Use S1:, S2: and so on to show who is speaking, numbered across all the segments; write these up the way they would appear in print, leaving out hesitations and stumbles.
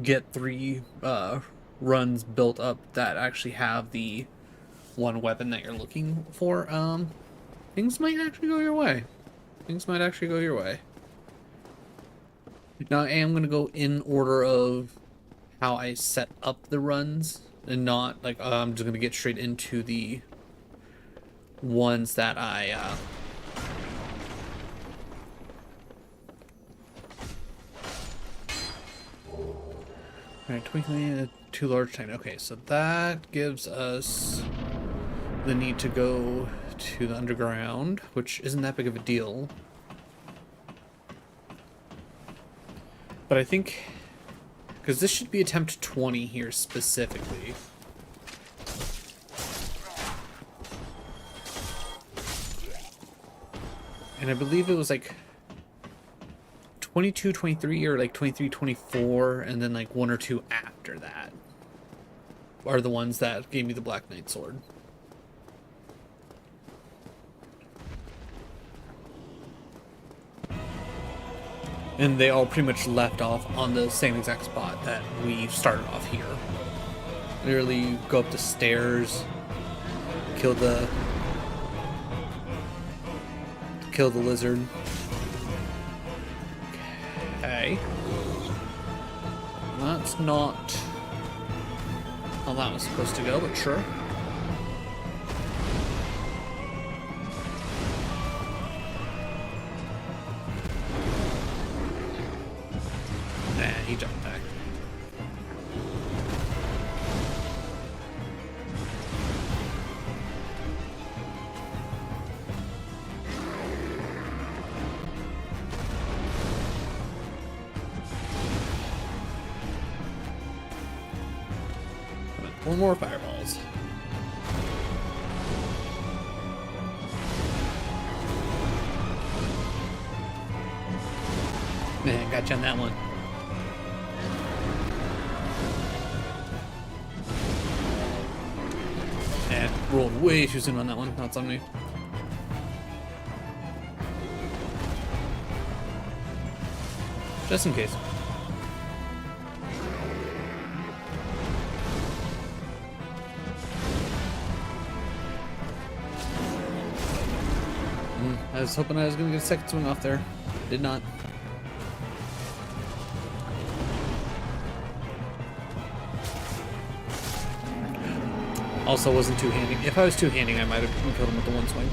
S1: get 3 runs built up that actually have the one weapon that you're looking for, things might actually go your way. Things might actually go your way. Now I am going to go in order of how I set up the runs, and not like I'm just going to get straight into the ones that Alright, twinkling 2 large tank. Okay, so that gives us the need to go to the underground, which isn't that big of a deal. But I think, because this should be attempt 20 here specifically. And I believe it was like 22, 23, or like 23, 24, and then like 1 or 2 after that are the ones that gave me the Black Knight sword. And they all pretty much left off on the same exact spot that we started off here. Literally go up the stairs, kill the lizard. Okay. That's not how that was supposed to go, but sure. Nah, he jumped back. One more fireballs. Man, got you on that one. And rolled way too soon on that one. That's on me. Just in case. I was hoping I was going to get a second swing off there. Did not. Also wasn't two-handing. If I was two-handing, I might have killed him with the one swing.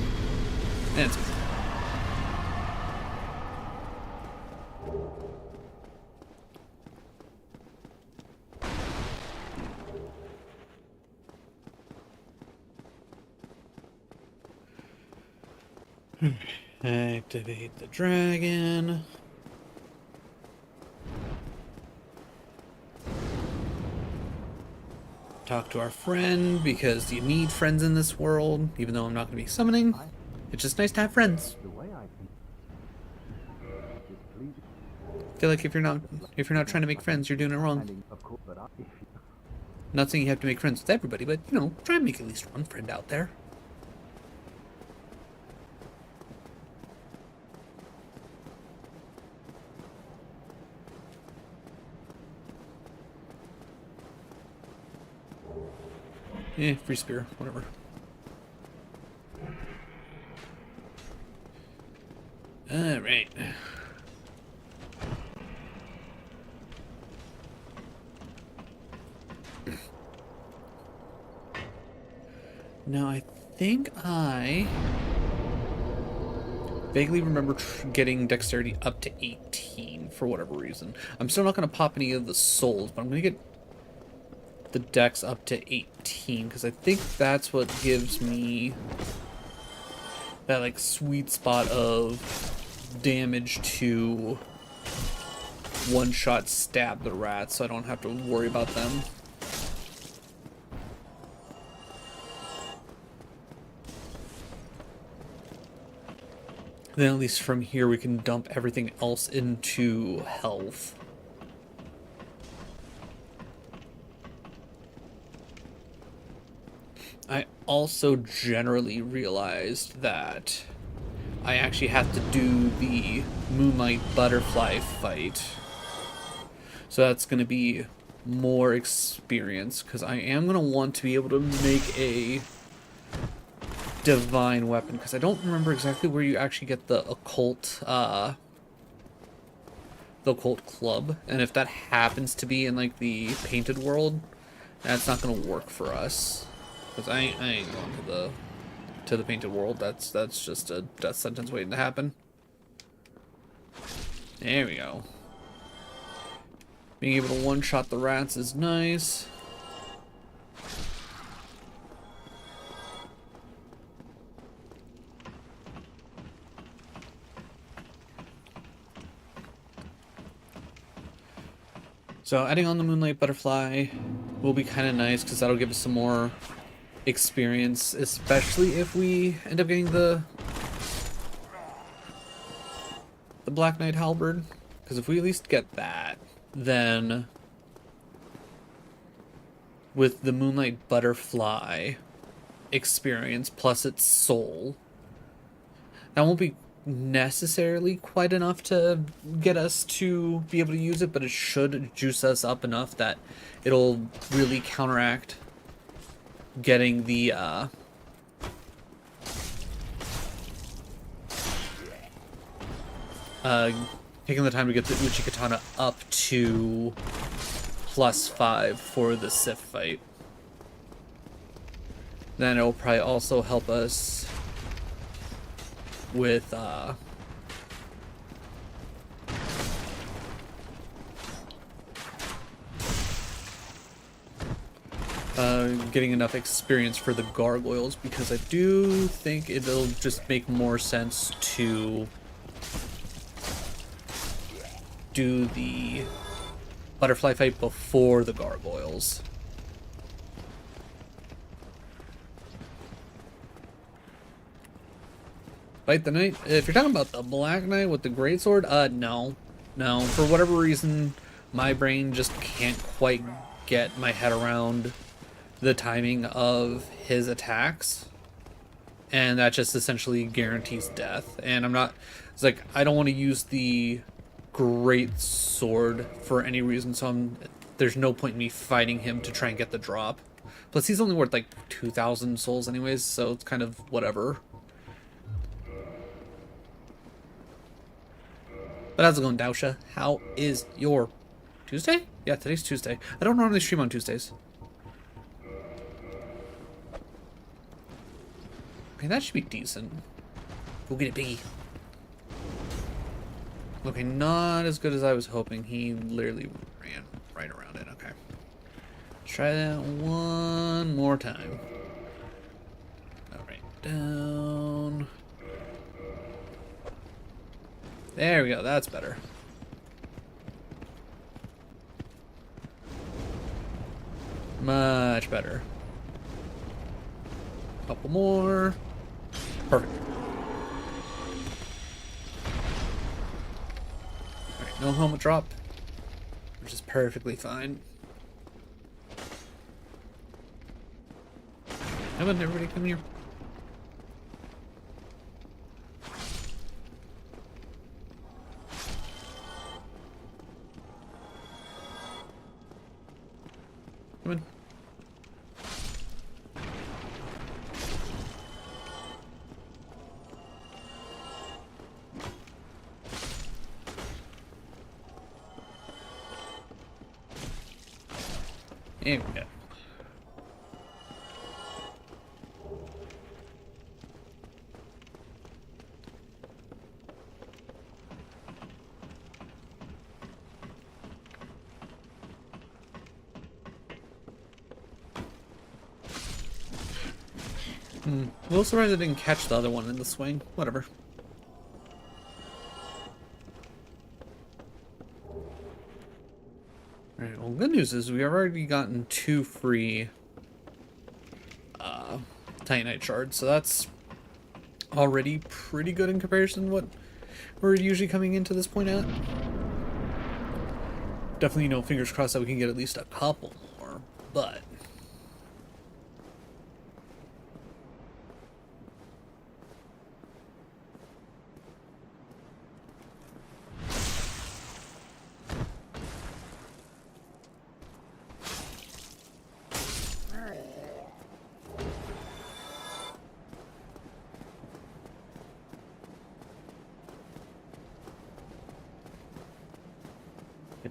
S1: And it's activate the dragon. Talk to our friend, because you need friends in this world, even though I'm not going to be summoning. It's just nice to have friends. I feel like if you're not trying to make friends, you're doing it wrong. Not saying you have to make friends with everybody, but you know, try and make at least one friend out there. Free spear, whatever. Alright. Now I think I vaguely remember getting dexterity up to 18 for whatever reason. I'm still not going to pop any of the souls, but I'm going to get the dex up to 18 because I think that's what gives me that like sweet spot of damage to one-shot stab the rats, so I don't have to worry about them. Then at least from here we can dump everything else into health. I also generally realized that I actually have to do the Moonlight Butterfly fight. So that's going to be more experience, because I am going to want to be able to make a divine weapon, because I don't remember exactly where you actually get the occult club, and if that happens to be in like the painted world, that's not going to work for us, because I ain't going to the painted world. That's just a death sentence waiting to happen. There we go. Being able to one-shot the rats is nice. So adding on the Moonlight Butterfly will be kind of nice, because that'll give us some more experience, especially if we end up getting the Black Knight Halberd. Because if we at least get that, then with the Moonlight Butterfly experience plus its soul, that won't be necessarily quite enough to get us to be able to use it, but it should juice us up enough that it'll really counteract getting the taking the time to get the Uchi Katana up to +5 for the Sith fight. Then it'll probably also help us with getting enough experience for the gargoyles, because I do think it'll just make more sense to do the butterfly fight before the gargoyles. Fight the knight? If you're talking about the Black Knight with the greatsword, no. No. For whatever reason, my brain just can't quite get my head around the timing of his attacks. And that just essentially guarantees death. And I'm not... It's like, I don't want to use the greatsword for any reason, so there's no point in me fighting him to try and get the drop. Plus, he's only worth like 2,000 souls anyways, so it's kind of whatever. But how's it going, Dausha? How is your Tuesday? Yeah, today's Tuesday. I don't normally stream on Tuesdays. Okay, that should be decent. Go get it, Biggie. Okay, not as good as I was hoping. He literally ran right around it. Okay. Let's try that one more time. Alright, down. There we go, that's better. Much better. Couple more. Perfect. Alright, no helmet drop, which is perfectly fine. Come on, everybody, come here. Come on. There we go. A little surprised I didn't catch the other one in the swing. Whatever. Alright, well, good news is we have already gotten 2 free Titanite shards, so that's already pretty good in comparison to what we're usually coming into this point at. Definitely, you know, fingers crossed that we can get at least a couple more, but...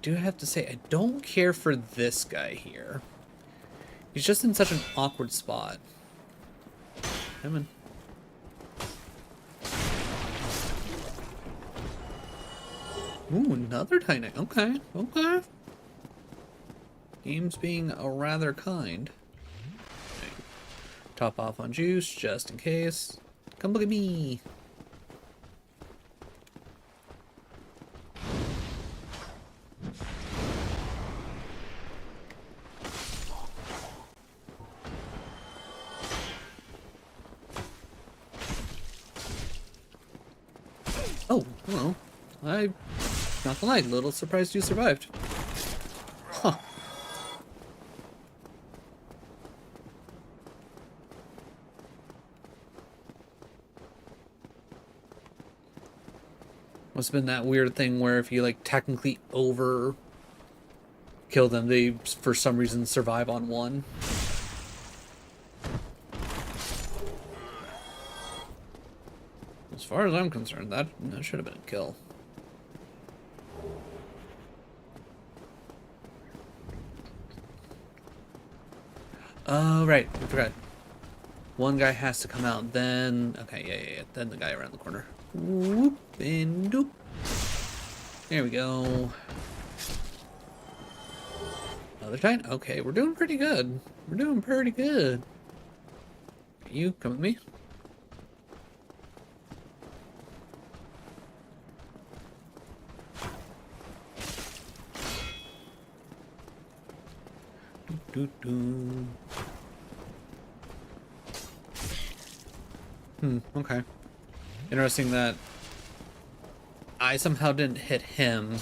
S1: do have to say, I don't care for this guy here. He's just in such an awkward spot. Come on. Ooh, another Titanite. Okay, okay. Game's being rather kind. Okay. Top off on juice, just in case. Come look at me. Oh, hello. I'm not gonna lie, little surprised you survived. Huh. Must have been that weird thing where if you like technically over kill them, they for some reason survive on one. As far as I'm concerned, that should have been a kill. Oh, right. I forgot. One guy has to come out, then... Okay, yeah. Then the guy around the corner. Whoop, and doop. There we go. Another Titan? Okay, we're doing pretty good. We're doing pretty good. You come with me. Okay. Interesting that I somehow didn't hit him.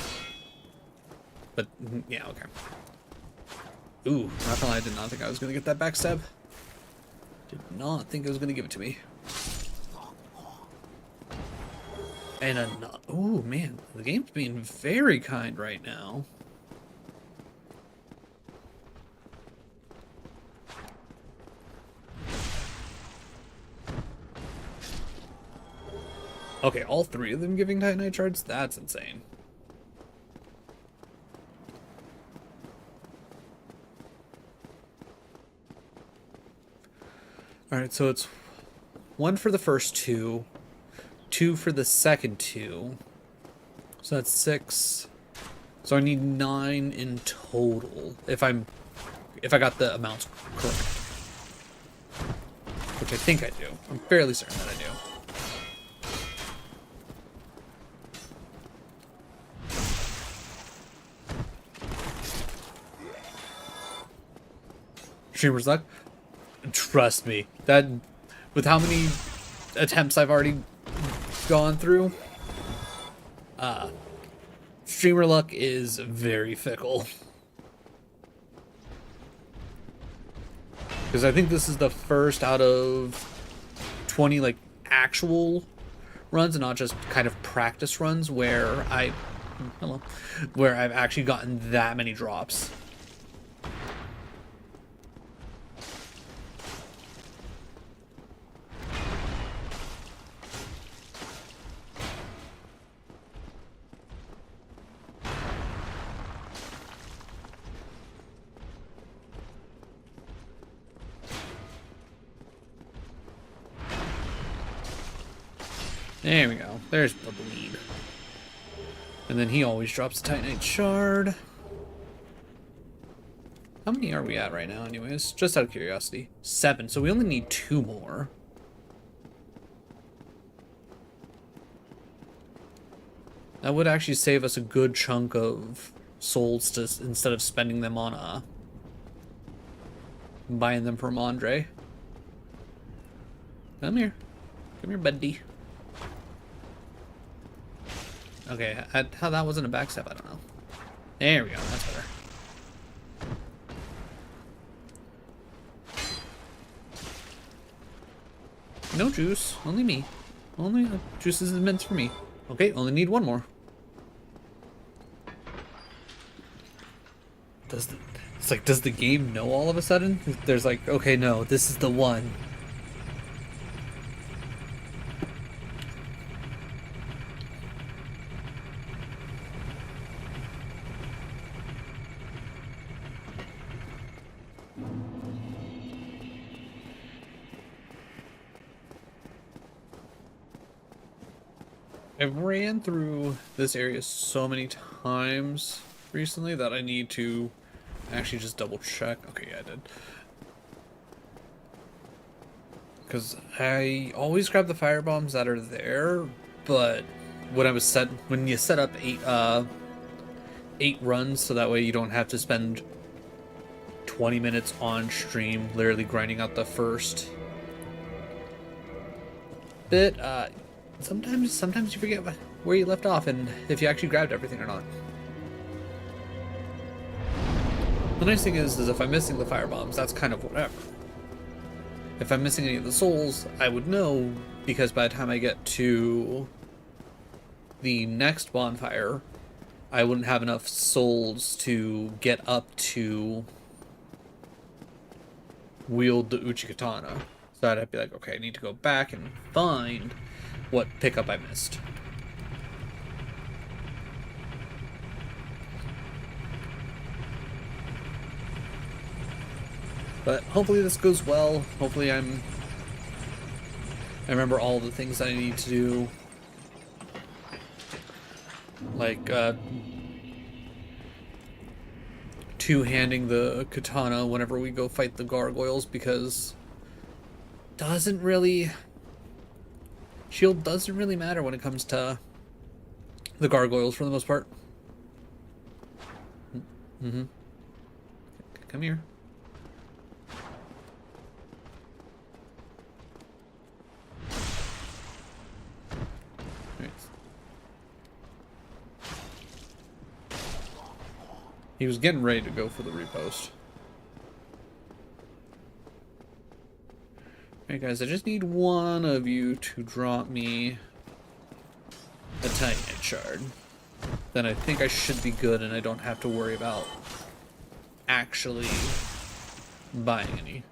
S1: But, yeah, okay. Ooh, not gonna lie, I did not think I was gonna get that backstab. Did not think it was gonna give it to me. And another. Ooh, man, the game's being very kind right now. Okay, all three of them giving Titanite shards? That's insane. Alright, so it's 1 for the first 2, 2 for the second 2. So that's 6. So I need 9 in total if I got the amounts correct. Which I think I do. I'm fairly certain that I do. Streamer's luck? Trust me, that with how many attempts I've already gone through, streamer luck is very fickle. Because I think this is the first out of 20 like actual runs and not just kind of practice runs where where I've actually gotten that many drops. There we go. There's the bleed. And then he always drops a Titanite shard. How many are we at right now anyways? Just out of curiosity. 7. So we only need 2 more. That would actually save us a good chunk of souls to, instead of spending them on buying them from Andre. Come here. Come here, buddy. Okay, how that wasn't a backstep, I don't know. There we go, that's better. No juice, only me. Only juice is meant for me. Okay, only need 1 more. Does the game know all of a sudden? There's like, okay, no, this is the one. I've ran through this area so many times recently that I need to actually just double check. Okay, yeah, I did. Because I always grab the fire bombs that are there, but when you set up eight runs, so that way you don't have to spend 20 minutes on stream literally grinding out the first bit, sometimes you forget where you left off and if you actually grabbed everything or not. The nice thing is if I'm missing the fire bombs, that's kind of whatever. If I'm missing any of the souls, I would know, because by the time I get to the next bonfire, I wouldn't have enough souls to get up to wield the Uchikatana. So I'd be like, okay, I need to go back and find what pickup I missed. But hopefully this goes well. Hopefully I remember all the things that I need to do. Like, two-handing the katana whenever we go fight the gargoyles, because shield doesn't really matter when it comes to the gargoyles for the most part. Mm-hmm. Come here. He was getting ready to go for the repost. Alright guys, I just need one of you to drop me a titanite shard. Then I think I should be good and I don't have to worry about actually buying any.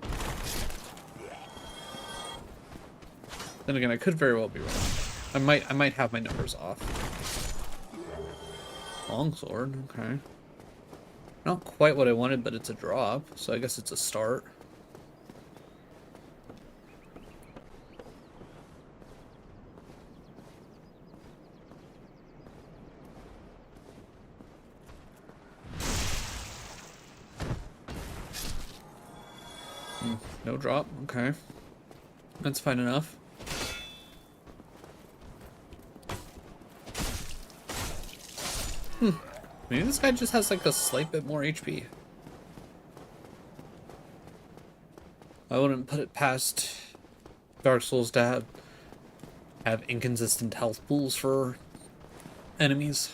S1: Then again, I could very well be wrong. I might have my numbers off. Longsword, okay. Not quite what I wanted, but it's a drop, so I guess it's a start. No drop, okay. That's fine enough. Maybe this guy just has like a slight bit more HP. I wouldn't put it past Dark Souls to have inconsistent health pools for enemies.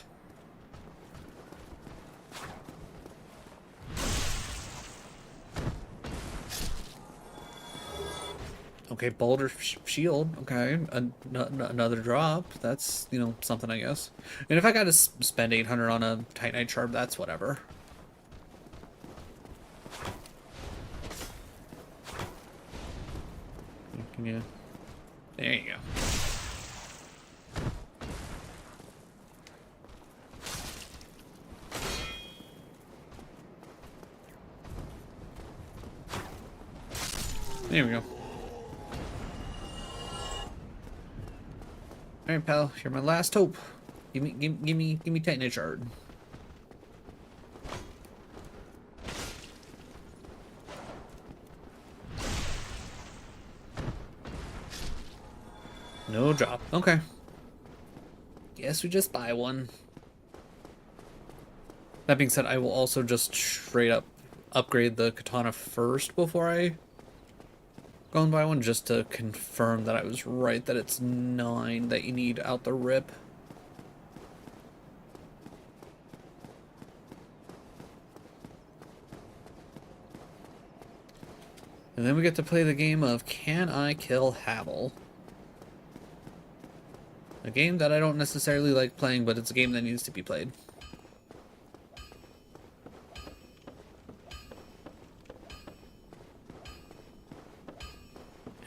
S1: Okay, Boulder Shield. Okay, another drop. That's, you know, something, I guess. And if I gotta spend 800 on a Titanite Shard, that's whatever. Can you... There you go. There we go. Alright, pal, you're my last hope. Give me Titanite Shard. No drop. Okay. Guess we just buy one. That being said, I will also just straight up upgrade the katana first before I go and buy one, just to confirm that I was right, that it's 9 that you need out the rip. And then we get to play the game of Can I Kill Havel? A game that I don't necessarily like playing, but it's a game that needs to be played.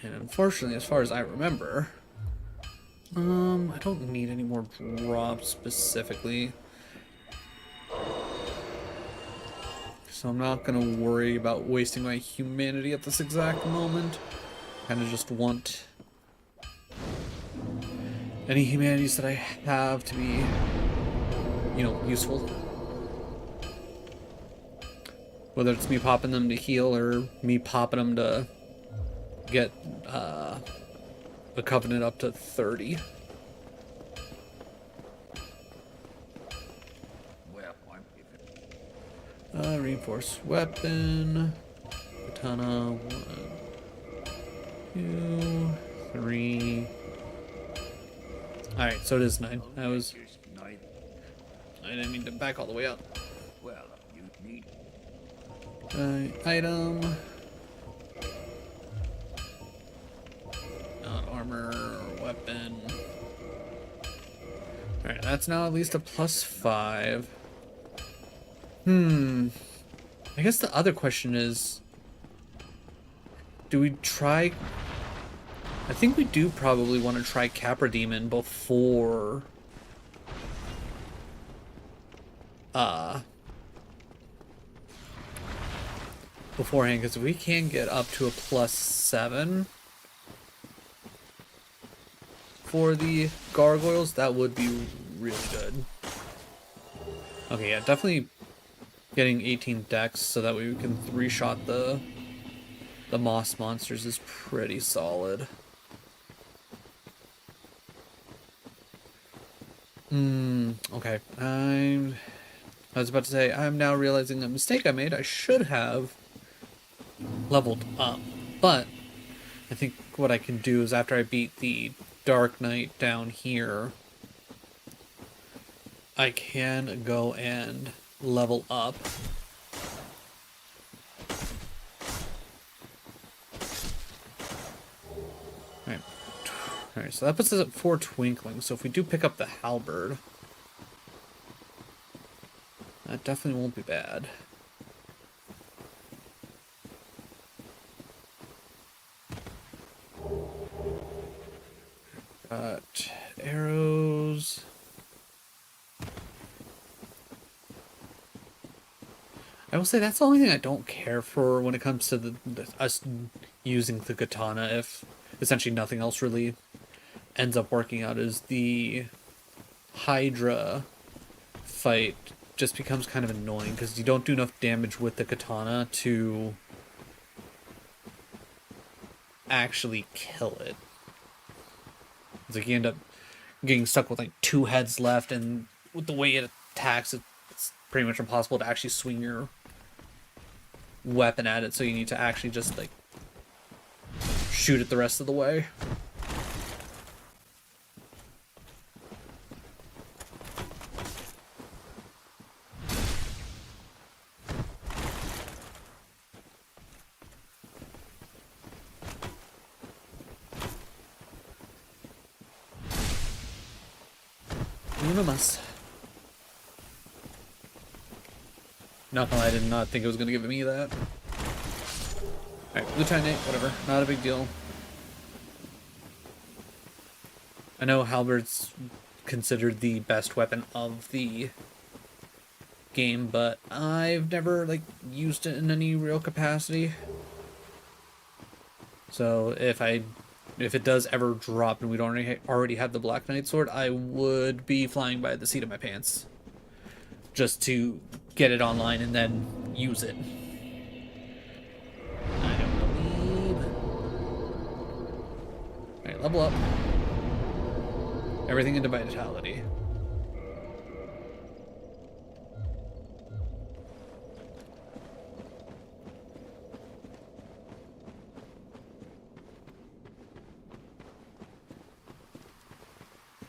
S1: And unfortunately, as far as I remember, I don't need any more drops specifically. So I'm not gonna worry about wasting my humanity at this exact moment. Kinda just want any humanities that I have to be, you know, useful. Whether it's me popping them to heal or me popping them to get the Covenant up to 30. Reinforced weapon. Katana. 1, 2, 3. Alright, so it is 9. I didn't mean to back all the way up. Item. Not armor or weapon. Alright, that's now at least a +5. I guess the other question is, do we try... I think we do probably want to try Capra Demon before... beforehand, because if we can get up to a +7 for the gargoyles, that would be really good. Okay, yeah, definitely getting 18 dex so that we can 3-shot the moss monsters is pretty solid. Okay. I was about to say, I'm now realizing a mistake I made. I should have leveled up, but I think what I can do is after I beat the Dark Knight down here, I can go and level up. Alright, so that puts us at 4 Twinkling. So if we do pick up the Halberd, that definitely won't be bad. Got arrows. I will say that's the only thing I don't care for when it comes to us using the katana, if essentially nothing else really ends up working out, is the Hydra fight just becomes kind of annoying because you don't do enough damage with the katana to actually kill it. It's like you end up getting stuck with like 2 heads left, and with the way it attacks, it's pretty much impossible to actually swing your weapon at it, so you need to actually just like shoot it the rest of the way. Unimus. Not gonna lie, I did not think it was gonna give me that. Alright, Blue Titanate, whatever. Not a big deal. I know Halberd's considered the best weapon of the game, but I've never like used it in any real capacity. So if it does ever drop and we don't already have the Black Knight sword, I would be flying by the seat of my pants just to get it online and then use it. I don't believe. Alright, level up. Everything into vitality.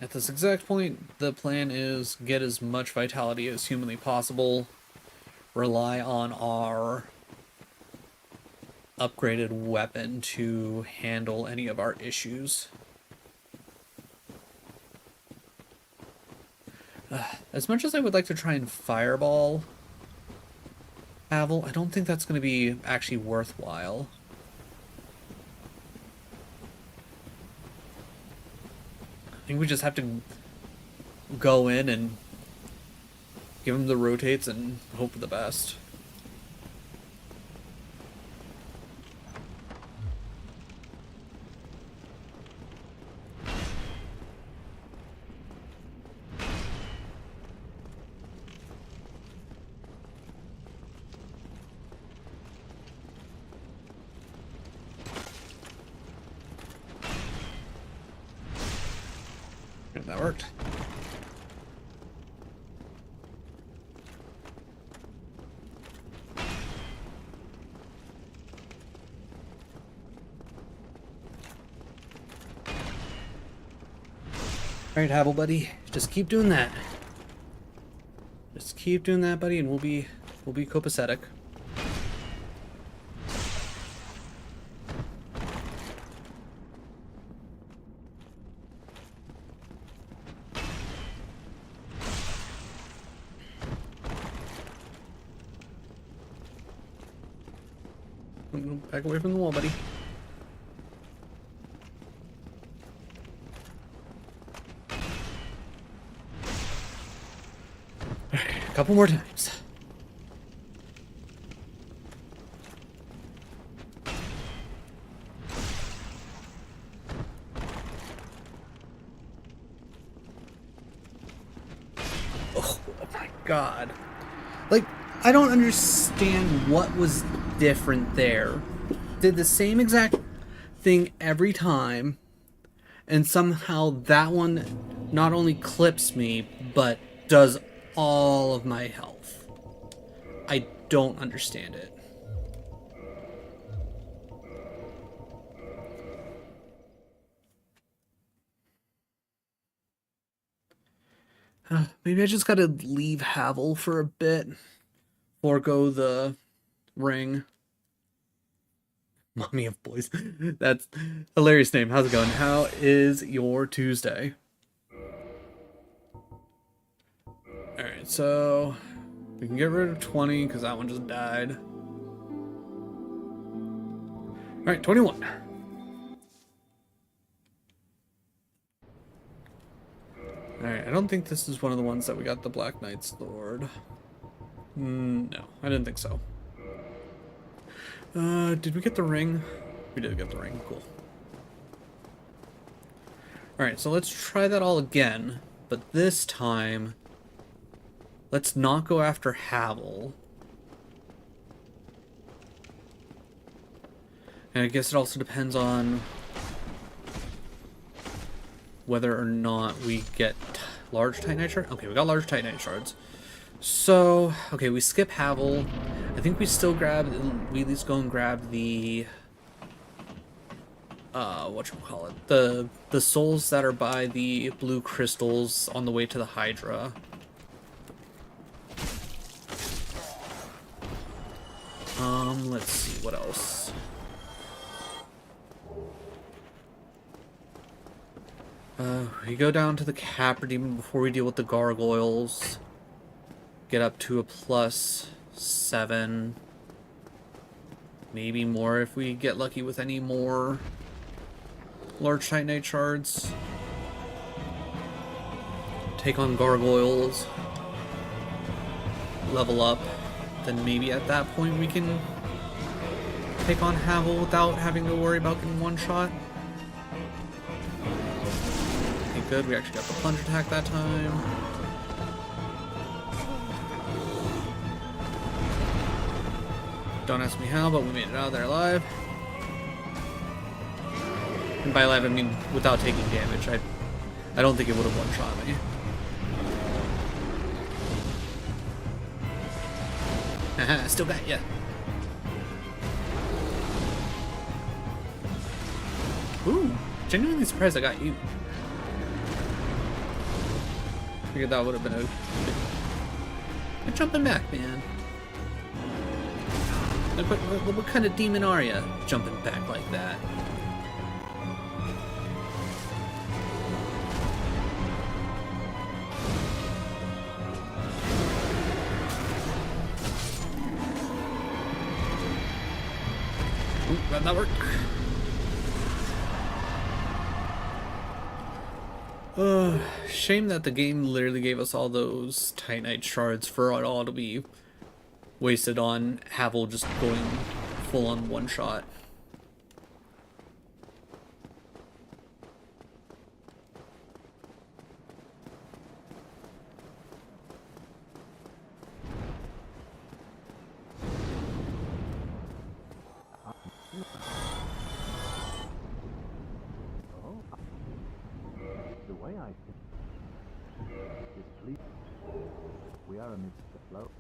S1: At this exact point, the plan is get as much vitality as humanly possible, rely on our upgraded weapon to handle any of our issues. As much as I would like to try and fireball Havel, I don't think that's going to be actually worthwhile. I think we just have to go in and give him the rotates and hope for the best. That worked. Alright, Havel buddy. Just keep doing that. Just keep doing that, buddy, and we'll be copacetic. Back away from the wall, buddy. A couple more times. Oh my god. Like, I don't understand what was different there. Did the same exact thing every time, and somehow that one not only clips me, but does all of my health. I don't understand it. Maybe I just gotta leave Havel for a bit. Forgo the ring. Mommy of Boys. That's a hilarious name. How's it going? How is your Tuesday? Alright, so we can get rid of 20 because that one just died. Alright, 21. Alright, I don't think this is one of the ones that we got the Black Knight's Sword. No, I didn't think so. Did we get the ring? We did get the ring, cool. Alright, so let's try that all again, but this time, let's not go after Havel. And I guess it also depends on whether or not we get large Titanite shards. Okay, we got large Titanite shards. So, okay, we skip Havel. I think we still grab, we at least go and grab the, whatchamacallit, the souls that are by the blue crystals on the way to the Hydra. Let's see, what else? We go down to the Capra Demon before we deal with the gargoyles. Get up to a +7. Maybe more if we get lucky with any more large Titanite shards. Take on gargoyles. Level up. Then maybe at that point we can take on Havel without having to worry about getting one shot. Okay, good. We actually got the plunge attack that time. Don't ask me how, but we made it out of there alive. And by alive, I mean without taking damage. I don't think it would have one-shot me. Haha, still got ya. Ooh, genuinely surprised I got you. Figured that would have been a... You're jumping back, man. Like, what kind of demon are you, jumping back like that? Ooh, that not work. Shame that the game literally gave us all those Titanite shards for it all to be wasted on Havel just going full on one shot.
S2: The way I think. We are amidst the flow.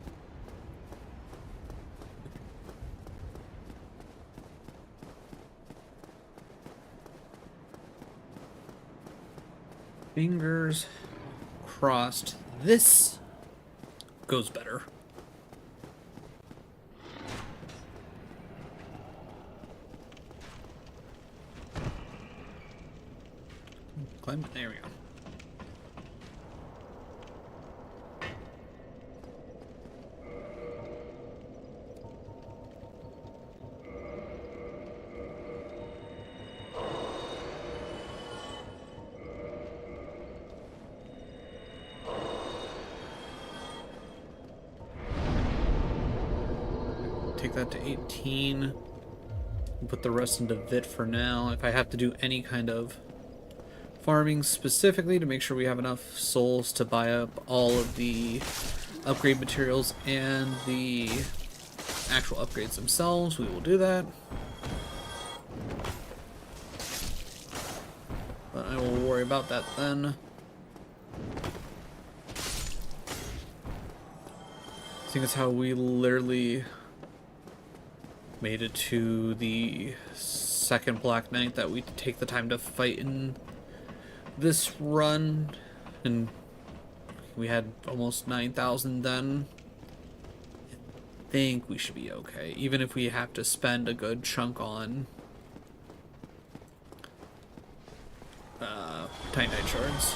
S1: Fingers crossed. This goes better. Climb. There we go. Take that to 18. Put the rest into VIT for now. If I have to do any kind of farming specifically to make sure we have enough souls to buy up all of the upgrade materials and the actual upgrades themselves, we will do that. But I will worry about that then. I think it's how we literally made it to the second Black Knight that we take the time to fight in this run, and we had almost 9,000 then. I think we should be okay, even if we have to spend a good chunk on Titanite shards.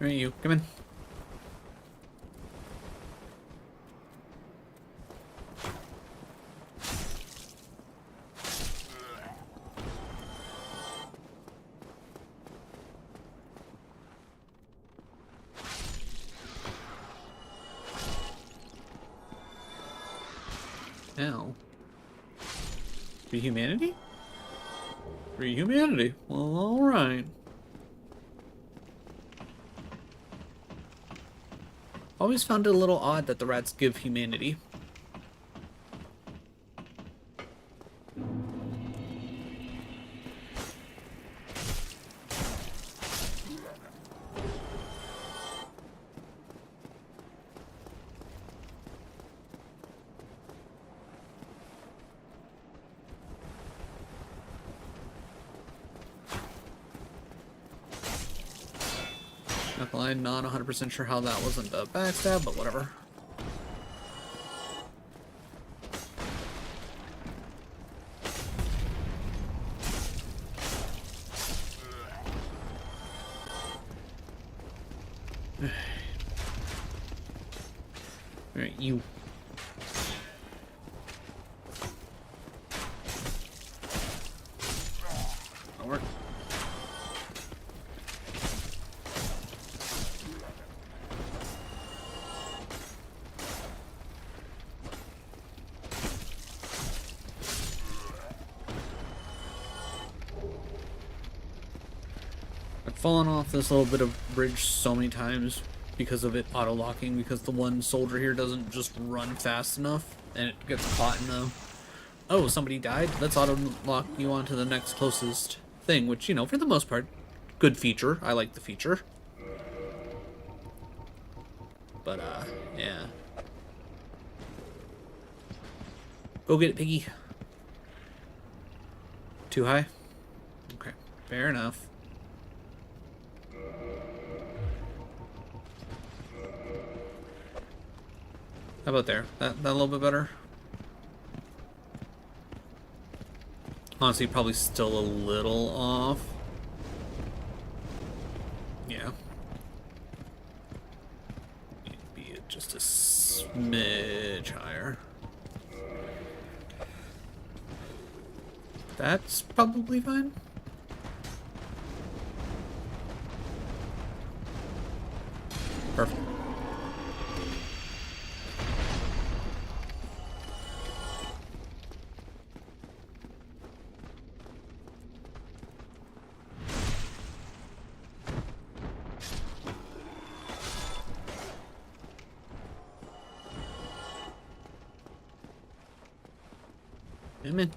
S1: Alright, you, come in. Now, free humanity? Free humanity. Well, alright. Always found it a little odd that the rats give humanity. Not gonna lie, not 100% sure how that wasn't a backstab, but whatever. Alright, you. That'll work. Fallen off this little bit of bridge so many times because of it auto-locking, because the one soldier here doesn't just run fast enough and it gets caught in the, oh, somebody died, let's auto-lock you onto the next closest thing, which, you know, for the most part, good feature. I like the feature. But, yeah. Go get it, piggy. Too high? Okay, fair enough. How about there? That a little bit better? Honestly, probably still a little off. Yeah. Need to be just a smidge higher. That's probably fine. Perfect. I'm in.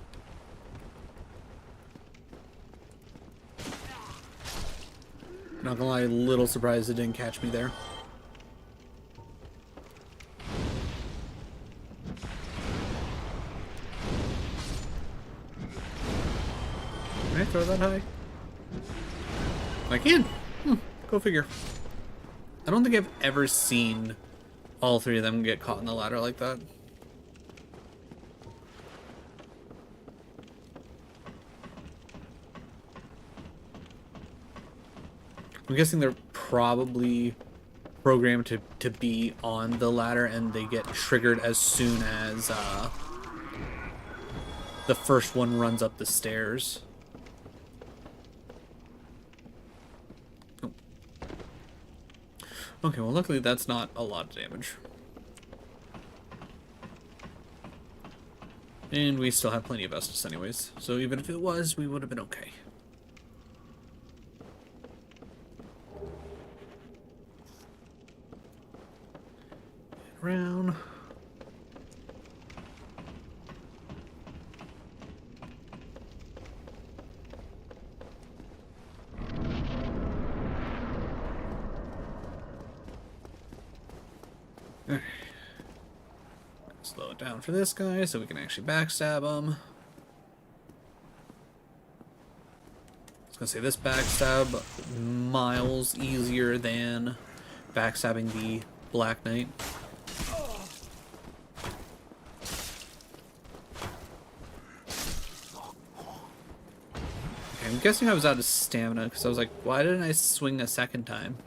S1: Not gonna lie, a little surprised it didn't catch me there. Can I throw that high? I can. Go figure. I don't think I've ever seen all three of them get caught in the ladder like that. I'm guessing they're probably programmed to be on the ladder and they get triggered as soon as the first one runs up the stairs. Oh. Okay, well luckily that's not a lot of damage. And we still have plenty of Estus anyways, so even if it was, we would have been okay. Around. Slow it down for this guy so we can actually backstab him. I was gonna say this backstab miles easier than backstabbing the Black Knight. I'm guessing I was out of stamina because I was like, why didn't I swing a second time?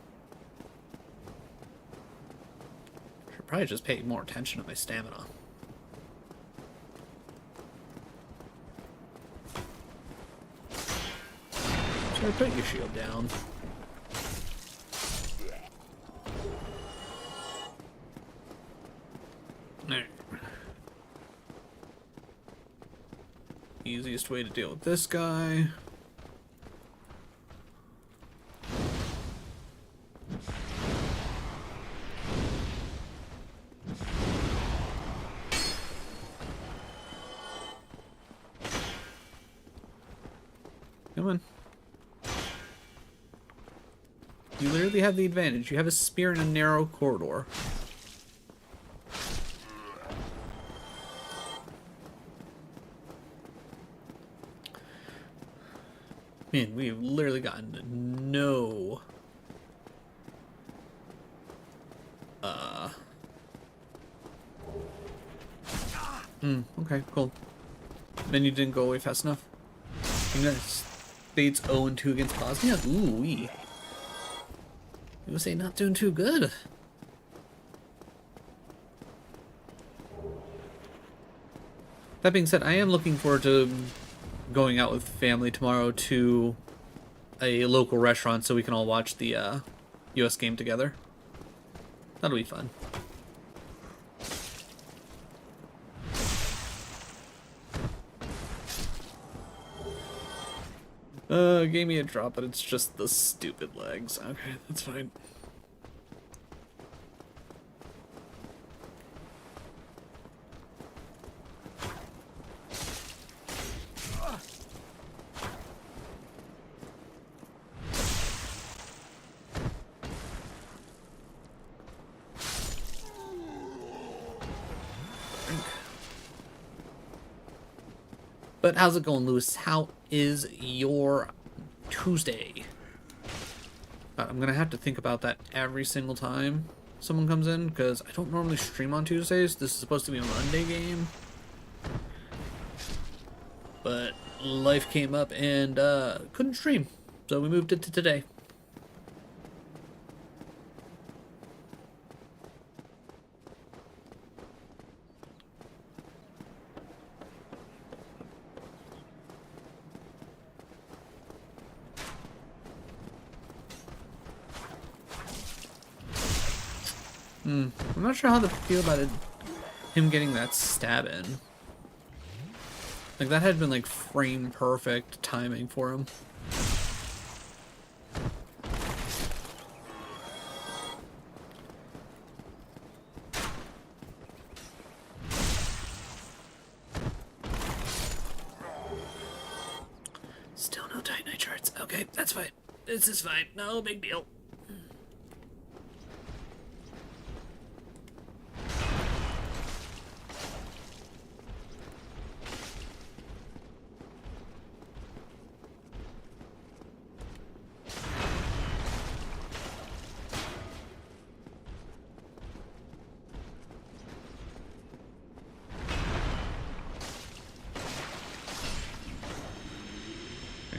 S1: Should probably just pay more attention to my stamina. So put your shield down. Alright. Easiest way to deal with this guy. Come on. You literally have the advantage. You have a spear in a narrow corridor. Man, we've literally gotten no... okay, cool. Then you didn't go away fast enough. And that's Bates 0-2 against Bosnia. Ooh wee. You say not doing too good. That being said, I am looking forward to going out with family tomorrow to a local restaurant so we can all watch the US game together. That'll be fun. Gave me a drop, but it's just the stupid legs. Okay, that's fine. But how's it going, Lewis? How is your Tuesday? God, I'm gonna have to think about that every single time someone comes in, because I don't normally stream on Tuesdays. This is supposed to be a Monday game. But life came up and couldn't stream, so we moved it to today. I'm not sure how to feel about it, him getting that stab in. Like, that had been, like, frame perfect timing for him. That's fine. This is fine. No big deal.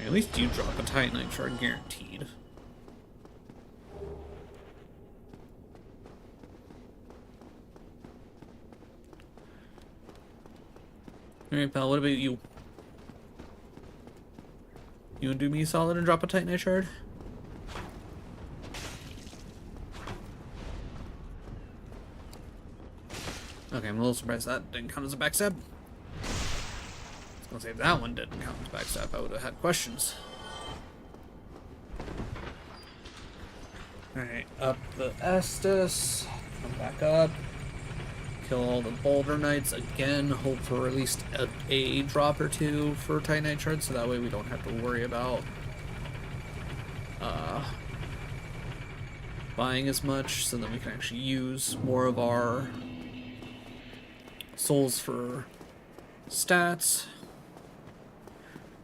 S1: At least you drop a Titanite shard guaranteed. Alright, pal, what about you? You wanna do me solid and drop a Titanite shard? Okay, I'm a little surprised that didn't count as a backstab. I was gonna say if that one didn't count as backstab, I would have had questions. Alright, up the Estus, come back up, kill all the Boulder Knights again, hope for at least a drop or two for Titanite shards, so that way we don't have to worry about buying as much, so that we can actually use more of our souls for stats.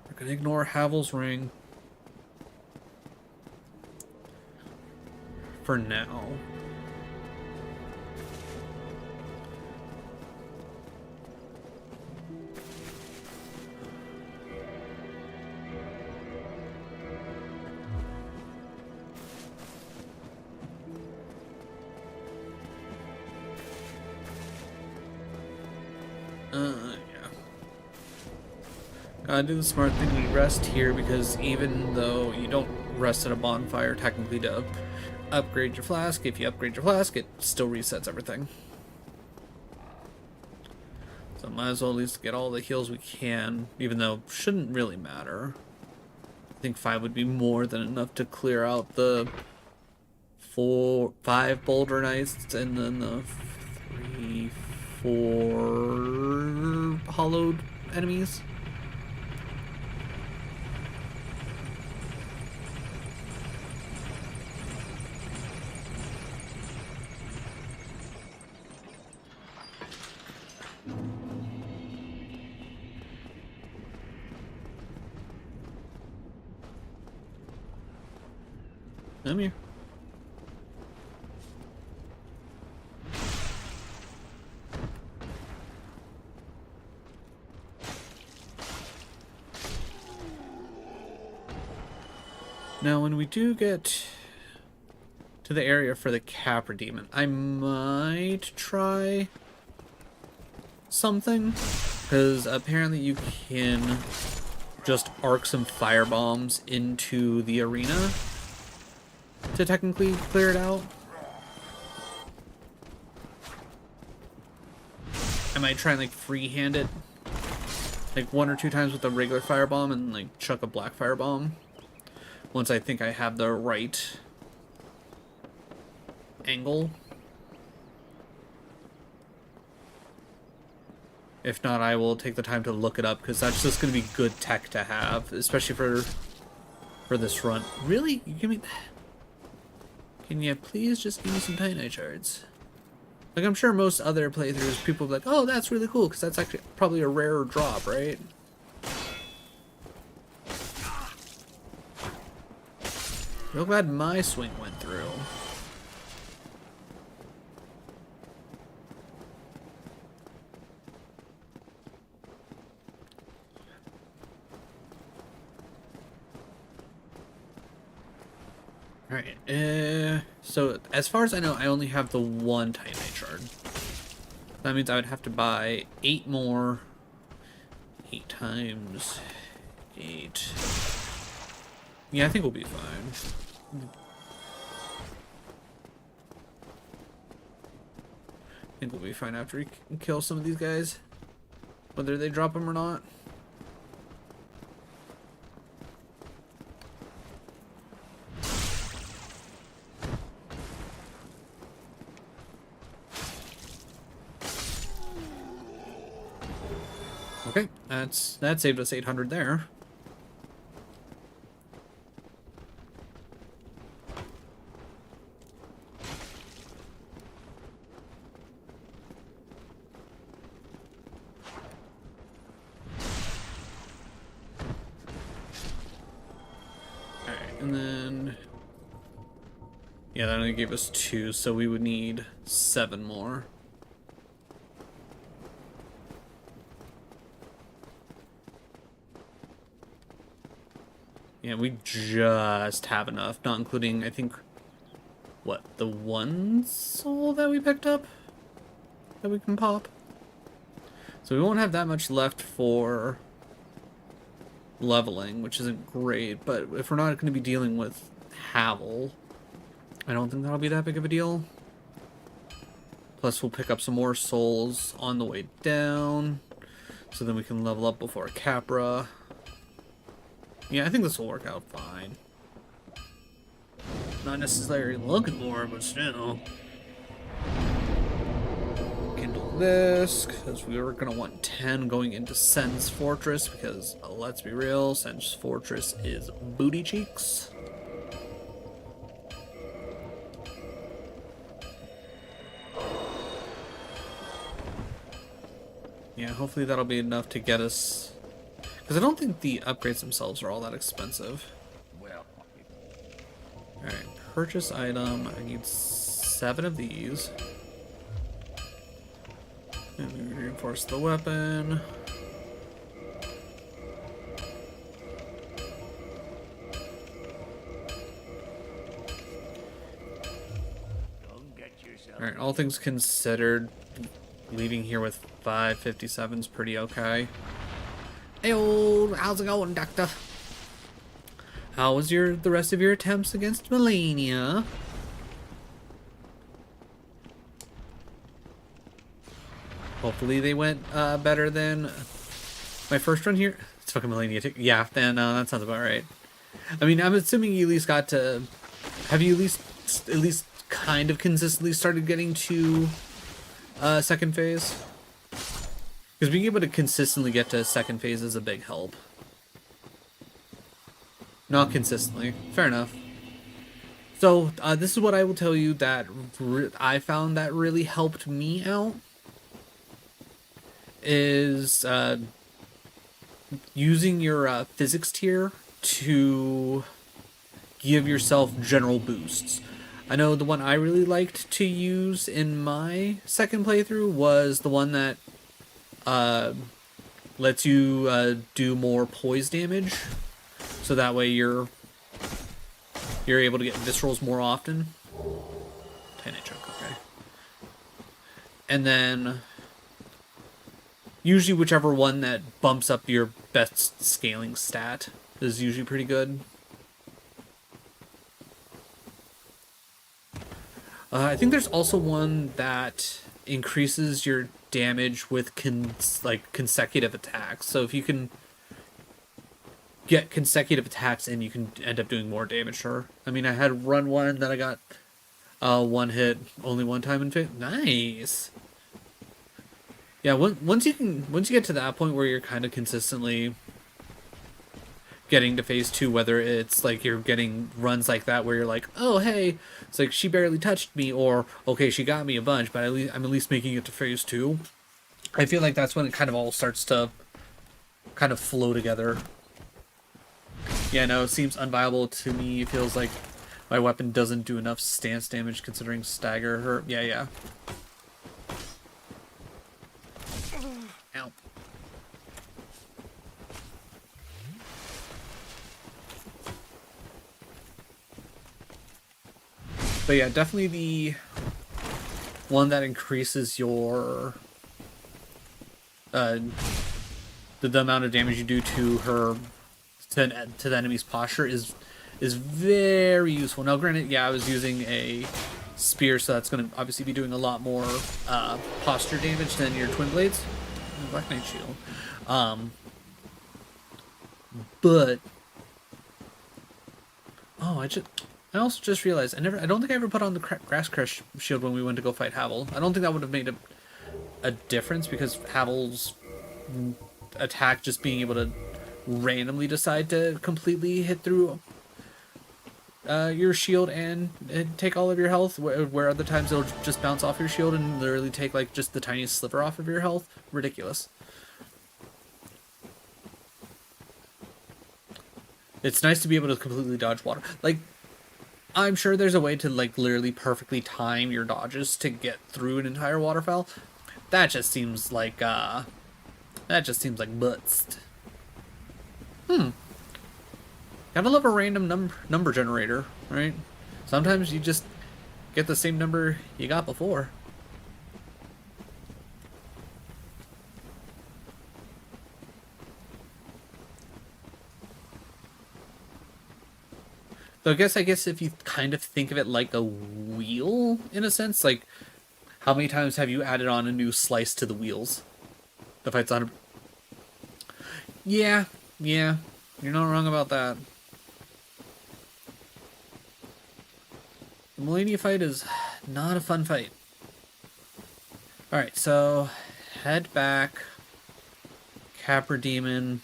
S1: We're gonna ignore Havel's Ring for now. Yeah. Gotta do the smart thing, we rest here, because even though you don't rest at a bonfire technically to upgrade your flask, if you upgrade your flask, it still resets everything. So might as well at least get all the heals we can, even though it shouldn't really matter. I think 5 would be more than enough to clear out the 5 Boulder Knights, and then the 4 hollowed enemies. Come here. Now, when we do get to the area for the Capra Demon, I might try something, because apparently you can just arc some fire bombs into the arena to technically clear it out. I might try and like freehand it like 1 or 2 times with a regular firebomb and like chuck a black firebomb once I think I have the right angle. If not, I will take the time to look it up, because that's just going to be good tech to have, especially for this run. Really? You give me... Can you please just give me some Titanite shards? Like, I'm sure most other playthroughs, people will be like, oh, that's really cool, because that's actually probably a rarer drop, right? Real glad my swing went through. Alright, so as far as I know, I only have the 1 Titanite shard. That means I would have to buy 8 more. 8 times 8. Yeah, I think we'll be fine. I think we'll be fine after we kill some of these guys, whether they drop them or not. Okay, that saved us 800 there. And then... yeah, that only gave us 2, so we would need 7 more. Yeah, we just have enough, not including, I think, what, the 1 soul that we picked up that we can pop? So we won't have that much left for leveling, which isn't great, but if we're not going to be dealing with Havel, I don't think that'll be that big of a deal. Plus, we'll pick up some more souls on the way down, so then we can level up before Capra. Yeah, I think this will work out fine. Not necessarily looking for it, but still. Kindle this, because we were going to want 10 going into Sen's Fortress, because, let's be real, Sen's Fortress is booty cheeks. Yeah, hopefully that'll be enough to get us... because I don't think the upgrades themselves are all that expensive. Alright, purchase item. I need 7 of these. And we reinforce the weapon. Alright, all things considered, leaving here with 557 is pretty okay. Hey, how's it going, Doctor? How was the rest of your attempts against Melania? Hopefully they went better than my first run here. It's fucking Melania too. Yeah, then that sounds about right. I mean, I'm assuming you at least got to... have you at least kind of consistently started getting to second phase? Because being able to consistently get to second phase is a big help. Not consistently. Fair enough. So, this is what I will tell you that I found that really helped me out. Is using your physics tier to give yourself general boosts. I know the one I really liked to use in my second playthrough was the one that lets you do more poise damage, so that way you're able to get viscerals more often. 10-inch chunk, okay. And then usually whichever one that bumps up your best scaling stat is usually pretty good. I think there's also one that increases your damage with consecutive attacks. So if you can get consecutive attacks in, you can end up doing more damage to her. I mean, I had run one that I got one hit only one time in fit. Nice. Yeah, once you get to that point where you're kind of consistently getting to phase 2, whether it's like you're getting runs like that where you're like, oh hey, it's like she barely touched me, or okay, she got me a bunch, but I'm at least making it to phase 2. I feel like that's when it kind of all starts to kind of flow together. Yeah, no, it seems unviable to me. It feels like my weapon doesn't do enough stance damage considering stagger her. Yeah. Ow. But yeah, definitely the one that increases your the amount of damage you do to her to the enemy's posture is very useful. Now, granted, yeah, I was using a spear, so that's going to obviously be doing a lot more posture damage than your twin blades. Black Knight Shield. But I also just realized I don't think I ever put on the Grass Crush shield when we went to go fight Havel. I don't think that would have made a difference, because Havel's attack just being able to randomly decide to completely hit through your shield and take all of your health, where other times it'll just bounce off your shield and literally take like just the tiniest sliver off of your health. Ridiculous. It's nice to be able to completely dodge water. Like, I'm sure there's a way to, like, literally perfectly time your dodges to get through an entire waterfall. That just seems like, butts. Gotta love a random number generator, right? Sometimes you just get the same number you got before. So I guess if you kind of think of it like a wheel, in a sense, like, how many times have you added on a new slice to the wheels? The fight's on. Yeah, yeah, you're not wrong about that. The Millennia fight is not a fun fight. Alright, so head back, Capra Demon,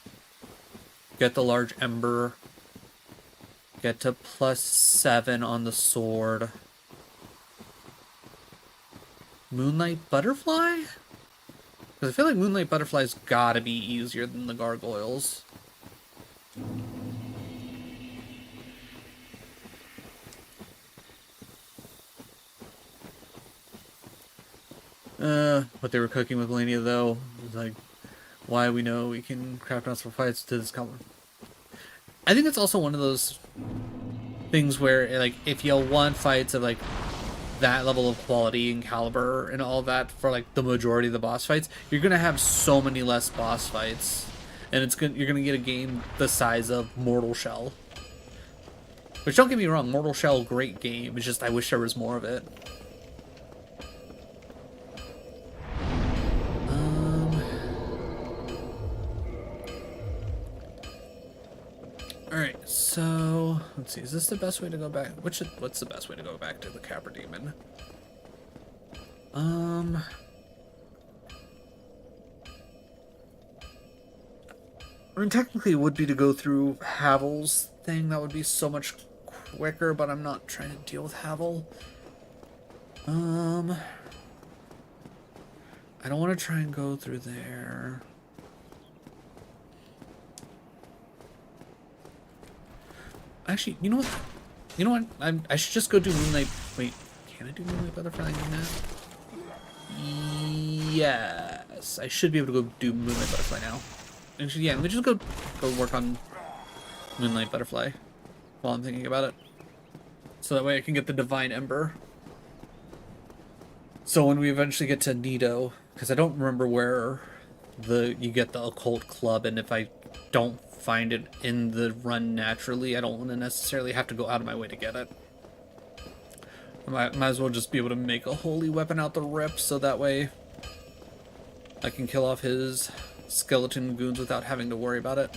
S1: get the large ember, get to +7 on the sword. Moonlight Butterfly? Because I feel like Moonlight Butterfly's gotta be easier than the gargoyles. What they were cooking with Melania, though, is like why we know we can craft monster fights to this color. I think it's also one of those things where, like, if you want fights of, like, that level of quality and caliber and all that for, like, the majority of the boss fights, you're gonna have so many less boss fights. And you're gonna get a game the size of Mortal Shell. Which, don't get me wrong, Mortal Shell, great game. It's just, I wish there was more of it. Alright, so let's see, is this the best way to go back? What's the best way to go back to the Capra Demon? I mean, technically it would be to go through Havel's thing. That would be so much quicker, but I'm not trying to deal with Havel. I don't want to try and go through there. Actually, you know what? You know what? I should just go do Moonlight. Wait, can I do Moonlight Butterfly in that? Yes, I should be able to go do Moonlight Butterfly now. Actually, yeah, let me just go work on Moonlight Butterfly while I'm thinking about it. So that way I can get the Divine Ember. So when we eventually get to Nido, because I don't remember where you get the Occult Club, and if I don't find it in the run naturally, I don't want to necessarily have to go out of my way to get it. I might as well just be able to make a holy weapon out the rip, so that way I can kill off his skeleton goons without having to worry about it.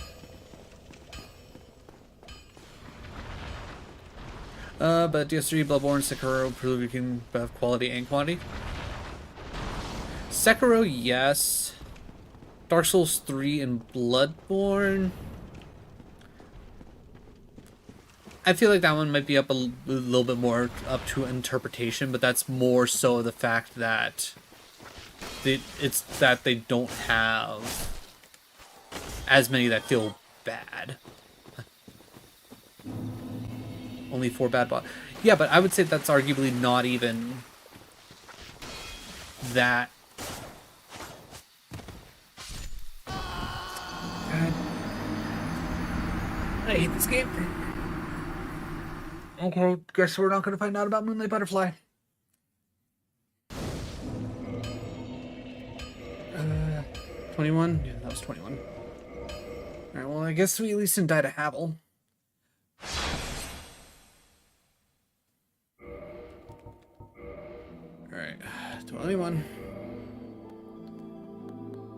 S1: But DS3, Bloodborne, Sekiro prove you can have quality and quantity. Sekiro, yes. Dark Souls 3 and Bloodborne. I feel like that one might be up a little bit more up to interpretation, but that's more so the fact that it's that they don't have as many that feel bad. Only 4 bad boss. Yeah, but I would say that's arguably not even that. God. I hate this game. Okay, guess we're not going to find out about Moonlight Butterfly. 21? Yeah, that was 21. Alright, well, I guess we at least didn't die to Havel. Alright, 21.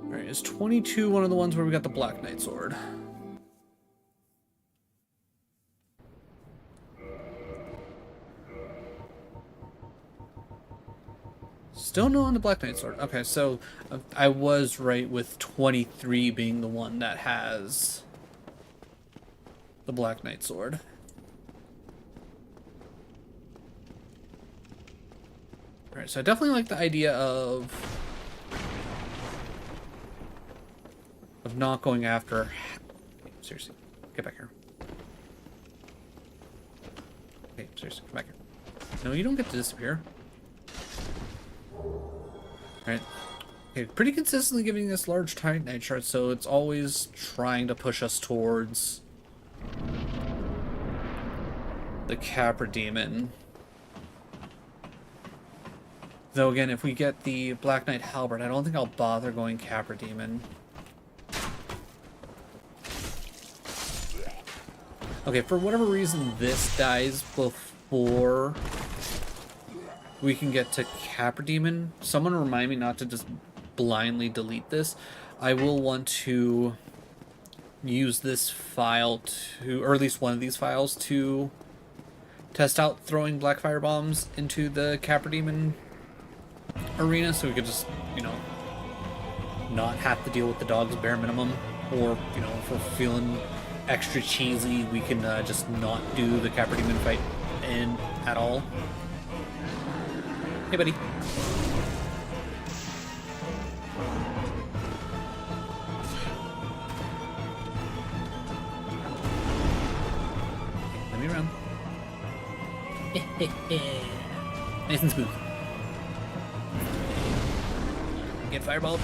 S1: Alright, is 22 one of the ones where we got the Black Knight Sword? Still no on the Black Knight Sword. Okay, so I was right with 23 being the one that has the Black Knight Sword. Alright, so I definitely like the idea of not going after... Seriously, get back here. upstairs. Come back here. No, you don't get to disappear. Alright. Okay, pretty consistently giving us large Titanite shards, so it's always trying to push us towards the Capra Demon. Though again, if we get the Black Knight Halberd, I don't think I'll bother going Capra Demon. Okay, for whatever reason this dies before we can get to Capra Demon. Someone remind me not to just blindly delete this. I will want to use this file to, or at least one of these files, to test out throwing black fire bombs into the Capra Demon arena, so we could just, you know, not have to deal with the dog's bare minimum. Or, you know, if we're feeling extra cheesy, we can just not do the Capra Demon fight in at all. Hey, buddy. Let me run. Nice and smooth. Get fireballed.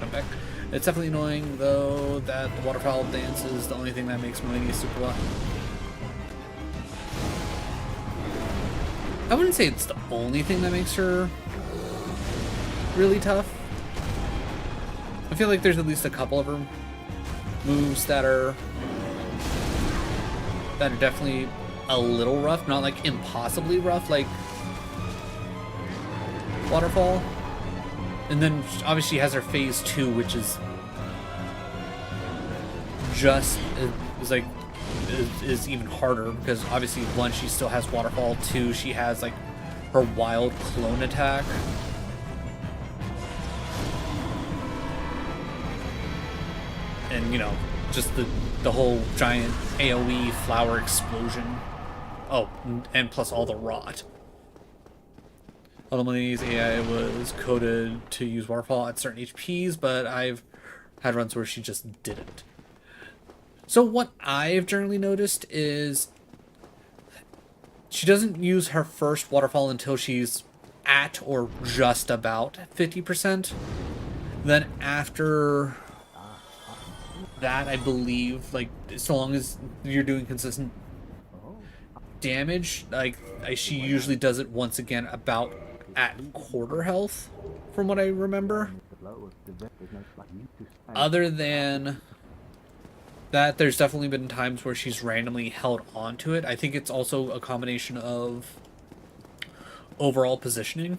S1: Come back. It's definitely annoying, though, that the waterfowl dance is the only thing that makes Melania super lot. I wouldn't say it's the only thing that makes her really tough. I feel like there's at least a couple of her moves that are definitely a little rough, not like impossibly rough, like Waterfall. And then obviously she has her phase 2, which is just is even harder, because obviously 1, she still has Waterfall, 2, she has like her wild clone attack. And you know, just the whole giant AoE flower explosion. Oh, and plus all the rot. Ultimately's AI was coded to use Waterfall at certain HPs, but I've had runs where she just didn't. So what I've generally noticed is she doesn't use her first Waterfall until she's at or just about 50%. Then after that, I believe, like, so long as you're doing consistent damage, like, she usually does it once again about at quarter health, from what I remember. Other than that, there's definitely been times where she's randomly held onto it. I think it's also a combination of overall positioning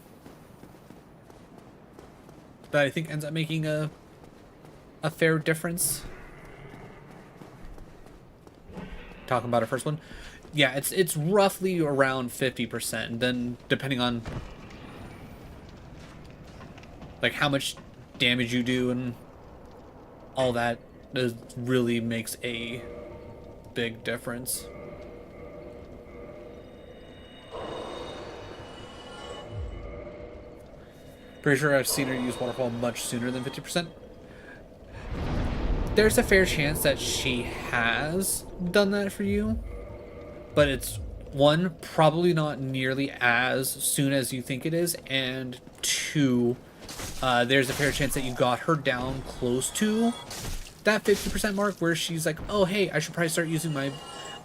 S1: that I think ends up making a fair difference. Talking about her first one, yeah, it's roughly around 50%. And then depending on like how much damage you do and all that, really makes a big difference. Pretty sure I've seen her use Waterfall much sooner than 50%. There's a fair chance that she has done that for you, but it's, 1, probably not nearly as soon as you think it is, and 2, there's a fair chance that you got her down close to that 50% mark where she's like, oh hey, I should probably start using my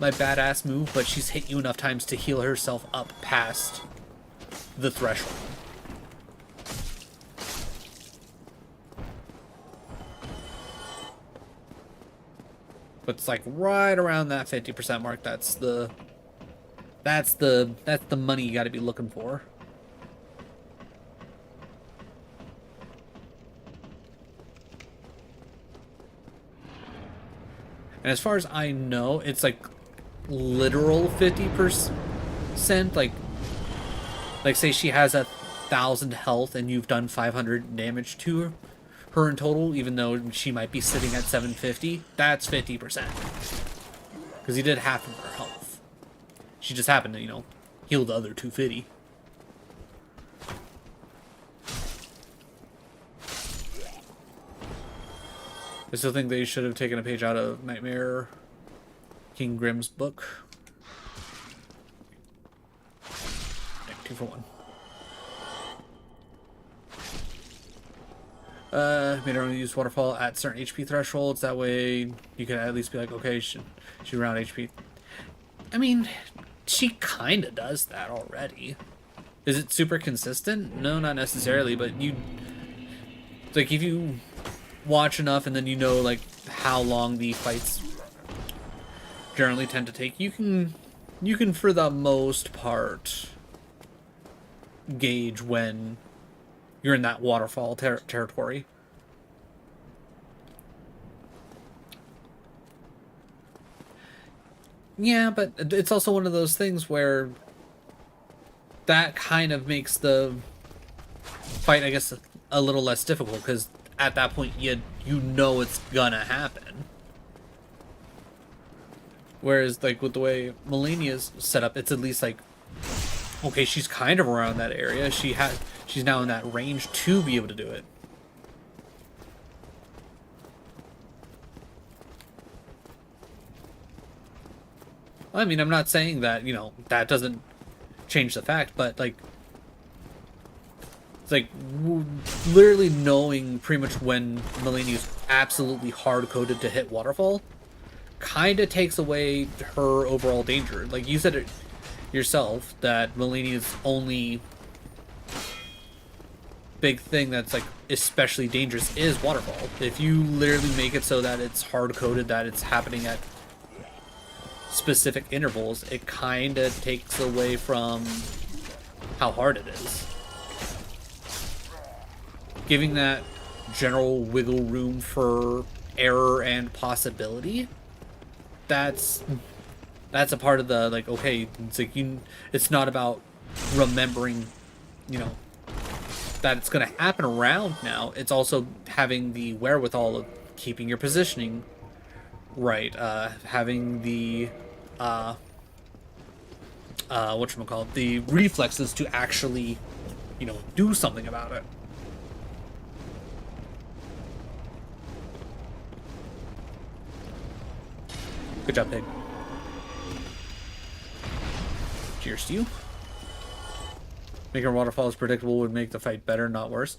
S1: badass move, but she's hit you enough times to heal herself up past the threshold. But it's like right around that 50% mark. That's the money you got to be looking for. And as far as I know, it's like literal 50%. Like say she has 1,000 health and you've done 500 damage to her in total, even though she might be sitting at 750. That's 50%. Because you did half of her health. She just happened to, you know, heal the other 250. I still think they should have taken a page out of Nightmare King Grimm's book. for 1. Made her only use waterfall at certain HP thresholds. That way you can at least be like, okay, she's around HP. I mean, she kind of does that already. Is it super consistent? No, not necessarily, but like, if you watch enough and then you know, like, how long the fights generally tend to take, you can for the most part gauge when you're in that waterfall territory. Yeah, but it's also one of those things where that kind of makes the fight, I guess, a little less difficult, because at that point you know it's gonna happen. Whereas, like, with the way Melania's set up, it's at least like, okay, she's kind of around that area. She's now in that range to be able to do it. I mean, I'm not saying that, you know, that doesn't change the fact, but, like, it's like literally knowing pretty much when Melania's absolutely hard-coded to hit waterfall kind of takes away her overall danger. Like, you said it yourself, that Melania's only big thing that's, like, especially dangerous is waterfall. If you literally make it so that it's hard-coded, that it's happening at specific intervals, it kind of takes away from how hard it is. Giving that general wiggle room for error and possibility, that's a part of the, like, okay, it's like it's not about remembering, you know, that it's going to happen around now. It's also having the wherewithal of keeping your positioning right, having the whatchamacallit, the reflexes to actually, you know, do something about it. Good job, Pig. Cheers to you. Making waterfalls predictable would make the fight better, not worse.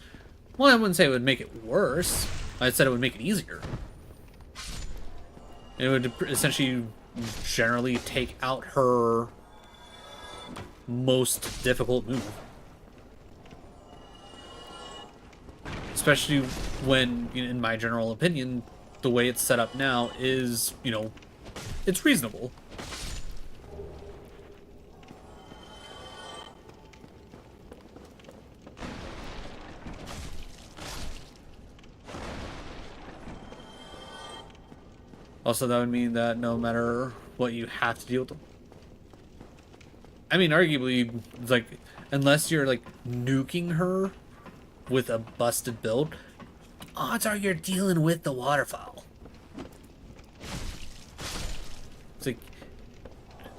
S1: Well, I wouldn't say it would make it worse. I said it would make it easier. It would essentially generally take out her most difficult move. Especially when, in my general opinion, the way it's set up now is, you know, it's reasonable. Also, that would mean that no matter what, you have to deal with them. I mean, arguably, like, unless you're, like, nuking her with a busted build, odds are you're dealing with the waterfall.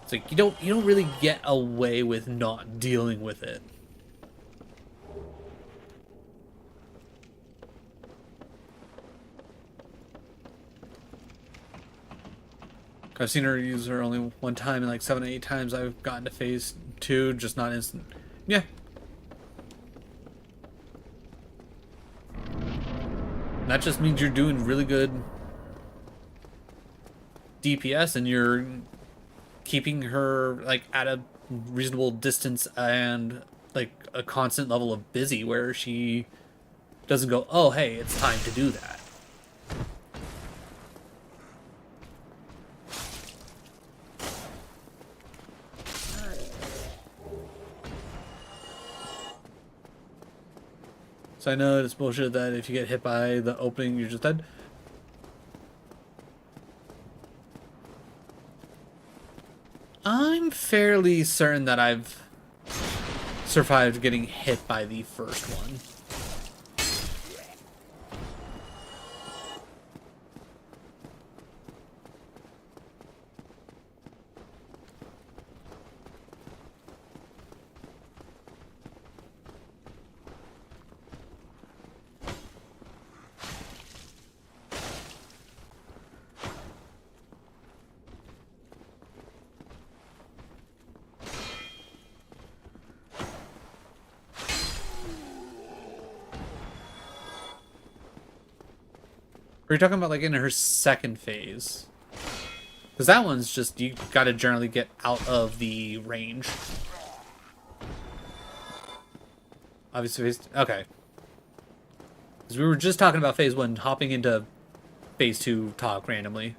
S1: It's like you don't really get away with not dealing with it. I've seen her use her only one time, and like 7 to 8 times I've gotten to phase 2, just not instant. Yeah. That just means you're doing really good DPS and you're keeping her, like, at a reasonable distance and, like, a constant level of busy where she doesn't go, oh, hey, it's time to do that. So I know it's bullshit that if you get hit by the opening, you're just dead. I'm fairly certain that I've survived getting hit by the first one. Or are you talking about like in her second phase? Because that one's just, you gotta generally get out of the range. Obviously, okay. Because we were just talking about phase 1, hopping into phase 2 talk randomly.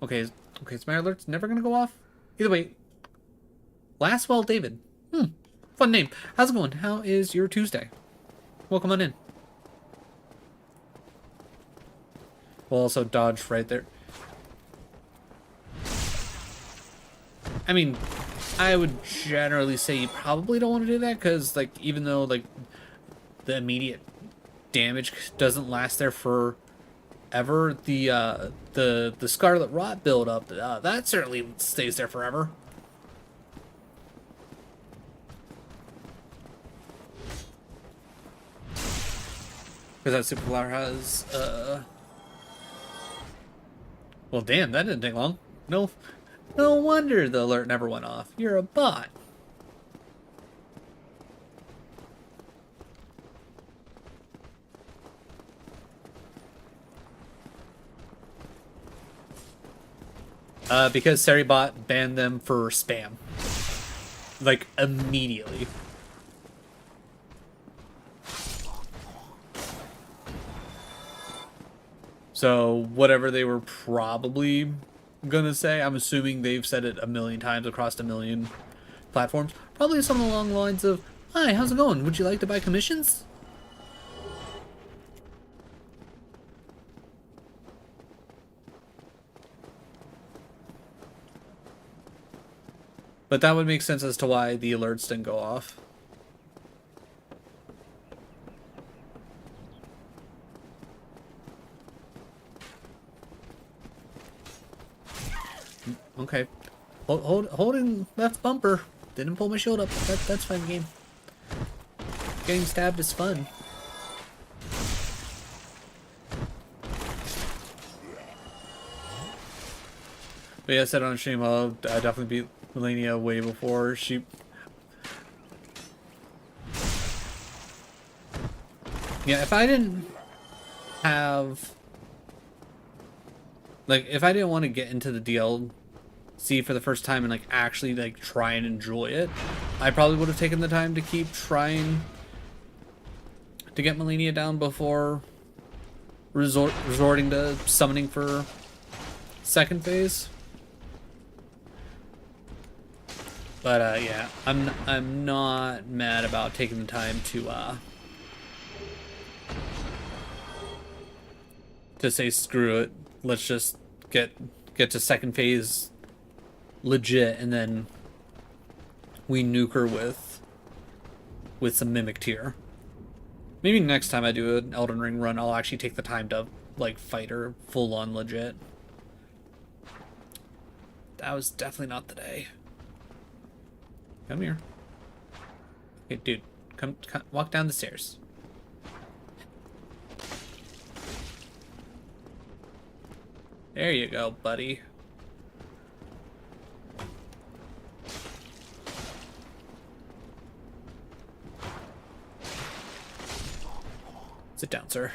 S1: Okay, okay, is my alerts never gonna go off? Either way. Lastwell David. Fun name. How's it going? How is your Tuesday? Welcome on in. We'll also dodge right there. I mean, I would generally say you probably don't want to do that, because, like, even though, like, the immediate damage doesn't last there forever, the Scarlet Rot buildup, that certainly stays there forever. Because that super flower has, well, damn, that didn't take long. No wonder the alert never went off. You're a bot. Because Seribot banned them for spam. Like, immediately. So, whatever they were probably gonna say, I'm assuming they've said it a million times across a million platforms. Probably something along the lines of, "Hi, how's it going? Would you like to buy commissions?" But that would make sense as to why the alerts didn't go off. Okay. Holding left bumper. Didn't pull my shield up. That's fine game. Getting stabbed is fun. But yeah, I said on stream, I'll definitely beat Melania way before she... Yeah, if I didn't have... Like, if I didn't want to get into the DLC for the first time and, like, actually, like, try and enjoy it, I probably would have taken the time to keep trying to get Melania down before resorting to summoning for second phase. But yeah, I'm not mad about taking the time to say screw it. Let's just get to second phase legit, and then we nuke her with some mimic tier. Maybe next time I do an Elden Ring run, I'll actually take the time to like fight her full on legit. That was definitely not the day. Come here. Okay, dude. Come walk down the stairs. There you go, buddy. Sit down, sir.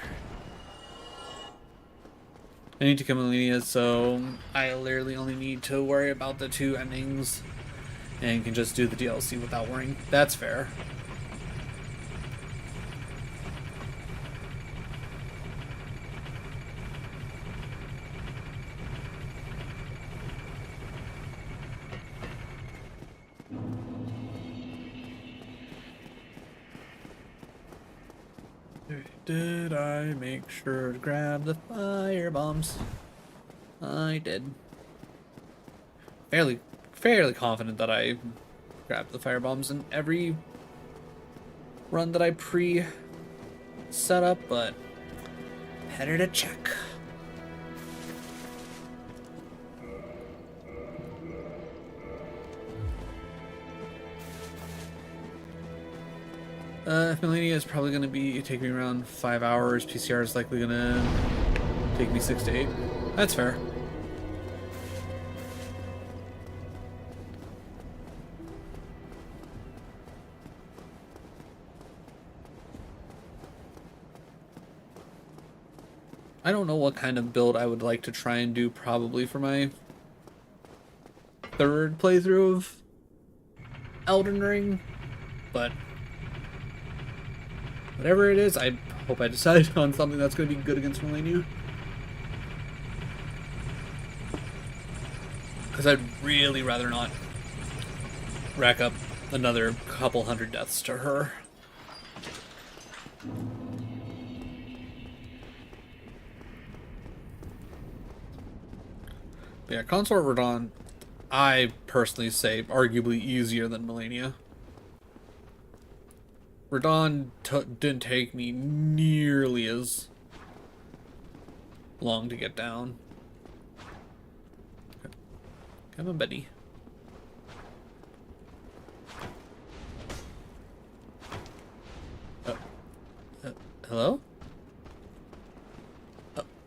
S1: I need to kill Melania, so I literally only need to worry about the 2 endings and can just do the DLC without worrying. That's fair. Did I make sure to grab the fire bombs? I did. Fairly confident that I grabbed the fire bombs in every run that I set up, but better to check. Melania is probably going to take me around 5 hours. PCR is likely going to take me 6 to 8. That's fair. I don't know what kind of build I would like to try and do probably for my third playthrough of Elden Ring, but whatever it is, I hope I decide on something that's going to be good against Melania. Because I'd really rather not rack up another couple hundred deaths to her. But yeah, Consort Radon, I personally say arguably easier than Melania. Radon didn't take me nearly as long to get down. Come on, buddy. Hello?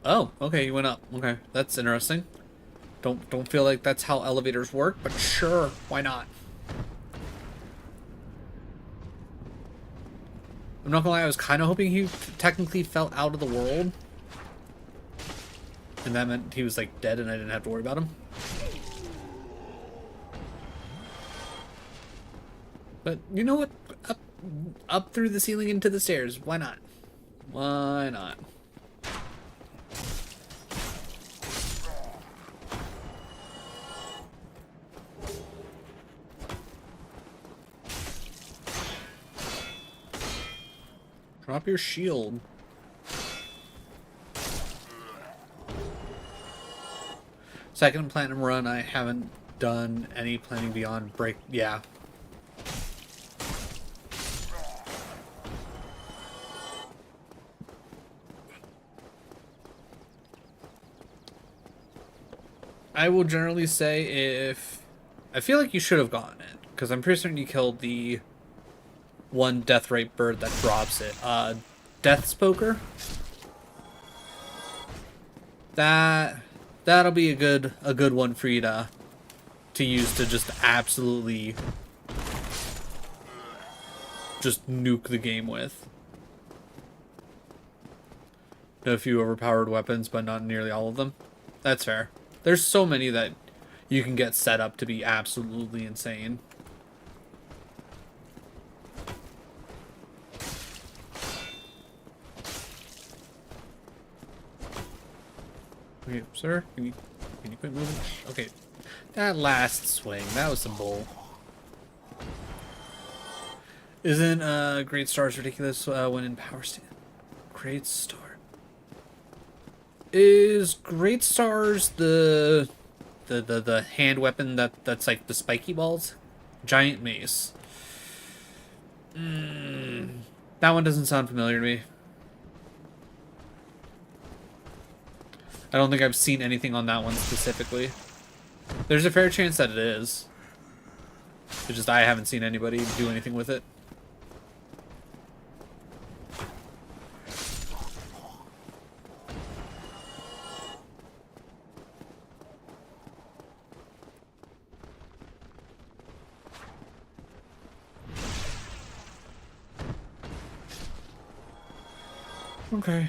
S1: Oh, okay, you went up. Okay, that's interesting. Don't feel like that's how elevators work, but sure, why not? I'm not gonna lie, I was kind of hoping he technically fell out of the world. And that meant he was like dead and I didn't have to worry about him. But you know what? Up through the ceiling into the stairs. Why not? Why not? Drop your shield. Second platinum run, I haven't done any planning beyond break. Yeah. I will generally say if... I feel like you should have gotten it, because I'm pretty certain you killed the one death rate bird that drops it. Death Spoker. That'll be a good one for you to use to just absolutely just nuke the game with. A few overpowered weapons, but not nearly all of them. That's fair. There's so many that you can get set up to be absolutely insane. Okay, sir, can you quit moving? Okay, that last swing, that was some bull. Isn't Great Stars ridiculous when in power stand? Great Star. Is Great Stars the hand weapon that's like the spiky balls? Giant mace. That one doesn't sound familiar to me. I don't think I've seen anything on that one specifically. There's a fair chance that it is. It's just I haven't seen anybody do anything with it. Okay.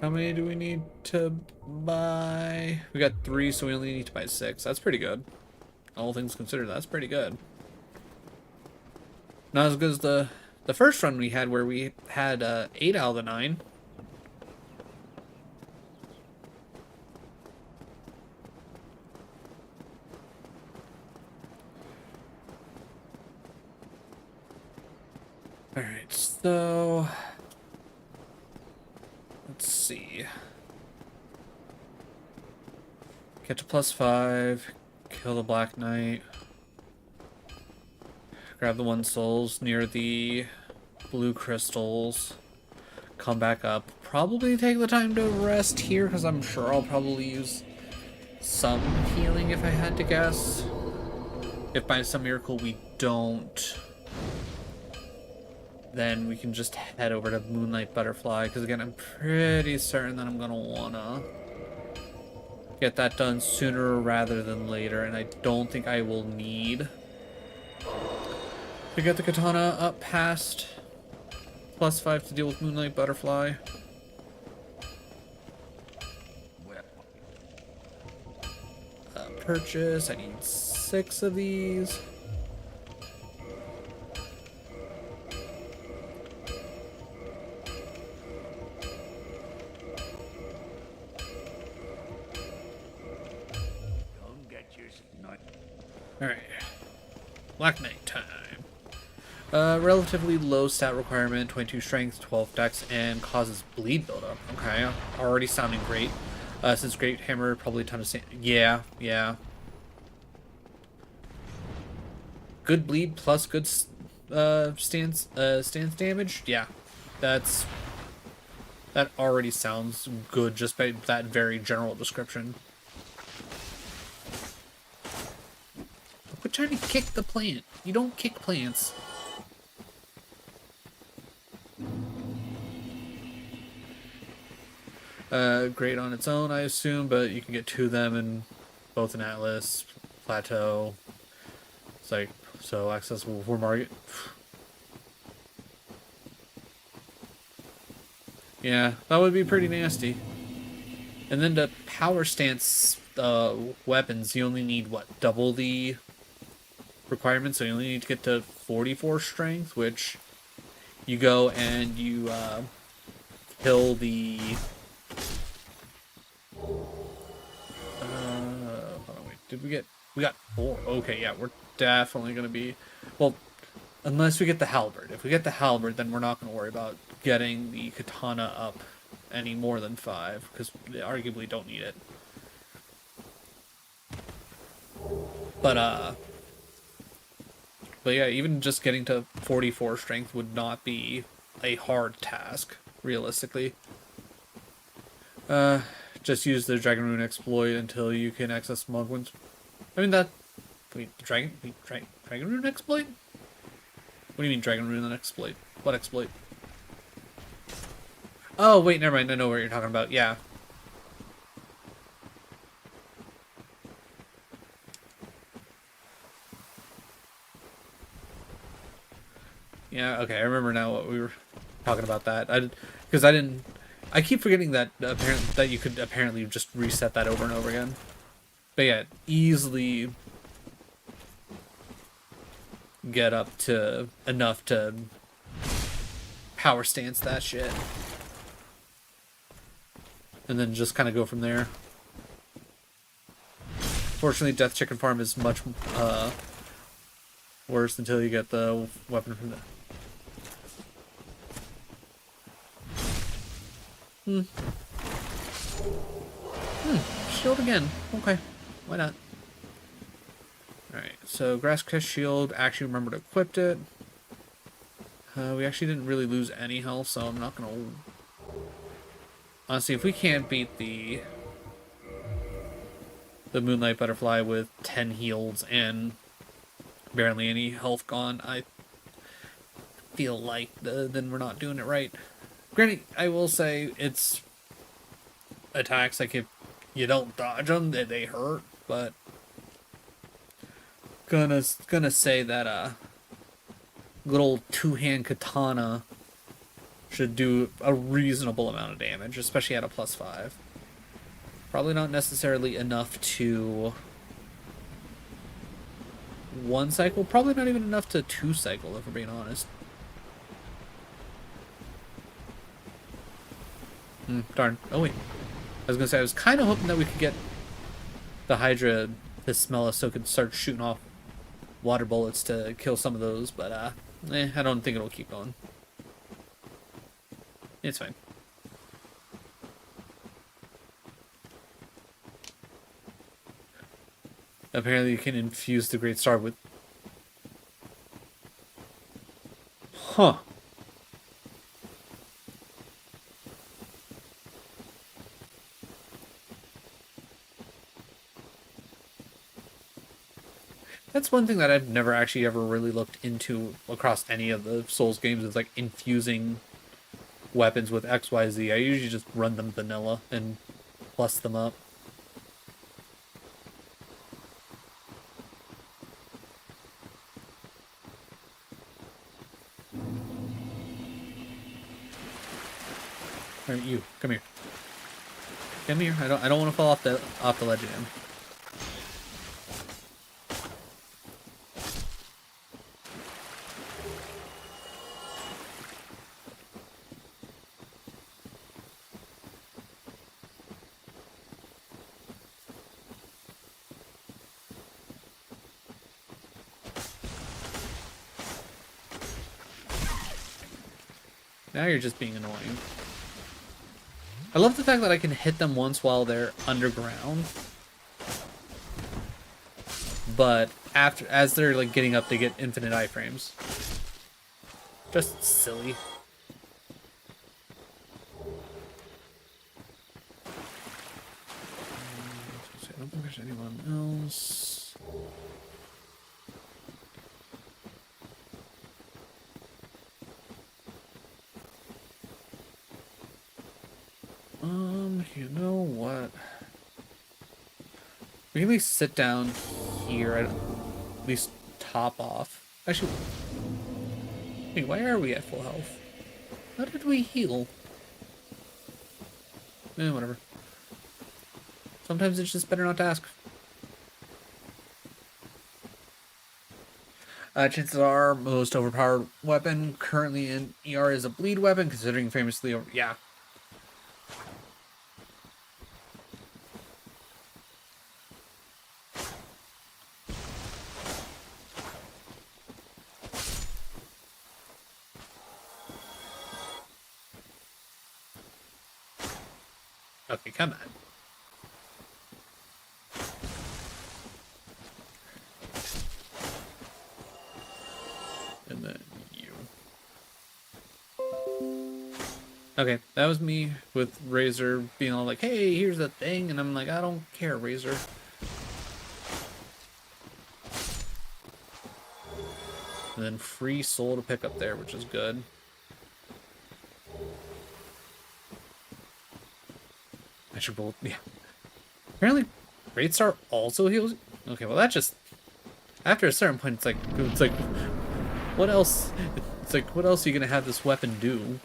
S1: How many do we need to buy? We got 3, so we only need to buy 6. That's pretty good. All things considered, that's pretty good. Not as good as the first run we had, where we had 8 out of the 9. Alright, so... let's see. Get to +5. Kill the Black Knight. Grab the 1 souls near the blue crystals. Come back up. Probably take the time to rest here, because I'm sure I'll probably use some healing if I had to guess. If by some miracle we don't, then we can just head over to Moonlight Butterfly, because again, I'm pretty certain that I'm going to want to get that done sooner rather than later, and I don't think I will need to get the katana up past +5 to deal with Moonlight Butterfly. purchase. I need 6 of these. Alright. Black Knight time. Relatively low stat requirement, 22 strength, 12 dex, and causes bleed buildup. Okay, already sounding great. Since Great Hammer, probably a ton of yeah. Good bleed plus good stance damage. Yeah, that already sounds good just by that very general description. Quit trying to kick the plant. You don't kick plants. Great on its own, I assume, but you can get 2 of them in both an Atlas, Plateau. It's like, so accessible for market. Yeah, that would be pretty nasty. And then to power stance weapons, you only need, what, double the requirement? So you only need to get to 44 strength, which you go and you kill the... hold on, wait, did we get... We got 4. Okay, yeah, we're definitely going to be... Well, unless we get the halberd. If we get the halberd, then we're not going to worry about getting the katana up any more than 5, because they arguably don't need it. But yeah, even just getting to 44 strength would not be a hard task, realistically. Just use the Dragon Rune exploit until you can access monk wounds. I mean that... Wait, Dragon Rune exploit? What do you mean Dragon Rune exploit? What exploit? Oh, wait, never mind. I know what you're talking about. Yeah. Yeah, okay, I remember now what we were talking about that. I keep forgetting that that you could apparently just reset that over and over again. But yeah, easily get up to enough to power stance that shit. And then just kind of go from there. Fortunately, Death Chicken Farm is much worse until you get the weapon from the... Shield again. Okay, why not? Alright, so Grass Crest Shield, actually remembered to equip it. We actually didn't really lose any health, so I'm not gonna... Honestly, if we can't beat the Moonlight Butterfly with 10 heals and barely any health gone, I feel like then we're not doing it right. Granted, I will say it's attacks, like if you don't dodge them, they hurt, but gonna say that little 2-hand katana should do a reasonable amount of damage, especially at a +5. Probably not necessarily enough to 1 cycle, probably not even enough to 2 cycle, if we're being honest. Darn. Oh wait. I was gonna say, I was kind of hoping that we could get the Hydra to smell us so it could start shooting off water bullets to kill some of those, but I don't think it'll keep going. It's fine. Apparently you can infuse the Great Star with... Huh. That's one thing that I've never actually ever really looked into across any of the Souls games, is like infusing weapons with XYZ. I usually just run them vanilla and plus them up. Alright, you, come here. Come here. I don't want to fall off the ledge again. Now you're just being annoying. I love the fact that I can hit them once while they're underground. But as they're like getting up, they get infinite iframes. Just silly. I don't think there's anyone else. You know what? We can at least sit down here, at least top off. Actually, wait, why are we at full health? How did we heal? Whatever. Sometimes it's just better not to ask. Chances are, most overpowered weapon currently in ER is a bleed weapon, considering famously over... Yeah. Okay, come on. And then you. Okay, that was me with Razor being all like, hey, here's the thing, and I'm like, I don't care, Razor. And then free soul to pick up there, which is good. I should roll, yeah. Apparently, Great Star also heals. Okay, well that just, after a certain point, it's like, what else? It's like, what else are you gonna have this weapon do?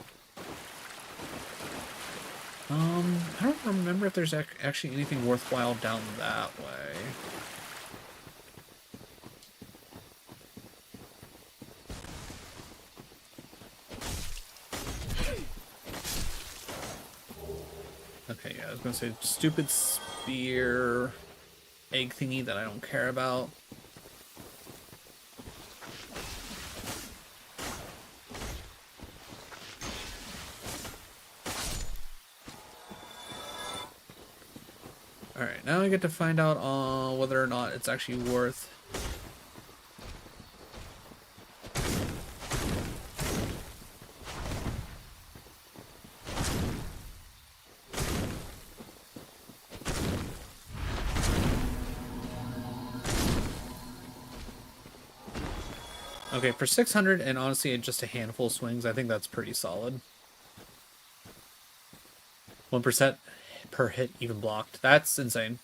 S1: I don't remember if there's actually anything worthwhile down that way. Okay, yeah, I was gonna say stupid spear egg thingy that I don't care about. Alright, now I get to find out whether or not it's actually worth... Okay, for 600 and honestly just a handful of swings, I think that's pretty solid. 1% per hit even blocked. That's insane.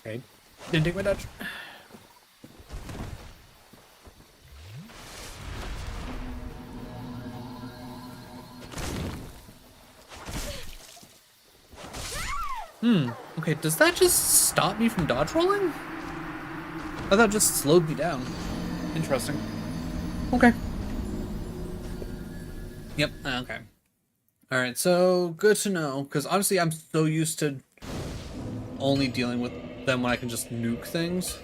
S1: Okay, didn't take my dodge. Okay, does that just stop me from dodge rolling? I thought it just slowed me down. Interesting. Okay. Yep, okay. Alright, so good to know, because honestly I'm so used to only dealing with them when I can just nuke things.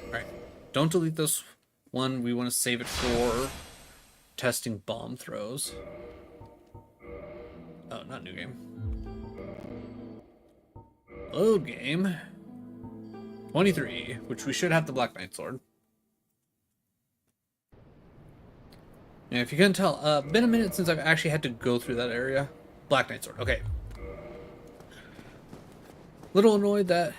S1: Alright, don't delete this one. We want to save it for testing bomb throws. Oh, not new game. Load game. 23, which we should have the Black Knight Sword. Yeah, if you couldn't tell, been a minute since I've actually had to go through that area. Black Knight Sword, okay. Little annoyed that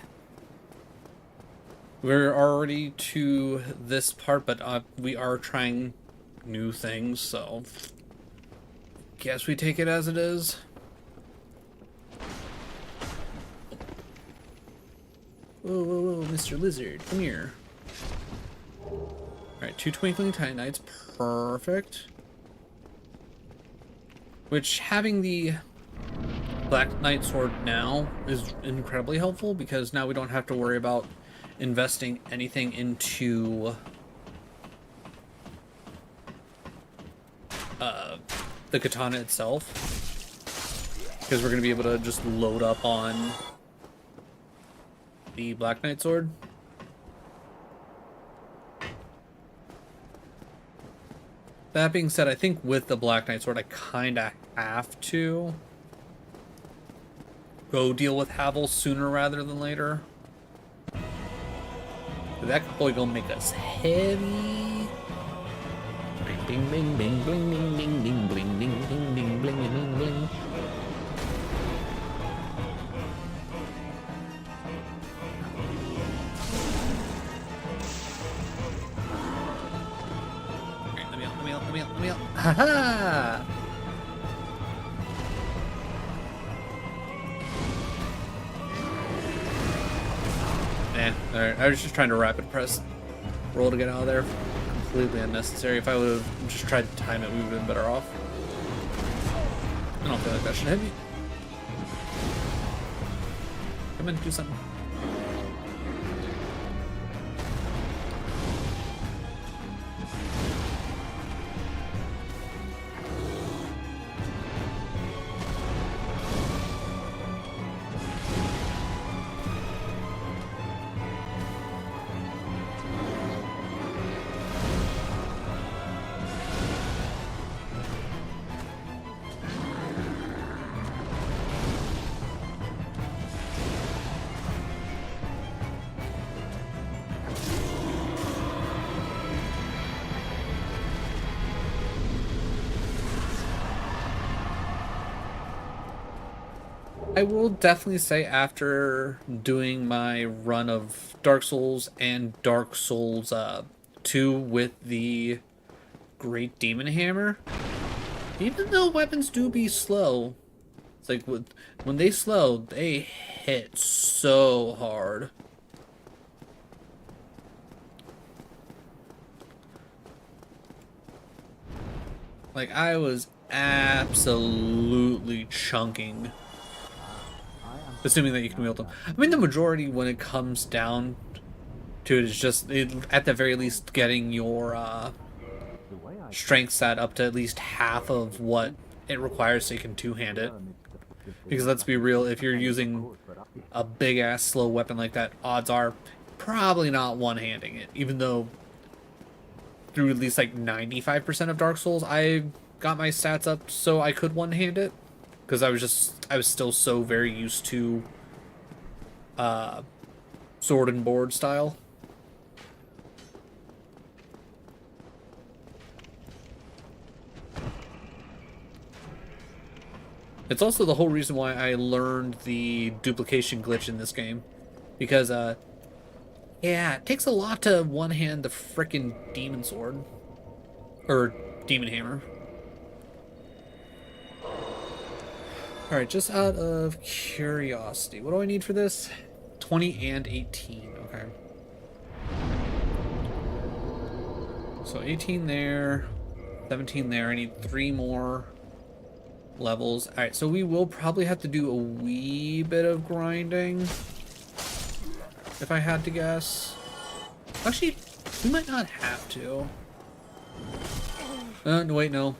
S1: we're already to this part, but we are trying new things, so guess we take it as it is. Whoa, whoa, whoa, Mr. Lizard, come here. Alright, 2 Twinkling Titanites, perfect. Which, having the Black Knight Sword now is incredibly helpful, because now we don't have to worry about investing anything into the katana itself, because we're going to be able to just load up on the Black Knight sword. That being said, I think with the Black Knight sword, I kind of have to go deal with Havel sooner rather than later. That could probably gonna make us heavy. Bling bling bling bling bling bling bling bling bling bling bling bling bling bling. Alright, let me out. Haha! Alright, I was just trying to rapid press roll to get out of there. Completely unnecessary. If I would have just tried to time it, we would have been better off. I don't feel like that should hit me. Come in, do something. I will definitely say after doing my run of Dark Souls and Dark Souls 2 with the Great Demon Hammer, even though weapons do be slow, it's like when they slow, they hit so hard. Like, I was absolutely chunking. Assuming that you can wield them. I mean, the majority, when it comes down to it, is just, at the very least, getting your strength stat up to at least half of what it requires so you can two-hand it. Because let's be real, if you're using a big-ass slow weapon like that, odds are probably not one-handing it. Even though, through at least like 95% of Dark Souls, I got my stats up so I could one-hand it. Because I was still so very used to sword and board style. It's also the whole reason why I learned the duplication glitch in this game. Because, yeah, it takes a lot to one-hand the frickin' demon sword. Or demon hammer. Alright, just out of curiosity, what do I need for this? 20 and 18, okay. So 18 there, 17 there, I need 3 more levels. Alright, so we will probably have to do a wee bit of grinding, if I had to guess. Actually, we might not have to. No, wait, no.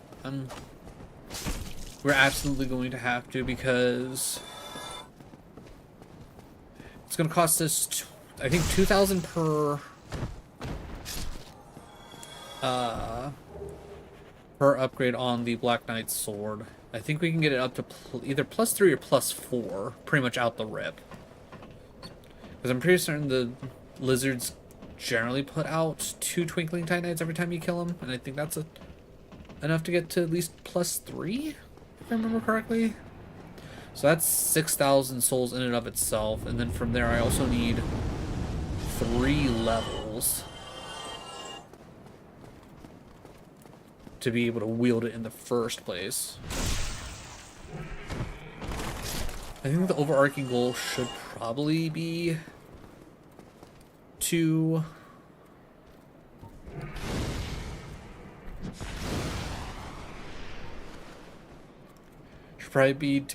S1: We're absolutely going to have to, because it's going to cost us, I think, 2,000 per upgrade on the Black Knight sword. I think we can get it up to either +3 or +4, pretty much out the rip. Because I'm pretty certain the lizards generally put out 2 Twinkling Titanites every time you kill them, and I think that's enough to get to at least +3. If I remember correctly. So that's 6,000 souls in and of itself, and then from there I also need 3 levels to be able to wield it in the first place. I think the overarching goal should probably be to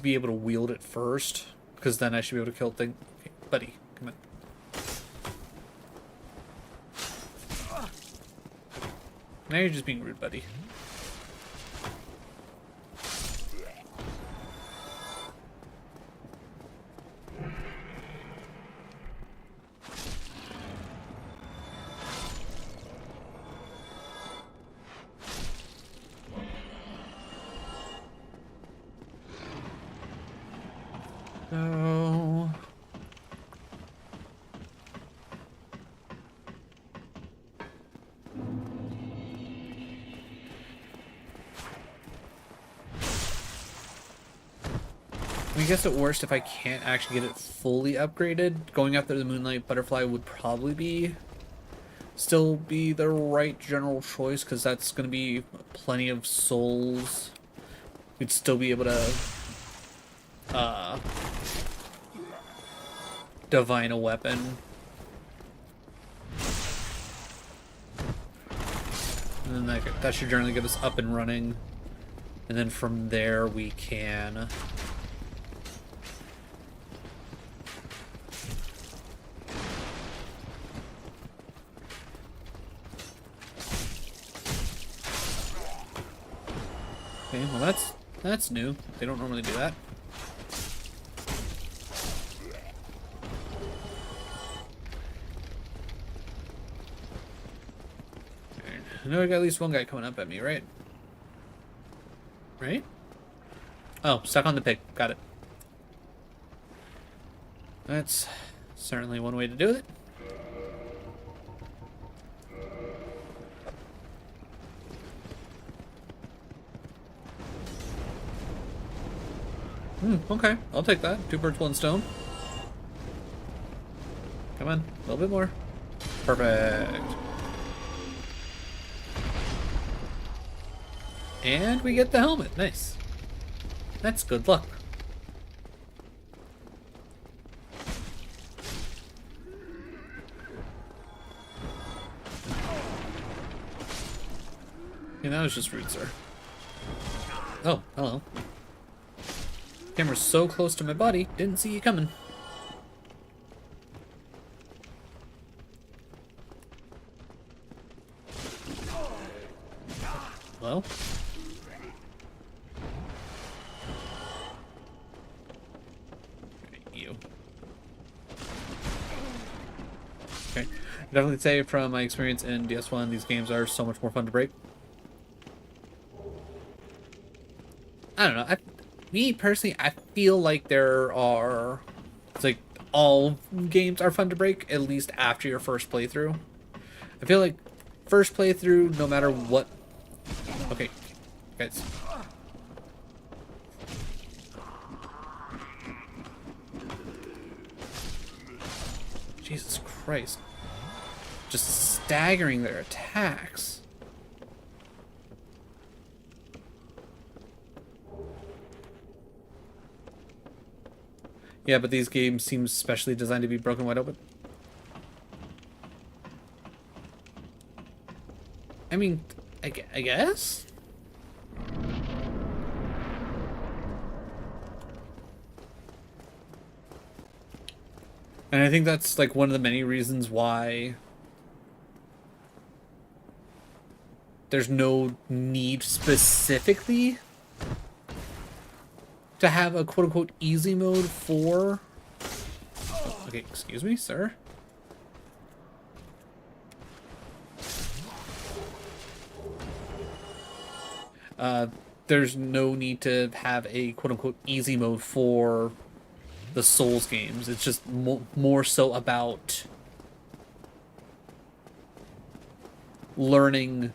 S1: be able to wield it first, because then I should be able to kill things. Okay, buddy, come on. Now you're just being rude, buddy. guess at worst, if I can't actually get it fully upgraded, going after the Moonlight Butterfly would probably still be the right general choice, because that's going to be plenty of souls. We'd still be able to divine a weapon. And then that should generally get us up and running. And then from there we can... Okay, well that's new. They don't normally do that. I know I got at least one guy coming up at me, right? Right? Oh, stuck on the pig. Got it. That's certainly one way to do it. Okay. I'll take that. 2 birds, 1 stone. Come on. A little bit more. Perfect. And we get the helmet. Nice. That's good luck. Yeah, that was just rude, sir. Oh, hello. Camera's so close to my body, didn't see you coming. Hello? You. Okay. Definitely say from my experience in DS1, these games are so much more fun to break. I don't know. Me personally, I feel like it's like all games are fun to break, at least after your first playthrough. I feel like first playthrough, no matter what. Okay, guys. Jesus Christ. Just staggering their attacks. Yeah, but these games seem specially designed to be broken wide open. I mean, I guess? And I think that's like one of the many reasons why there's no need specifically to have a quote-unquote easy mode for... Okay, excuse me, sir. There's no need to have a quote-unquote easy mode for the Souls games. It's just more so about learning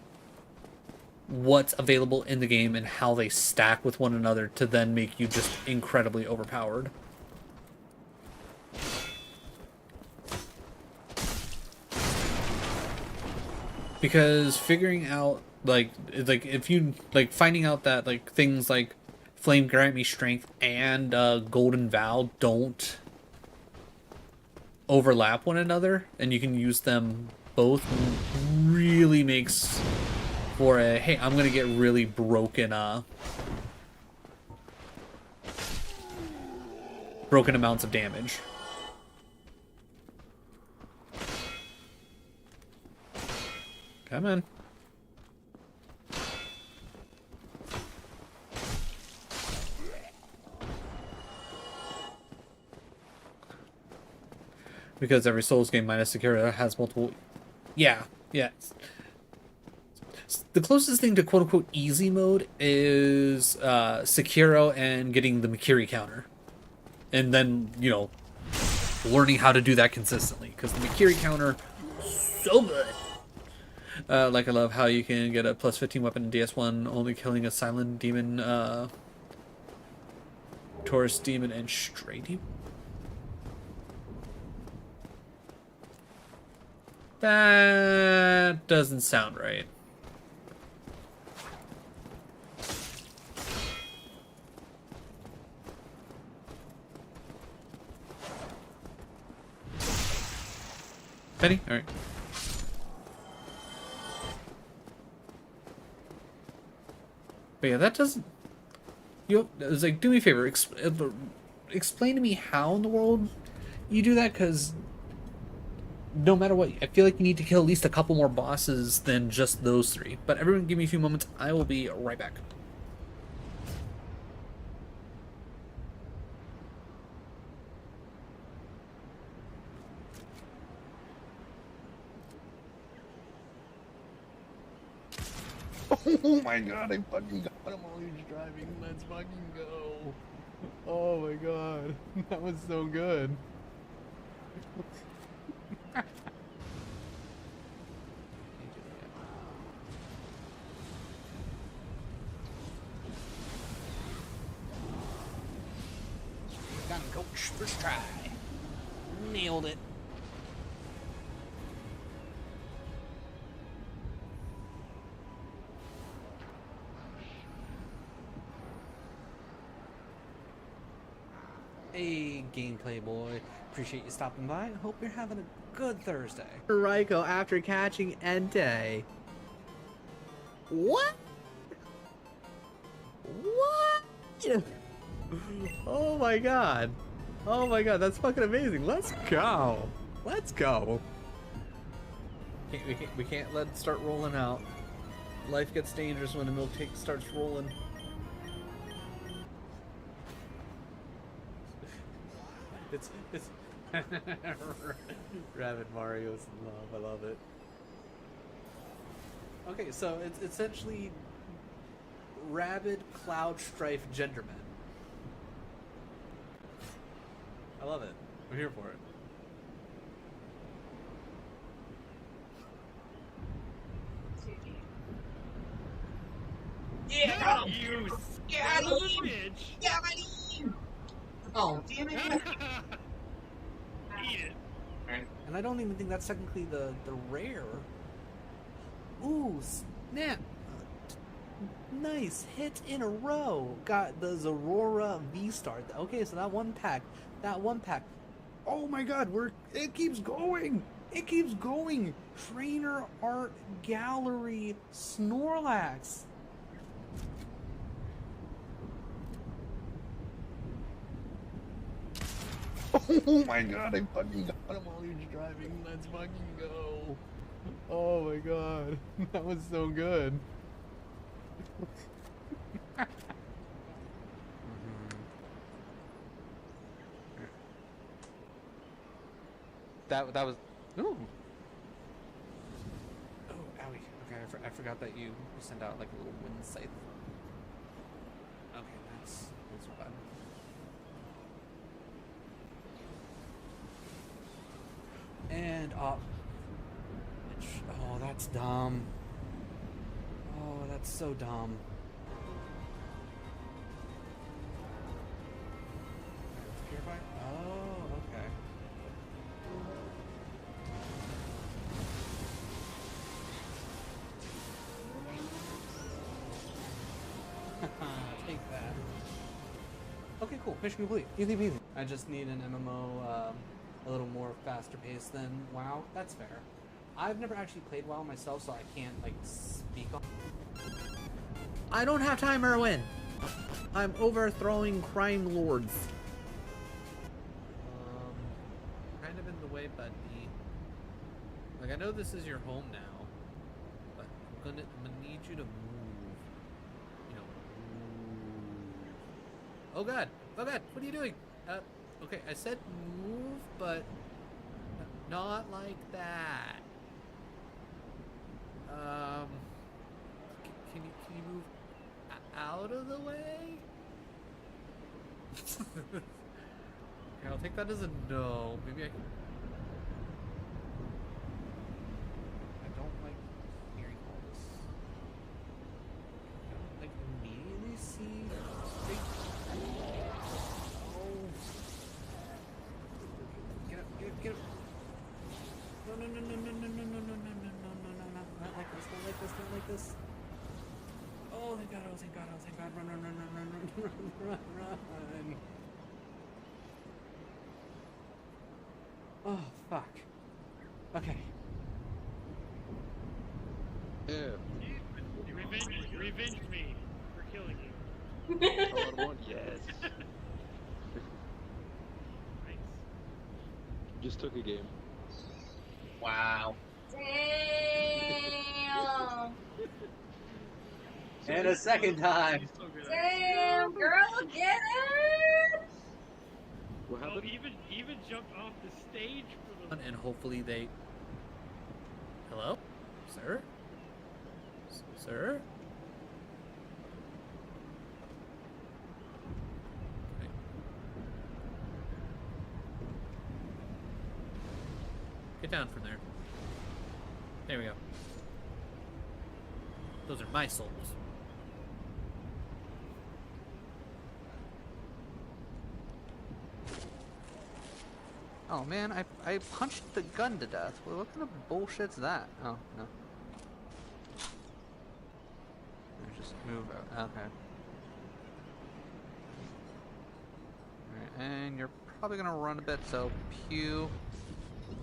S1: what's available in the game and how they stack with one another to then make you just incredibly overpowered. Because figuring out like if you like finding out that like things like Flame Grant Me Strength and Golden Vow don't overlap one another and you can use them both really makes for a, hey, I'm gonna get really broken amounts of damage. Come on. Because every Souls game minus Sekiro has multiple... Yeah. The closest thing to quote-unquote easy mode is Sekiro and getting the Mikiri counter. And then, you know, learning how to do that consistently. Because the Mikiri counter, so good. Like I love how you can get a plus 15 weapon in DS1 only killing a silent demon Taurus demon and stray demon. That doesn't sound right. Penny? Alright. But yeah, that doesn't... You know, it's like, do me a favor, explain to me how in the world you do that, because no matter what, I feel like you need to kill at least a couple more bosses than just those three. But everyone give me a few moments, I will be right back.
S2: Oh my god, I fucking got him while he was driving. Let's fucking go. Oh my god. That was so good.
S3: Gun coach, first try. Nailed it. Hey, gameplay boy. Appreciate you stopping by. Hope you're having a good Thursday.
S2: Raiko after catching Entei. What? What? Oh my god. Oh my god, that's fucking amazing. Let's go. Let's go.
S1: We can't let it start rolling out. Life gets dangerous when the milk starts rolling.
S3: It's Rabbit Mario's in love. I love it. Okay, so it's essentially Rabid Cloud Strife Genderman. I love it. I'm here for it.
S4: Yeah, got him! You got him! Got him! Oh, damn it! Eat it.
S3: And I don't even think that's technically the rare. Ooh, snap! Nice hit in a row. Got the Zorora V-Star. Okay, so that one pack. Oh my god, it keeps going! It keeps going! Trainer Art Gallery Snorlax.
S2: Oh my god, I fucking got him while he was driving. Let's fucking go. Oh my god. That was so good.
S3: That was. Ooh. Oh, owie. Okay, I forgot that you sent out like a little wind scythe. Okay, that's fun. And oh, that's dumb. Oh, that's so dumb. Purify? Oh, okay. Take that. Okay, cool. Mission complete. Easy peasy. I just need an MMO a little more faster paced than WoW. That's fair. I've never actually played WoW myself, so I can't like speak on.
S2: I don't have time, Erwin. I'm overthrowing crime lords.
S1: Kind of in the way, buddy. Like, I know this is your home now, but I'm gonna need you to move. You know, move. Oh god! Oh god! What are you doing? Okay, I said move, but not like that. Can you move out of the way? Okay, I'll take that as a no. Maybe I can. I don't like hearing all this. I don't like immediately see big.
S3: Not like this, not like this, not like this. Oh, thank God, oh, thank God, oh, thank God. Run, run, run, run, run, run, run, run, run. Oh, fuck. Okay.
S2: Yeah.
S4: You revenged me for killing you.
S2: Yes.
S4: Nice.
S2: Just took a game.
S5: Wow.
S6: Damn.
S5: And a second time.
S4: He's so good at it.
S6: Damn, girl, get it.
S2: What
S4: Oh,
S2: happened?
S4: even jumped off the stage for the.
S1: And hopefully they... Hello? Sir? Sir? Okay. Get down from there. There we go. Those are my souls.
S3: Oh man, I punched the gun to death. Well, what kind of bullshit's that? Oh, no. Just move out. Okay. Alright, and you're probably gonna run a bit, so pew.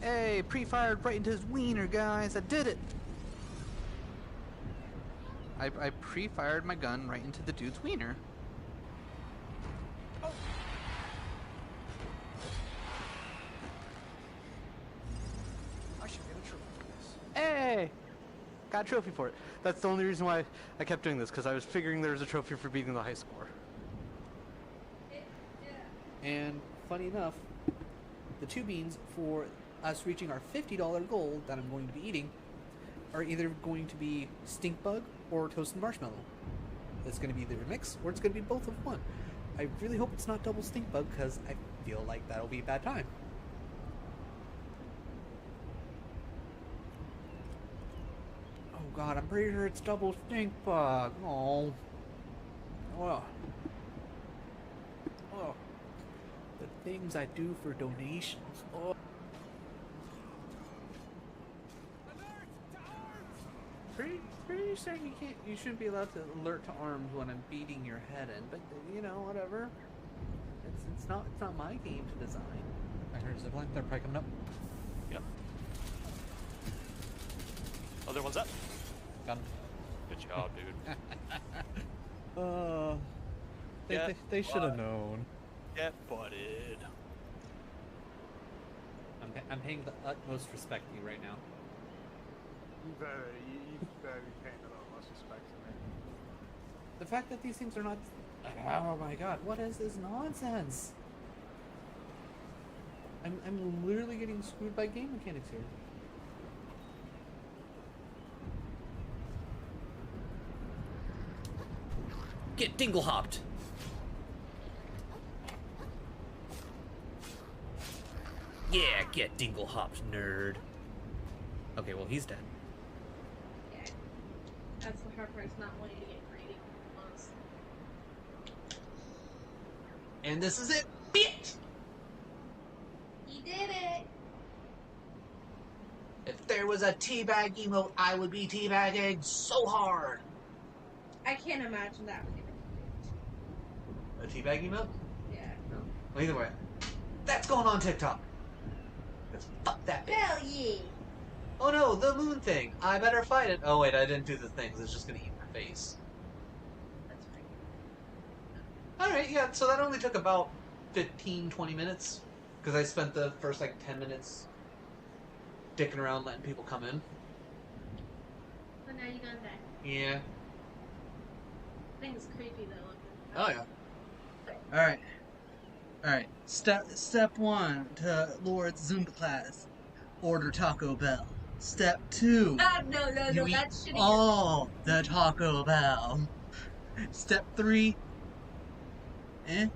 S3: Hey, pre-fired right into his wiener, guys! I did it! I pre-fired my gun right into the dude's wiener.
S2: I should get a trophy for this.
S3: Hey! Got a trophy for it. That's the only reason why I kept doing this, because I was figuring there was a trophy for beating the high score. And funny enough, the two beans for us reaching our $50 goal that I'm going to be eating are either going to be stink bug or toasted marshmallow. It's going to be either a mix or it's going to be both of one. I really hope it's not double stink bug because I feel like that'll be a bad time. Oh god, I'm pretty sure it's double stink bug. Oh. Oh. Oh. The things I do for donations. Oh. Pretty sure you shouldn't be allowed to alert to arms when I'm beating your head in, but you know, whatever. It's not my game to design. I heard a zipline. They're probably coming up.
S7: Yep. Other one's up.
S1: Got him.
S7: Good job, dude.
S3: They should have
S7: bud.
S3: known.
S7: Get butted.
S3: I'm paying the utmost respect to you right now.
S2: You better be paying a little less respect to me.
S3: The fact that these things are not... Oh my god, what is this nonsense? I'm literally getting screwed by game mechanics here.
S1: Get dingle hopped. Yeah, get dingle hopped, nerd. Okay, well he's dead.
S6: Yeah. That's the hard part, is not wanting to get greedy. Honestly.
S5: And this is it, bitch!
S6: He did it!
S5: If there was a teabag emote, I would be teabagging so hard.
S6: I can't imagine that with you.
S5: A teabag emote?
S6: Yeah.
S5: No. Well, either way, that's going on TikTok. 'Cause fuck that bitch.
S6: Hell yeah!
S5: Oh no, the moon thing. I better fight it. Oh wait, I didn't do the thing. It's just gonna eat my face.
S6: That's fine.
S5: Alright, yeah, so that only took about 15-20 minutes. Because I spent the first like 10 minutes dicking around letting people come in.
S6: But now you got that.
S5: Yeah.
S6: Thing is creepy though.
S5: Oh yeah.
S3: Alright. Step 1 to Lord's Zumba class. Order Taco Bell. Step 2.
S6: No,
S3: You eat
S6: that's shitty.
S3: all the Taco Bell. Step 3. And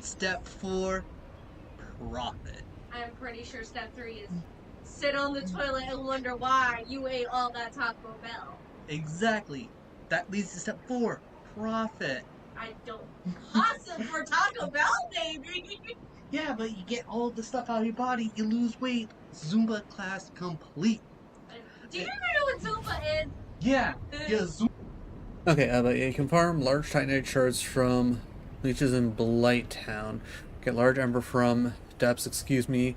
S3: step 4. Profit.
S6: I'm pretty sure step 3 is sit on the toilet and wonder why you ate all that Taco Bell.
S3: Exactly. That leads to step 4. Profit.
S6: I don't. Awesome for Taco Bell, baby!
S5: Yeah, but you get all the stuff out of your body, you lose weight. Zumba class complete.
S6: Do you even know what Zumba is?
S5: Yeah, yeah, Zumba.
S1: Okay, but yeah, you can farm large titanite shards from leeches in Blighttown. Get large ember from depths, excuse me.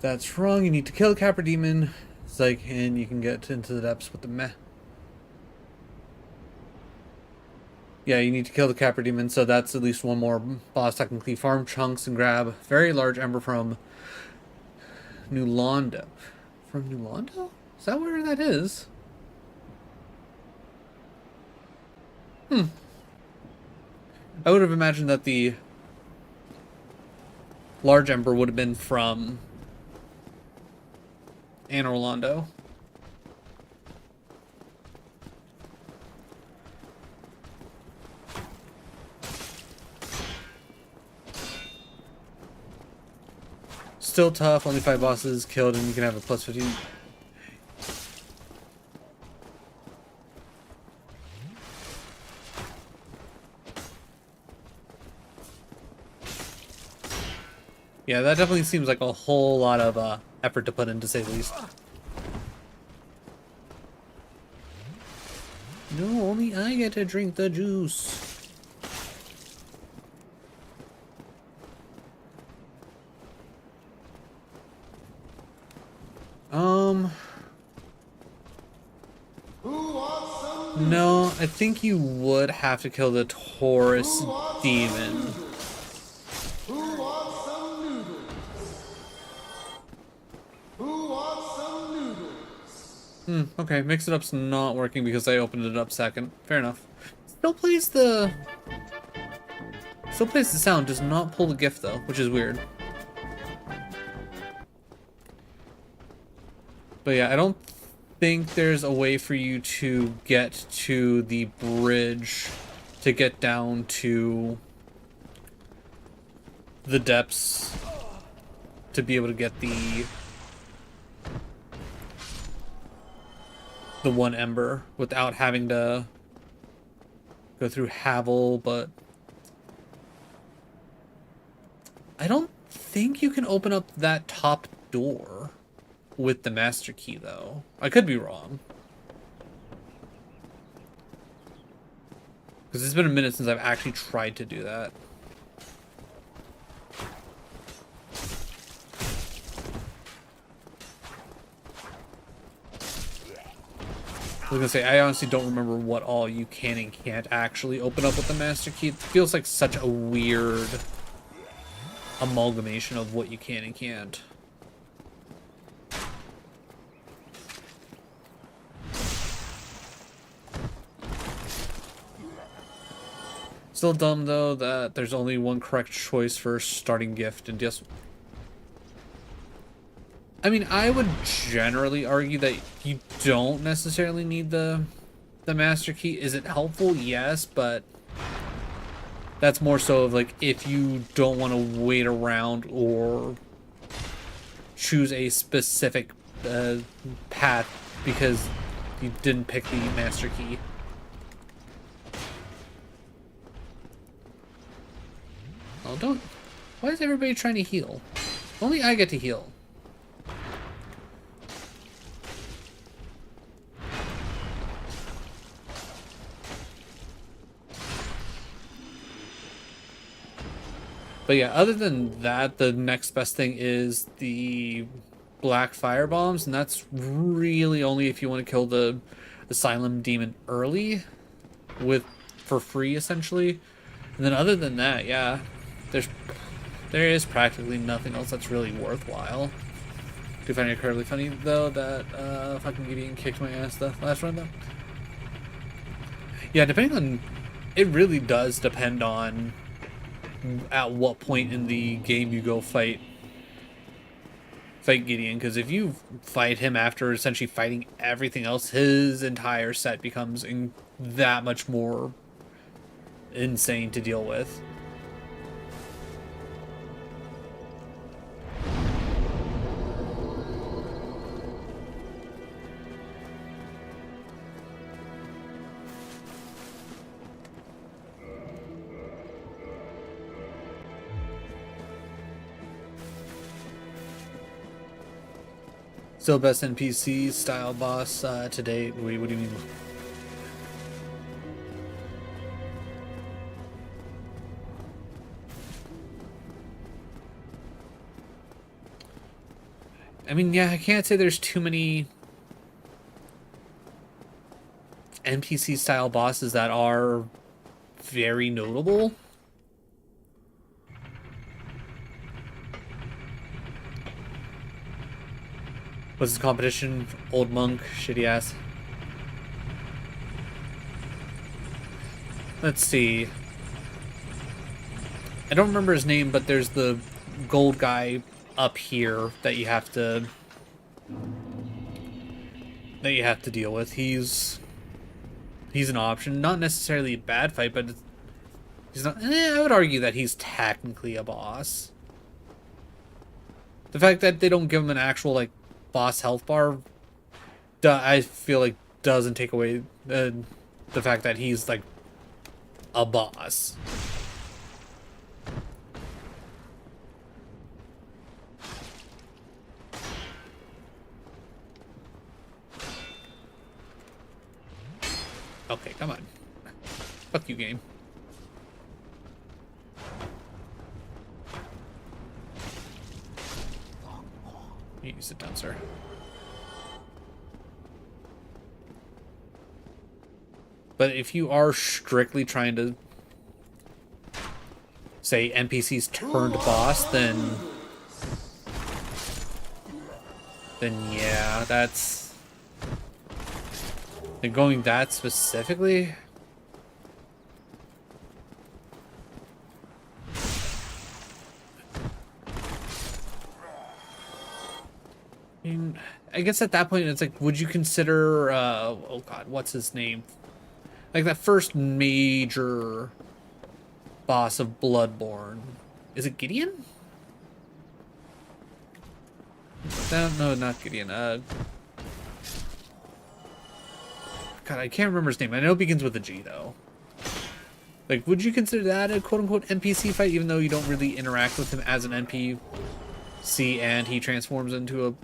S1: That's wrong. You need to kill the Capra Demon. It's like, and you can get into the depths with the meh. Yeah, you need to kill the Capra Demon, so that's at least one more boss technically. Farm chunks and grab very large ember from New Londo. From New Londo? Is that where that is? I would have imagined that the large ember would have been from Anor Londo. Still tough, only 5 bosses killed and you can have a plus 15. Yeah, that definitely seems like a whole lot of effort to put in, to say the least. No, only I get to drink the juice. No, I think you would have to kill the Taurus demon. Okay, mix it up's not working because I opened it up second. Fair enough. Still plays the sound, does not pull the gift though, which is weird. But yeah, I don't think there's a way for you to get to the bridge to get down to the depths to be able to get the one ember without having to go through Havel, but I don't think you can open up that top door with the master key though. I could be wrong. Because it's been a minute since I've actually tried to do that. I was gonna say, I honestly don't remember what all you can and can't actually open up with the master key. It feels like such a weird amalgamation of what you can and can't. Still dumb though that there's only one correct choice for starting gift, and just, I mean, I would generally argue that you don't necessarily need the master key. Is it helpful? Yes, but that's more so of like if you don't want to wait around or choose a specific path because you didn't pick the master key. Oh, don't. Why is everybody trying to heal? Only I get to heal. But yeah, other than that, the next best thing is the black fire bombs, and that's really only if you want to kill the asylum demon early for free essentially. And then other than that, yeah, there is practically nothing else that's really worthwhile. Do you find it incredibly funny though that fucking Gideon kicked my ass the last run though? Yeah, depending on, it really does depend on at what point in the game you go fight Gideon, because if you fight him after essentially fighting everything else, his entire set becomes that much more insane to deal with. Still best NPC style boss to date. Wait, what do you mean? I mean, yeah, I can't say there's too many NPC style bosses that are very notable. What's the competition? Old monk, shitty ass. Let's see. I don't remember his name, but there's the gold guy up here that you have to deal with. He's an option, not necessarily a bad fight, but he's not. I would argue that he's technically a boss. The fact that they don't give him an actual like boss health bar, I feel like doesn't take away the fact that he's like a boss. Okay, come on. Fuck you, game. You sit down, sir. But if you are strictly trying to say NPCs turned boss, then yeah, that's... And going that specifically? I mean, I guess at that point it's like, would you consider, oh god, what's his name? Like that first major boss of Bloodborne. Is it Gideon? No, not Gideon. God, I can't remember his name. I know it begins with a G, though. Like, would you consider that a quote-unquote NPC fight, even though you don't really interact with him as an NPC and he transforms into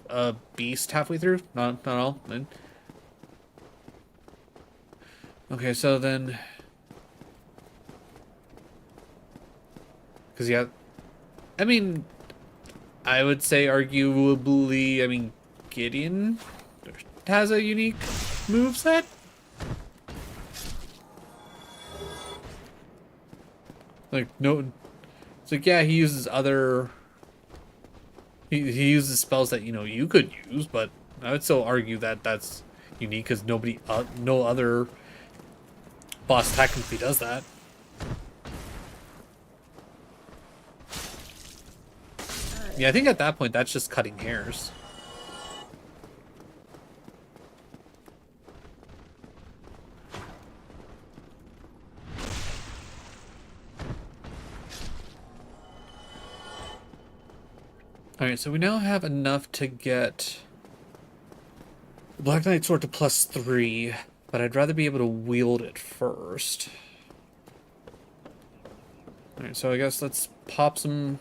S1: a beast halfway through? Not all. Okay, so then... Because, yeah... I mean... I would say, arguably, I mean, Gideon has a unique moveset? Like, no... It's like, yeah, he uses other... He uses spells that, you know, you could use, but I would still argue that that's unique, because nobody... no other boss technically does that. Yeah, I think at that point, that's just cutting hairs. Alright, so we now have enough to get the Black Knight Sword to +3, but I'd rather be able to wield it first. Alright, so I guess let's pop some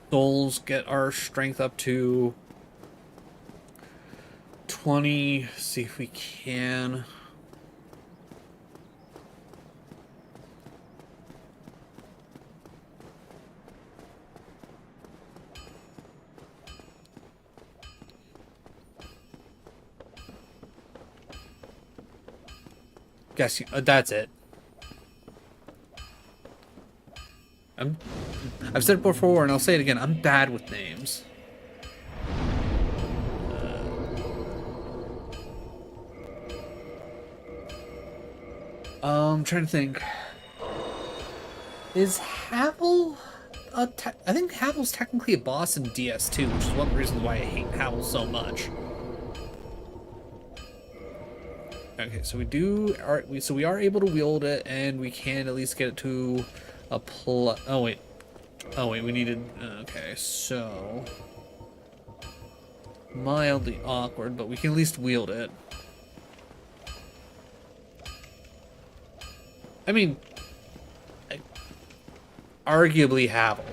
S1: souls, get our strength up to 20, see if we can. Guess you, that's it. I've said it before and I'll say it again. I'm bad with names. I'm trying to think. Is Havel I think Havel's technically a boss in DS2, which is one of the reasons why I hate Havel so much. Okay, so we are able to wield it, and we can at least get it to a plus. Oh wait, we needed. Okay, so mildly awkward, but we can at least wield it. I mean, arguably Havel.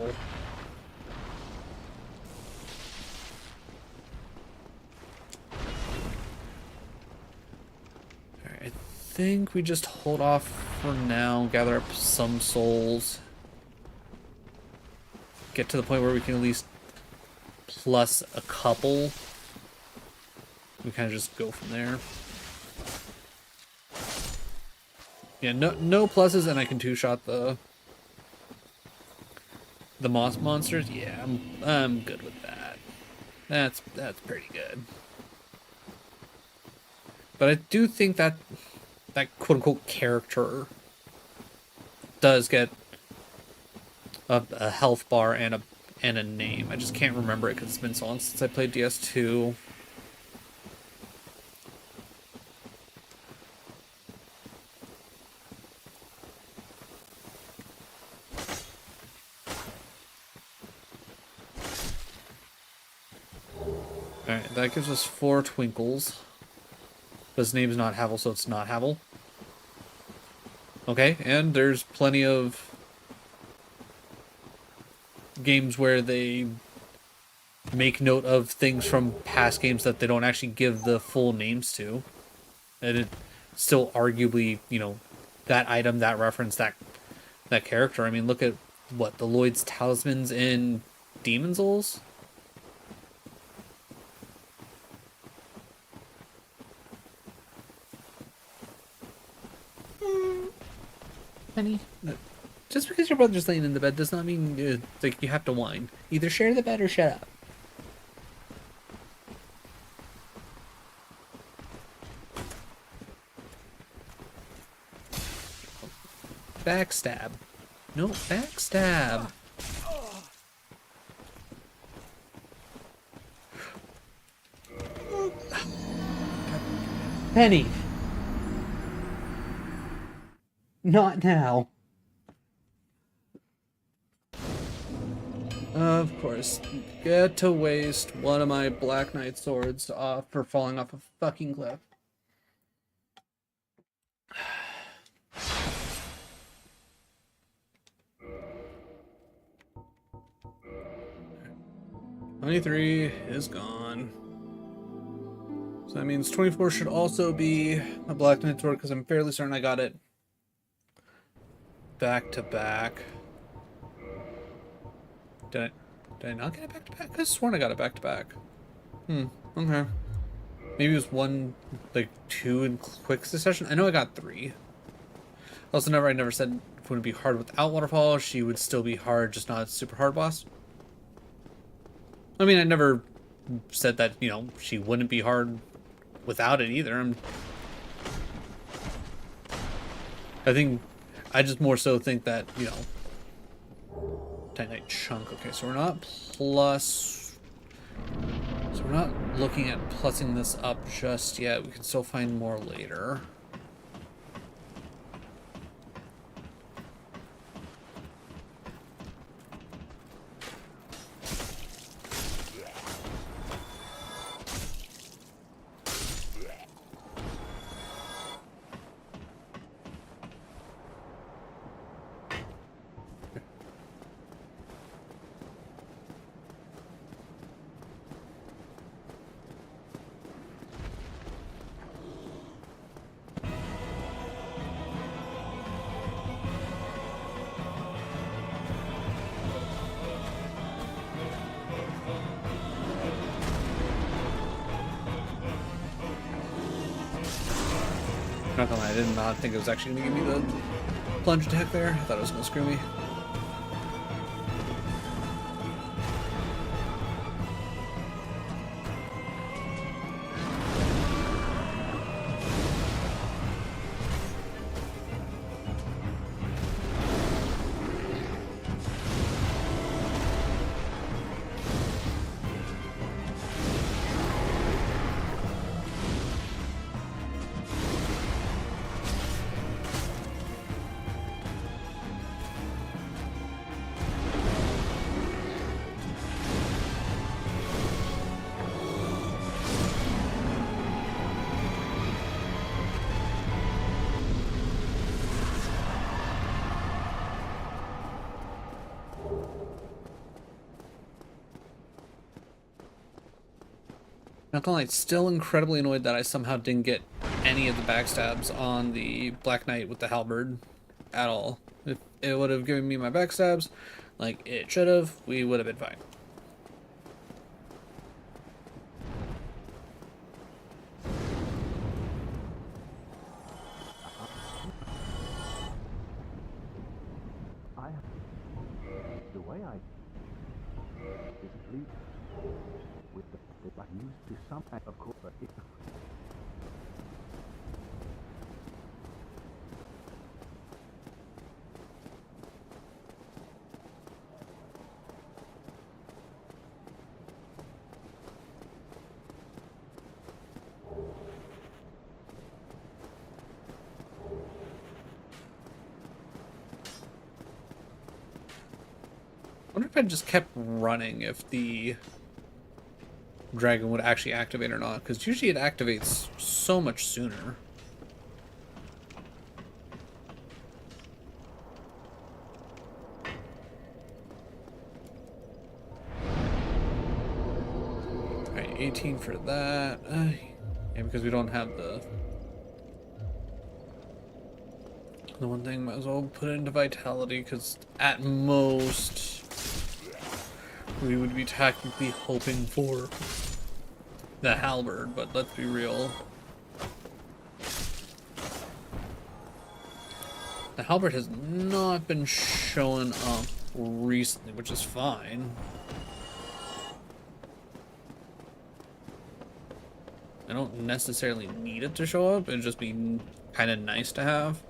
S1: think we just hold off for now, gather up some souls, get to the point where we can at least plus a couple. We kind of just go from there. Yeah, no pluses, and I can two-shot the moss monsters. Yeah, I'm good with that. That's pretty good. But I do think that quote-unquote character does get a health bar and a name. I just can't remember it because it's been so long since I played DS2. Alright, that gives us 4 twinkles. But his name's not Havel, so it's not Havel. Okay, and there's plenty of games where they make note of things from past games that they don't actually give the full names to. And it still arguably, you know, that item, that reference, that character. I mean, look at what, the Lloyd's Talismans in Demon's Souls? Penny, just because your brother's laying in the bed does not mean like you have to whine. Either share the bed or shut up. Backstab. No, backstab. Penny. Not now. Of course. Get to waste one of my Black Knight swords for falling off a fucking cliff. $23 is gone. So that means 24 should also be a Black Knight sword because I'm fairly certain I got it back to back. Did I not get it back to back? I could have sworn I got it back to back. Okay. Maybe it was 1, like 2 in quick succession. I know I got 3. Also, I never said it wouldn't be hard without Waterfall. She would still be hard, just not a super hard boss. I mean, I never said that, you know, she wouldn't be hard without it either. I think I just more so think that, you know, Titanite chunk. Okay, so we're not plus. So we're not looking at plussing this up just yet. We can still find more later. Not gonna lie, I did not think it was actually gonna give me the plunge attack there. I thought it was gonna screw me. Not gonna lie, still incredibly annoyed that I somehow didn't get any of the backstabs on the Black Knight with the halberd at all. If it would have given me my backstabs like it should have, we would have been fine.
S8: The way I physically with the I used to some of course, but it
S1: I wonder if I just kept running if the dragon would actually activate or not, because usually it activates so much sooner. Alright, 18 for that. Yeah, because we don't have the one thing, might as well put it into vitality, because at most we would be technically hoping for the halberd, but let's be real. The halberd has not been showing up recently, which is fine. I don't necessarily need it to show up, it'd just be kind of nice to have.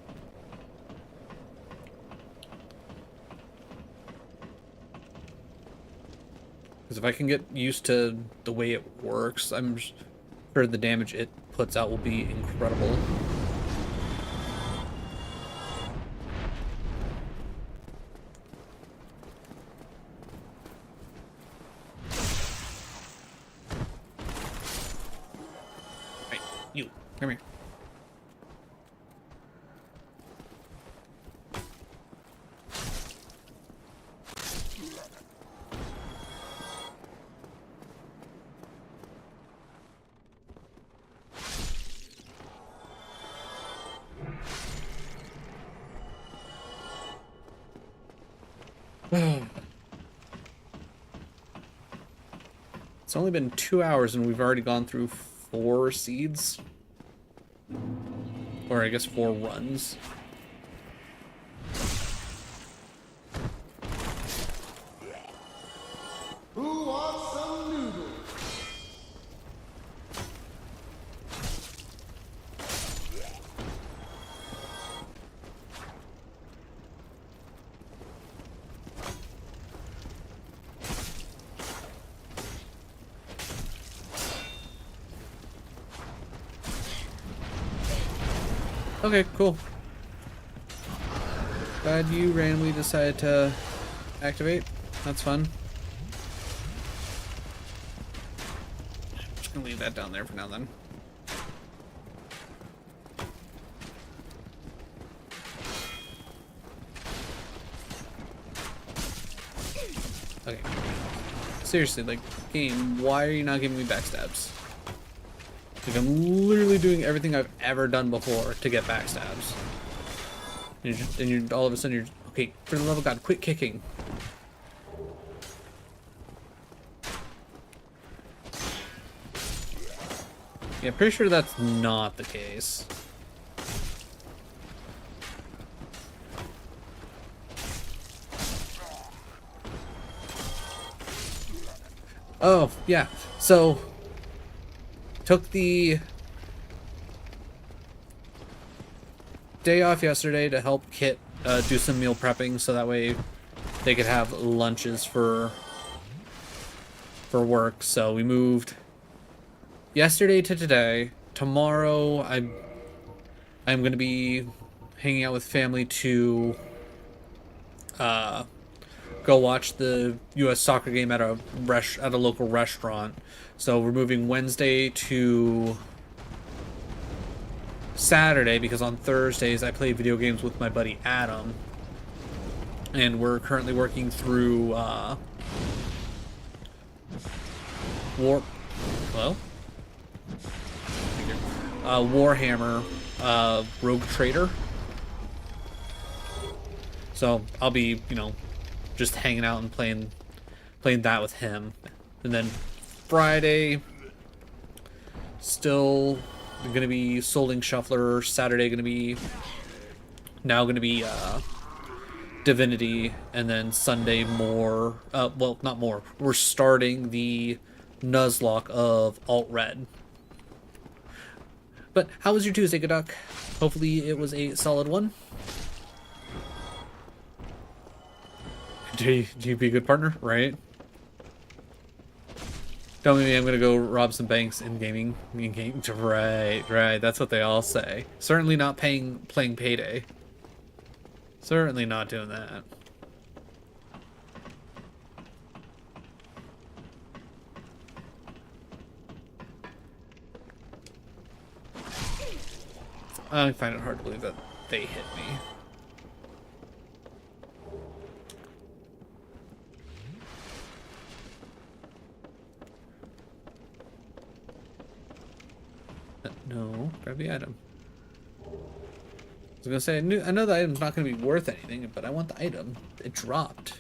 S1: Because if I can get used to the way it works, I'm sure the damage it puts out will be incredible. Right, you, come here. It's only been 2 hours and we've already gone through 4 seeds. Or I guess 4 runs.
S2: Who wants some noodles?
S1: Okay, cool. Glad you randomly decided to activate. That's fun. Just gonna leave that down there for now then. Okay. Seriously, like, game, why are you not giving me backstabs? Like, I'm literally doing everything I've ever done before to get backstabs. And you're all of a sudden, you're, okay, for the love of God, quit kicking. Yeah, pretty sure that's not the case. Oh, yeah. So, took the day off yesterday to help Kit do some meal prepping so that way they could have lunches for work. So we moved yesterday to today. Tomorrow I'm going to be hanging out with family to go watch the U.S. soccer game at a local restaurant. So we're moving Wednesday to Saturday because on Thursdays I play video games with my buddy Adam, and we're currently working through Warhammer Rogue Trader. So I'll be, you know, just hanging out and playing that with him. And then Friday, still gonna be Soul Link Shuffler. Saturday gonna be Divinity, and then Sunday more. Well, not more. We're starting the Nuzlocke of Alt Red. But how was your Tuesday, Godok? Hopefully it was a solid one. Do you be a good partner, right? Tell me I'm gonna go rob some banks in gaming. Right. That's what they all say. Certainly not playing Payday. Certainly not doing that. I find it hard to believe that they hit me. No, grab the item. I was gonna say, I know the item's not gonna be worth anything, but I want the item. It dropped.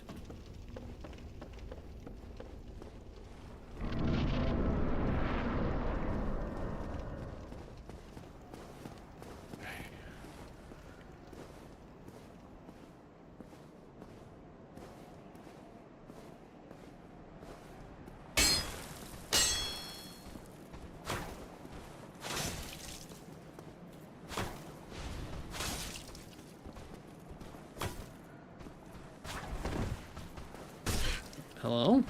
S1: Hello?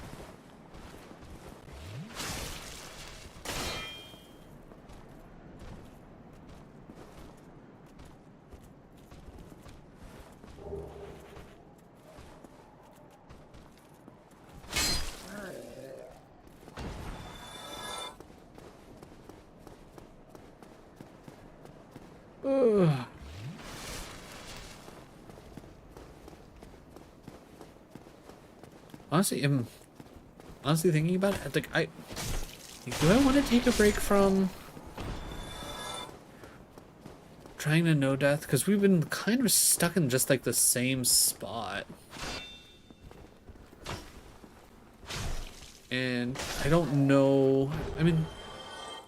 S1: Ugh. Honestly, I'm thinking about it. Like, do I want to take a break from trying to no death? Because we've been kind of stuck in just like the same spot, and I don't know. I mean,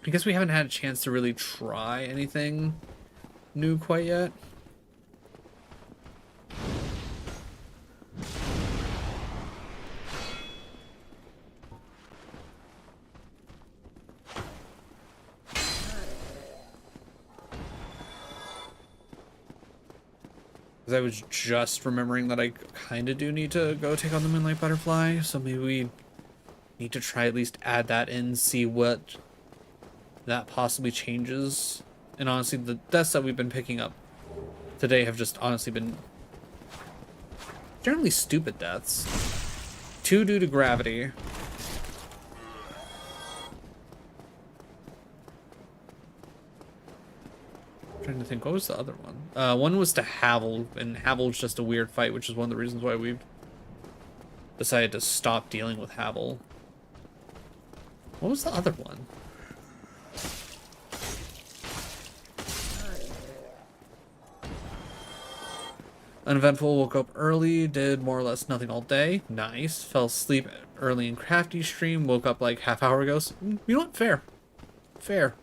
S1: I guess we haven't had a chance to really try anything new quite yet. I was just remembering that I kind of do need to go take on the Moonlight Butterfly, so maybe we need to try at least add that in, see what that possibly changes. And honestly, the deaths that we've been picking up today have just honestly been generally stupid deaths. 2 due to gravity. Trying to think, what was the other one? One was to Havel, and Havel's just a weird fight, which is one of the reasons why we've decided to stop dealing with Havel. What was the other one? Uneventful, woke up early, did more or less nothing all day. Nice. Fell asleep early in Crafty stream, woke up like half hour ago. So, you know what? Fair. Fair.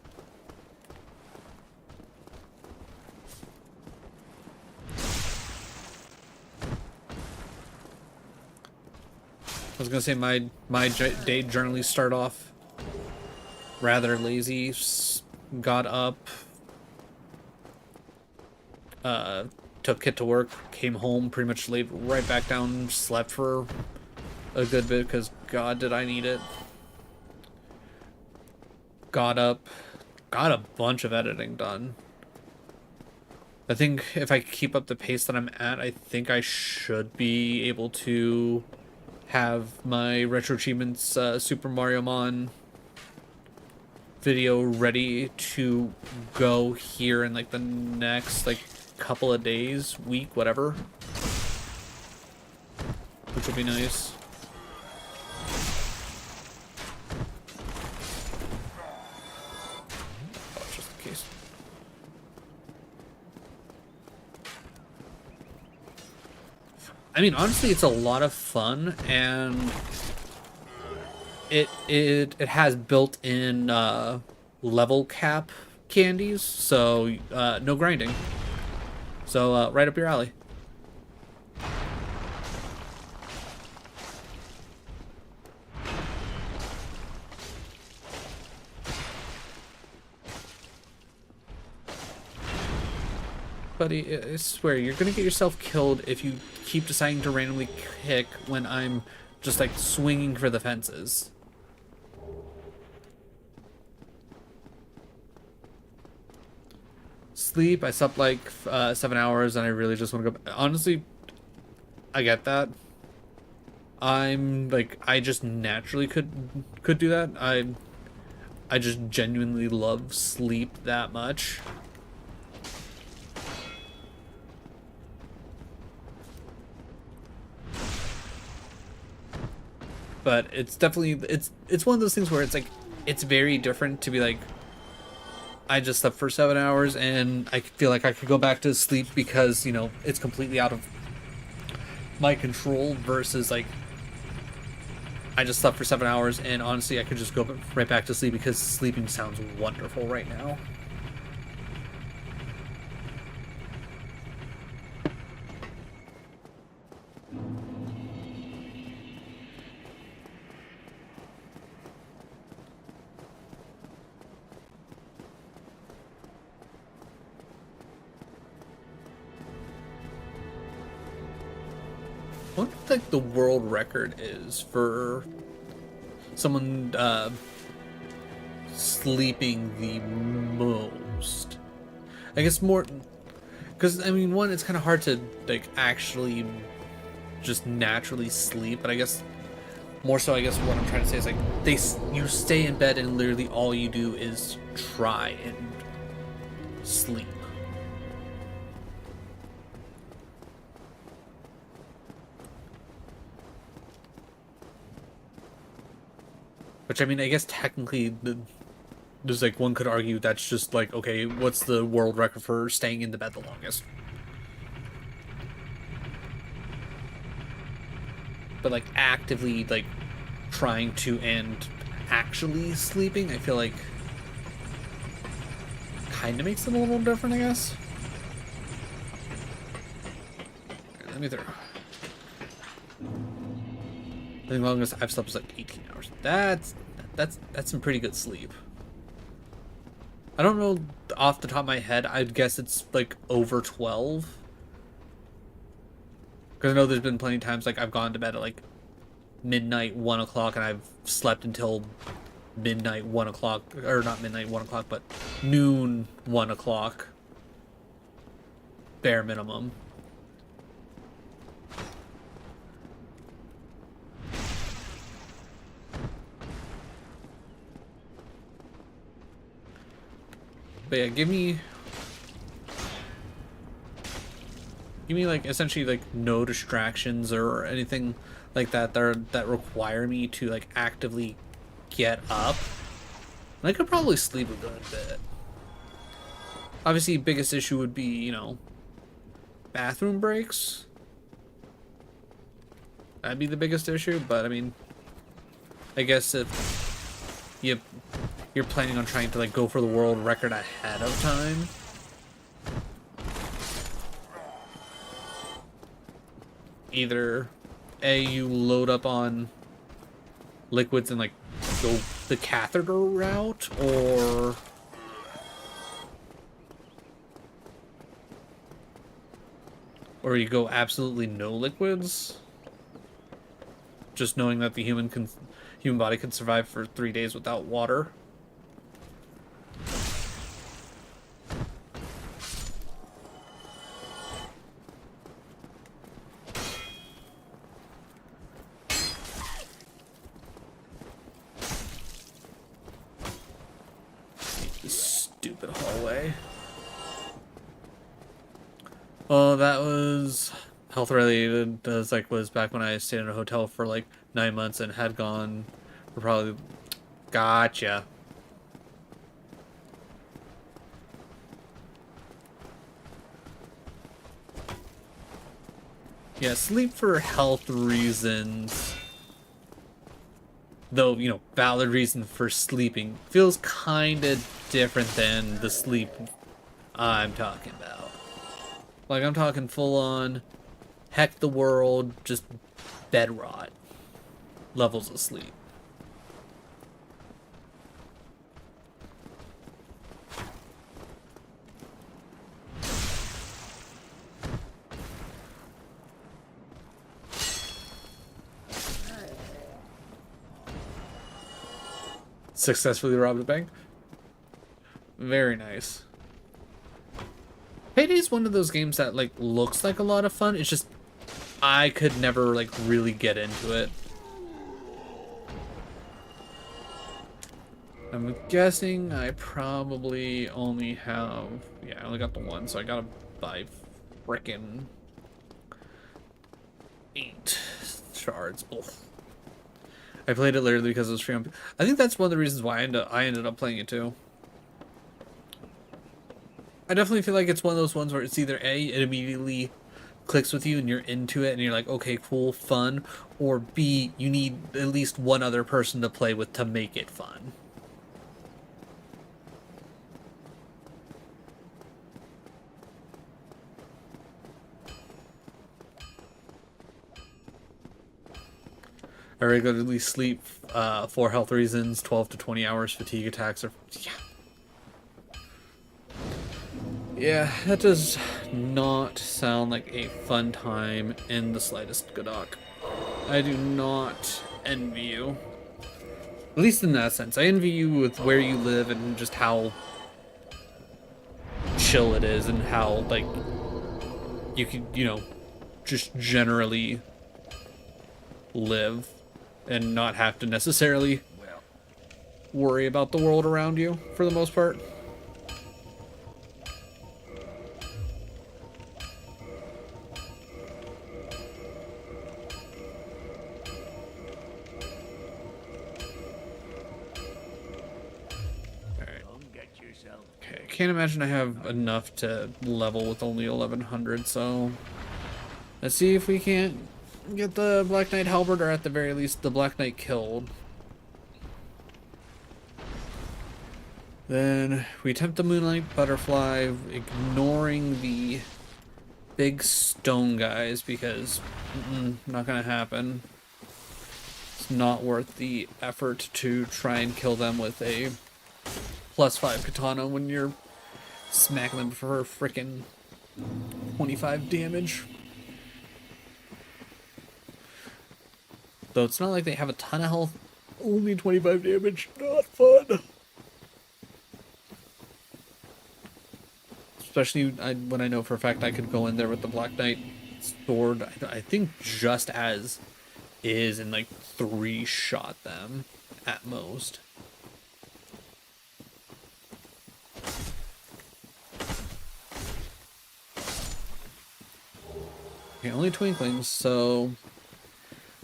S1: I was gonna say my day generally start off rather lazy. Got up, took Kit to work, came home, pretty much laid right back down, slept for a good bit because God did I need it. Got up, got a bunch of editing done. I think if I keep up the pace that I'm at, I think I should be able to have my Retro Achievements Super Mario Mon video ready to go here in like the next like couple of days, week, whatever, which will be nice. Oh, just in case. I mean, honestly, it's a lot of fun, and it has built-in level cap candies, so no grinding. So right up your alley. Buddy, I swear, you're gonna get yourself killed if you keep deciding to randomly kick when I'm just like swinging for the fences. Sleep, I slept like 7 hours and I really just want to go. Honestly, I get that. I'm like, I just naturally could do that. I just genuinely love sleep that much. But it's definitely it's one of those things where it's like it's very different to be like I just slept for 7 hours and I feel like I could go back to sleep because, you know, it's completely out of my control versus like I just slept for 7 hours and honestly I could just go right back to sleep because sleeping sounds wonderful right now. What do you think the world record is for someone sleeping the most? I guess more because I mean, one, it's kind of hard to like actually just naturally sleep, but I guess more so, I guess what I'm trying to say is like you stay in bed and literally all you do is try and sleep. Which I mean, I guess technically, there's like one could argue that's just like, okay, what's the world record for staying in the bed the longest? But like actively like trying to and actually sleeping, I feel like kind of makes it a little different, I guess. Right, let me through. I think the longest I've slept was like 18 hours. That's some pretty good sleep. I don't know off the top of my head. I'd guess it's like over 12. Because I know there's been plenty of times like I've gone to bed at like midnight, 1 o'clock, and I've slept until midnight, 1 o'clock, or not midnight, 1 o'clock, but noon, 1 o'clock. Bare minimum. But yeah, give me like essentially like no distractions or anything like that that require me to like actively get up. And I could probably sleep a good bit. Obviously, biggest issue would be, you know, bathroom breaks. That'd be the biggest issue, but I mean, I guess if you're planning on trying to like go for the world record ahead of time, either A, you load up on liquids and like go the catheter route, or you go absolutely no liquids, just knowing that the human body can survive for 3 days without water. Stupid hallway. Well, that was health related. Was back when I stayed in a hotel for like 9 months and had gone for probably. Gotcha. Yeah, sleep for health reasons, though, you know, valid reason for sleeping, feels kind of different than the sleep I'm talking about. Like, I'm talking full on, heck the world, just bed rot levels of sleep. Successfully robbed a bank. Very nice. Payday's one of those games that, like, looks like a lot of fun. It's just, I could never, like, really get into it. I'm guessing I probably only have... Yeah, I only got the one, so I gotta buy frickin' 8 shards. Ugh. I played it literally because it was free on... I think that's one of the reasons why I ended up playing it too. I definitely feel like it's one of those ones where it's either A, it immediately clicks with you and you're into it and you're like, okay, cool, fun, or B, you need at least one other person to play with to make it fun. I regularly sleep for health reasons, 12 to 20 hours fatigue attacks are... Yeah. Yeah, that does not sound like a fun time in the slightest, Godok. I do not envy you. At least in that sense. I envy you with where you live and just how chill it is and how, like, you could, you know, just generally live and not have to necessarily worry about the world around you for the most part. Okay, I can't imagine I have enough to level with only 1100, so let's see if we can't get the Black Knight Halberd, or at the very least the Black Knight killed. Then we attempt the Moonlight Butterfly, ignoring the big stone guys because not gonna happen. It's not worth the effort to try and kill them with a +5 katana when you're smacking them for frickin' 25 damage. Though it's not like they have a ton of health, only 25 damage, not fun. Especially when I know for a fact I could go in there with the Black Knight sword, I think just as is, and like 3-shot them at most. Okay, only twinklings, so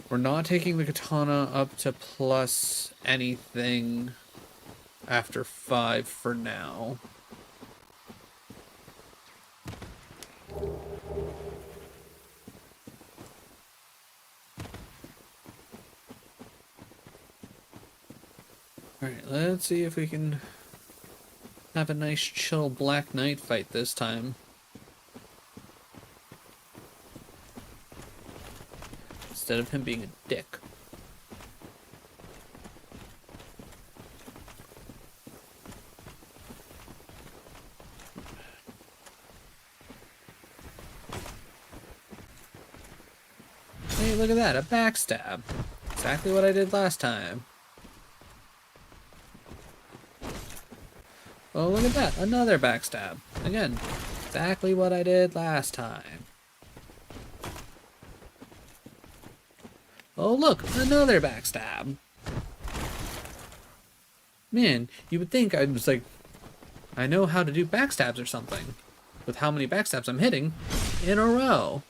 S1: we're not taking the katana up to plus anything after 5 for now. Alright, let's see if we can have a nice chill Black Knight fight this time. Instead of him being a dick. Hey, look at that, a backstab. Exactly what I did last time. Oh, look at that, another backstab. Again, exactly what I did last time. Oh, look, another backstab. Man, you would think I was like, I know how to do backstabs or something, with how many backstabs I'm hitting in a row.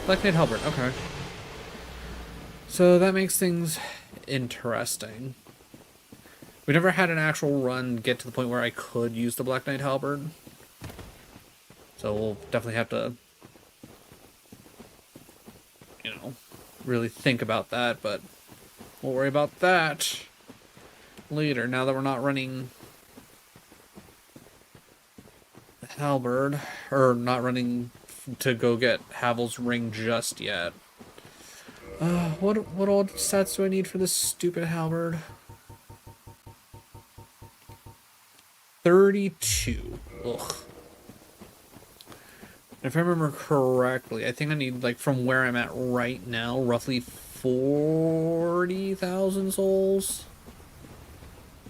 S1: Black Knight Halberd, okay. So that makes things interesting. We never had an actual run get to the point where I could use the Black Knight Halberd. So we'll definitely have to really think about that, but we'll worry about that later, now that we're not running the halberd, or not running to go get Havel's ring just yet. What old stats do I need for this stupid halberd? 32. Ugh. If I remember correctly, I think I need, like, from where I'm at right now, roughly 40,000 souls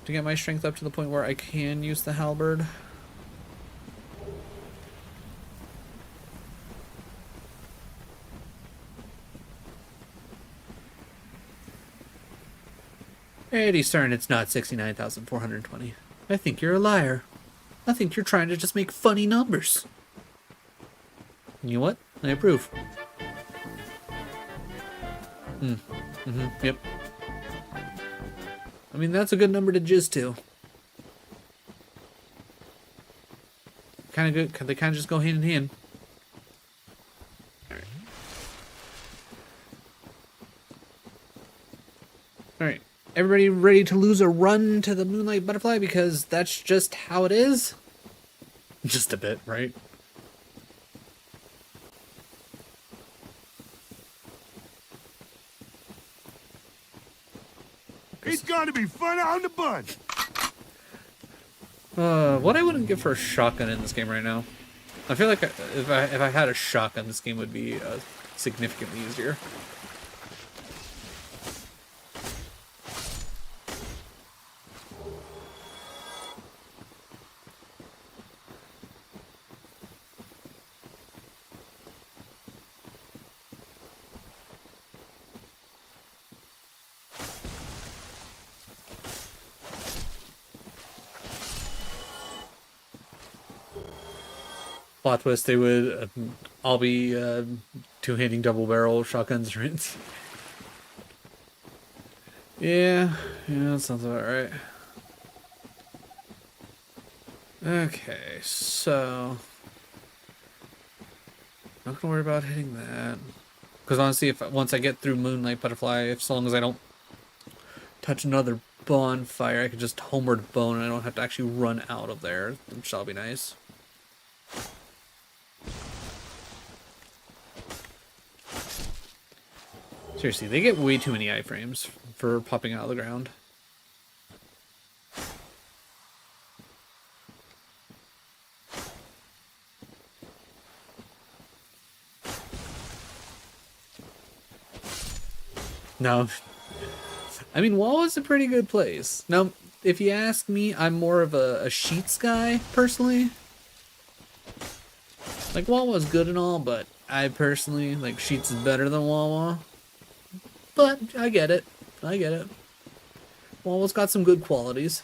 S1: to get my strength up to the point where I can use the halberd. Eddie Stern, it's not 69,420. I think you're a liar. I think you're trying to just make funny numbers. And you know what? I approve. Yep. I mean, that's a good number to jizz to. Kind of good. They kind of just go hand in hand. Alright. Alright. Everybody ready to lose a run to the Moonlight Butterfly because that's just how it is? Just a bit, right?
S9: It's gonna be fun on the bun.
S1: What I wouldn't give for a shotgun in this game right now. I feel like if I had a shotgun, this game would be significantly easier. Plot twist, they would all be two-handing double-barrel shotguns, right? Yeah, that sounds about right. Okay, so not gonna worry about hitting that, because honestly, if once I get through Moonlight Butterfly, as long as I don't touch another bonfire, I could just homeward bone, and I don't have to actually run out of there, which shall be nice. Seriously, they get way too many iframes for popping out of the ground. No. I mean, Wall is a pretty good place. Now, if you ask me, I'm more of a Sheets guy, personally. Like, Wawa's good and all, but I personally, like, Sheets is better than Wawa. But I get it. I get it. Wawa's got some good qualities.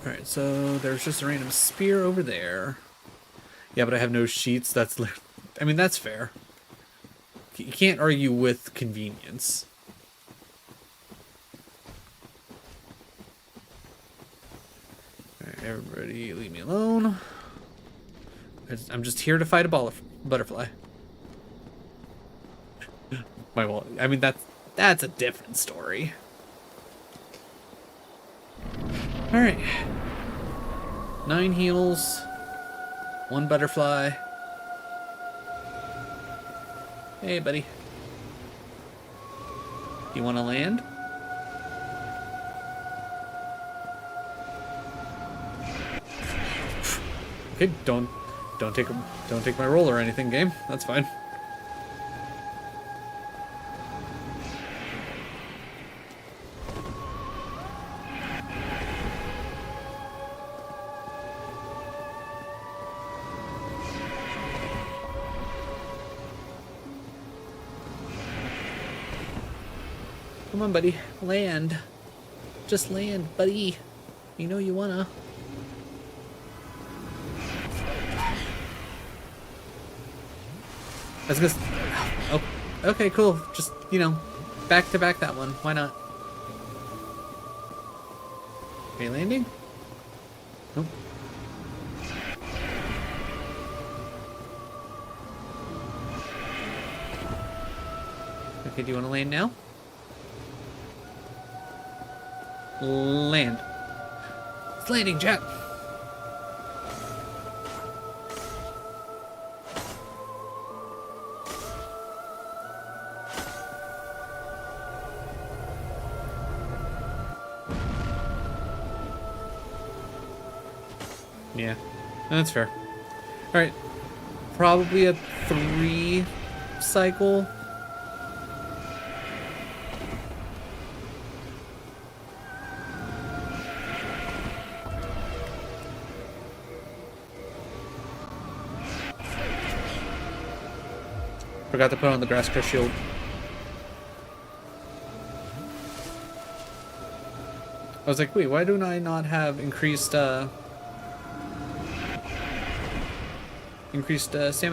S1: Alright, so there's just a random spear over there. Yeah, but I have no sheets. That's... I mean, that's fair. You can't argue with convenience. Alright, everybody leave me alone. I'm just here to fight a butterfly. My wall. I mean, that's a different story. All right. 9 heals, 1 butterfly. Hey, buddy. You want to land? Okay, don't take my roll or anything, game. That's fine. Come on, buddy. Land. Just land, buddy. You know you wanna. That's good. Oh, okay, cool. Just, you know, back to back that one. Why not? Are you landing? Nope. Okay, do you want to land now? Land. It's landing, chat. Yeah, that's fair. Alright. Probably a 3 cycle. Forgot to put on the grass crest shield. I was like, wait, why do I not have increased stamina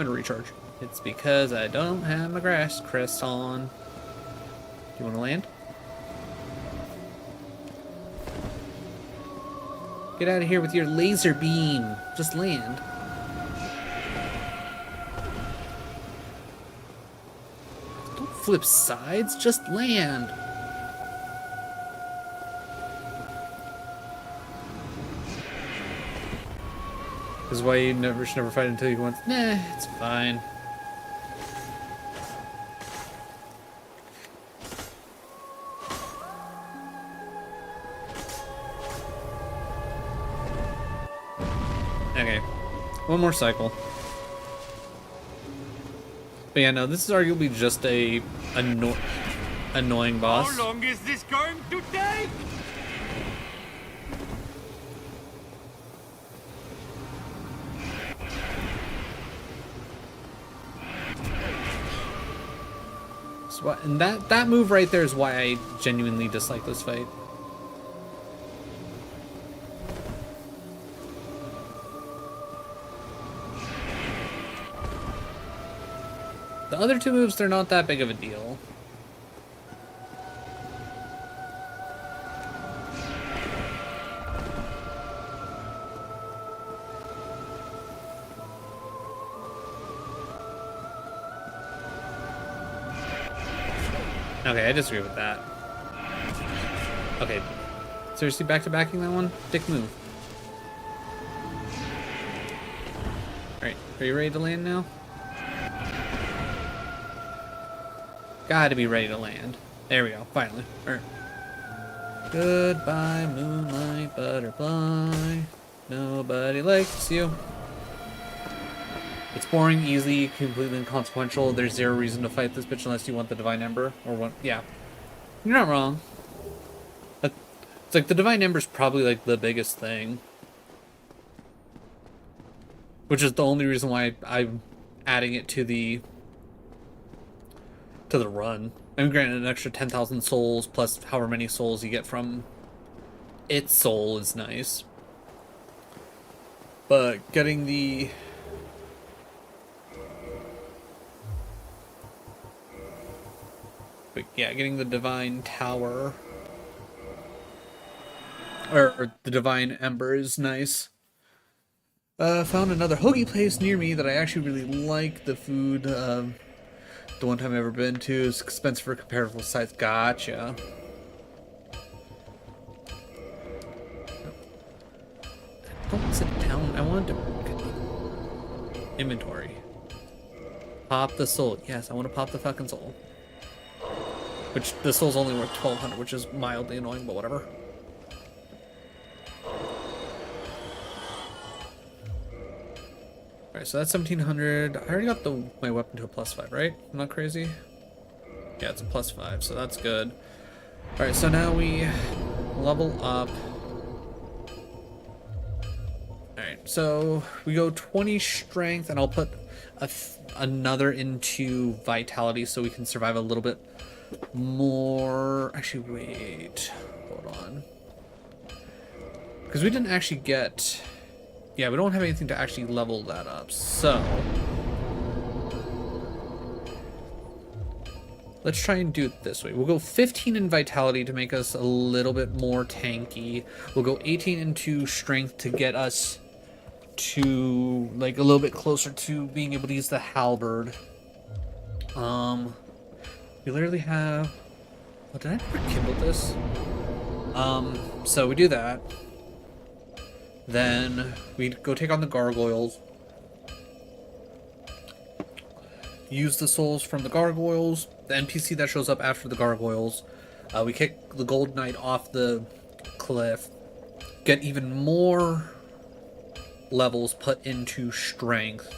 S1: recharge? It's because I don't have my grass crest on. Do you want to land? Get out of here with your laser beam. Just land. Don't flip sides, just land. This is why you should never fight until you once. Nah, it's fine. Okay, one more cycle. But yeah, no, this is arguably just a annoying boss.
S9: How long is this going to take?
S1: So, and that move right there is why I genuinely dislike this fight. The other two moves, they're not that big of a deal. Okay, I disagree with that. Okay, seriously, back-to-backing that one? Dick move. Alright, are you ready to land now? Gotta be ready to land. There we go, finally. Alright. Goodbye, moonlight butterfly. Nobody likes you. It's boring, easy, completely inconsequential. There's zero reason to fight this bitch unless you want the Divine Ember. Or what? Yeah. You're not wrong. It's like the Divine Ember's probably like the biggest thing. Which is the only reason why I'm adding it to the run. I'm granted an extra 10,000 souls plus however many souls you get from its soul is nice. But getting the getting the Divine Tower or the Divine Ember is nice. Found another hoagie place near me that I actually really like the food. The one time I've ever been to is expensive for comparable size. Gotcha. Don't sit down. I wanted to inventory. Pop the soul. Yes, I want to pop the fucking soul. Which, the soul's only worth 1,200, which is mildly annoying, but whatever. Alright, so that's 1,700. I already got my weapon to a +5, right? I'm not crazy? Yeah, it's a +5, so that's good. Alright, so now we level up. Alright, so we go 20 strength, and I'll put another into vitality so we can survive a little bit more. Actually, wait. Hold on. Because we didn't actually get... Yeah, we don't have anything to actually level that up, so... Let's try and do it this way. We'll go 15 in vitality to make us a little bit more tanky. We'll go 18 into strength to get us to, like, a little bit closer to being able to use the halberd. We literally have... Oh, did I ever kindle this? So we do that. Then we go take on the gargoyles. Use the souls from the gargoyles. The NPC that shows up after the gargoyles. We kick the gold knight off the cliff. Get even more levels put into strength.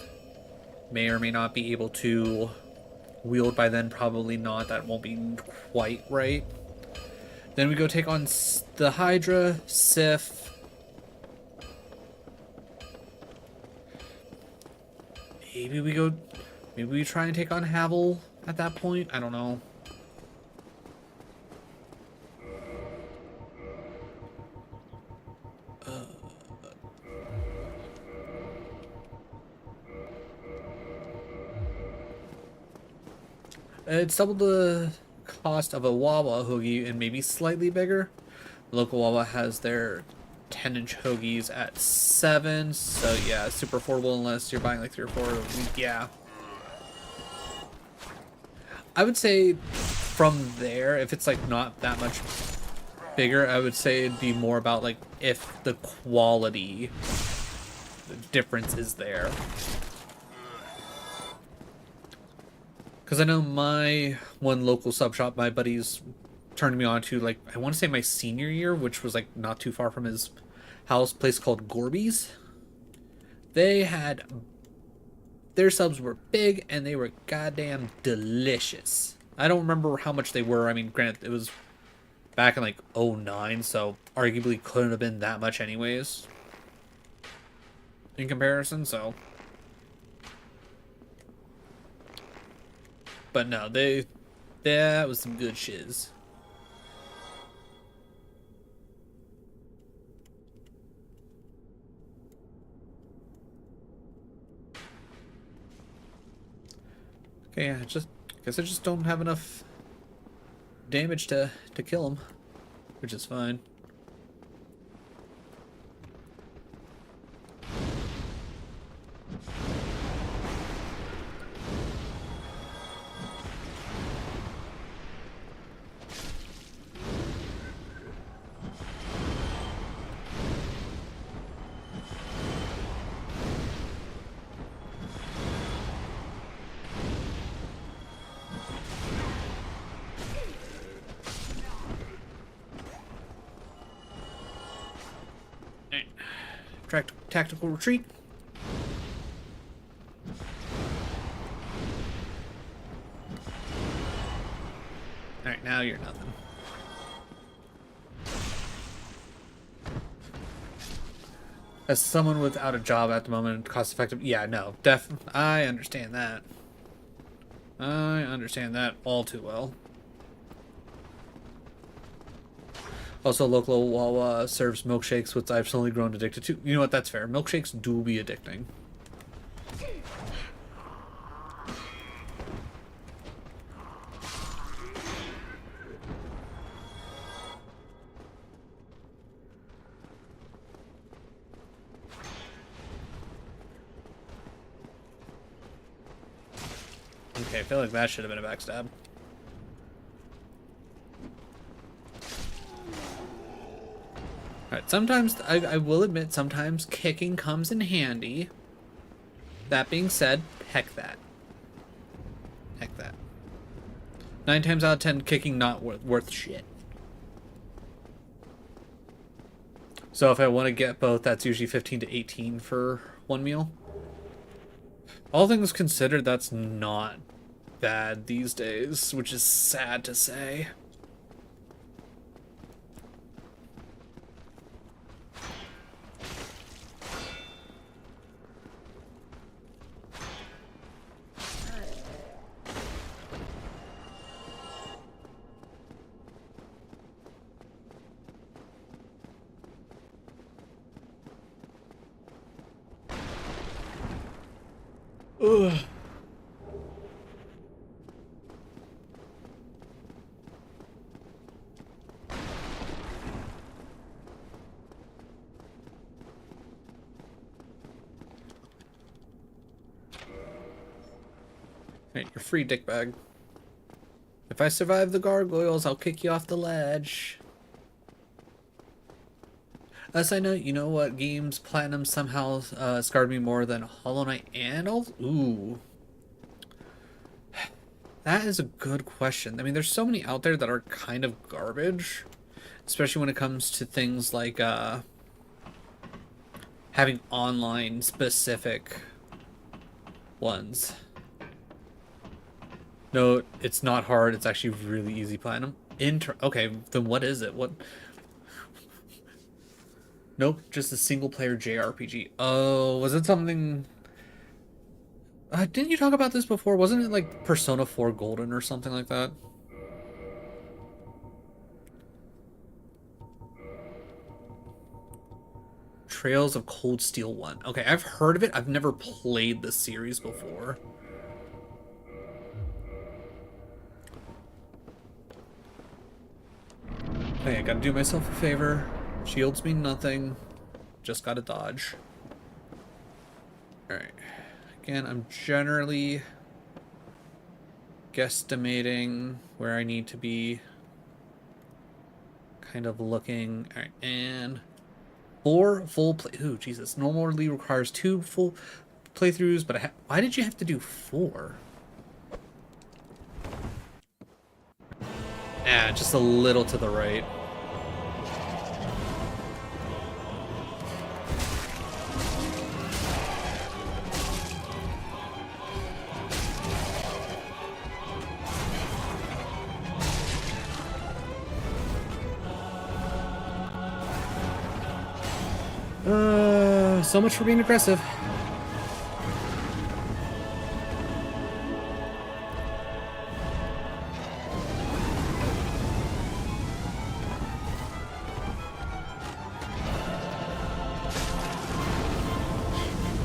S1: May or may not be able to wield by then. Probably not. That won't be quite right. Then we go take on the Hydra, Sif. Maybe we try and take on Havel at that point. I don't know. It's double the cost of a Wawa hoagie and maybe slightly bigger. The local Wawa has their 10-inch hoagies at 7, so yeah, super affordable unless you're buying like 3 or 4 a week. Yeah, I would say from there, if it's like not that much bigger, I would say it'd be more about like if the quality difference is there. Because I know my one local sub shop, my buddies turned me on to, like, I want to say my senior year, which was like not too far from his house, place called Gorby's. They had, their subs were big and they were goddamn delicious. I don't remember how much they were. I mean, granted, it was back in like '09, so arguably couldn't have been that much anyways in comparison, so. But no, that was some good shiz. Okay, yeah, guess I just don't have enough damage to kill him, which is fine. Tactical retreat. Alright, now you're nothing. As someone without a job at the moment, cost effective, yeah, no, I understand that. I understand that all too well. Also, local Wawa serves milkshakes, which I've slowly grown addicted to. You know what? That's fair. Milkshakes do be addicting. Okay, I feel like that should have been a backstab. Alright, sometimes, I will admit, sometimes kicking comes in handy. That being said, heck that. Heck that. 9 times out of 10, kicking not worth shit. So if I want to get both, that's usually 15 to 18 for one meal. All things considered, that's not bad these days, which is sad to say. Ugh. Hey, you're free, dickbag. If I survive the gargoyles, I'll kick you off the ledge. As I know, you know what games Platinum somehow scarred me more than Hollow Knight and all? Ooh. That is a good question. I mean, there's so many out there that are kind of garbage. Especially when it comes to things like having online specific ones. No, it's not hard. It's actually really easy Platinum. Okay, then what is it? What? Nope, just a single player JRPG. Oh, was it something... didn't you talk about this before? Wasn't it like Persona 4 Golden or something like that? Trails of Cold Steel 1. Okay, I've heard of it. I've never played the series before. Hey, I gotta do myself a favor. Shields mean nothing. Just gotta dodge. Alright. Again, I'm generally guesstimating where I need to be. Kind of looking. Alright, and 4 full play. Ooh, Jesus. Normally requires 2 full playthroughs, but why did you have to do 4? Yeah, just a little to the right. So much for being aggressive.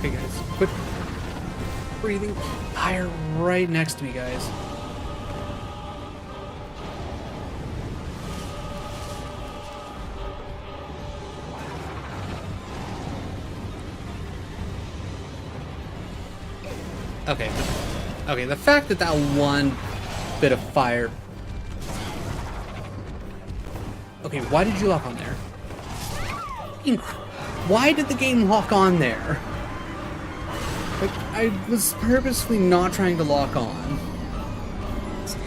S1: Hey guys, quit breathing fire right next to me, guys. Okay. Okay, the fact that that one bit of fire... Okay, why did you lock on there? Why did the game lock on there? Like, I was purposely not trying to lock on. So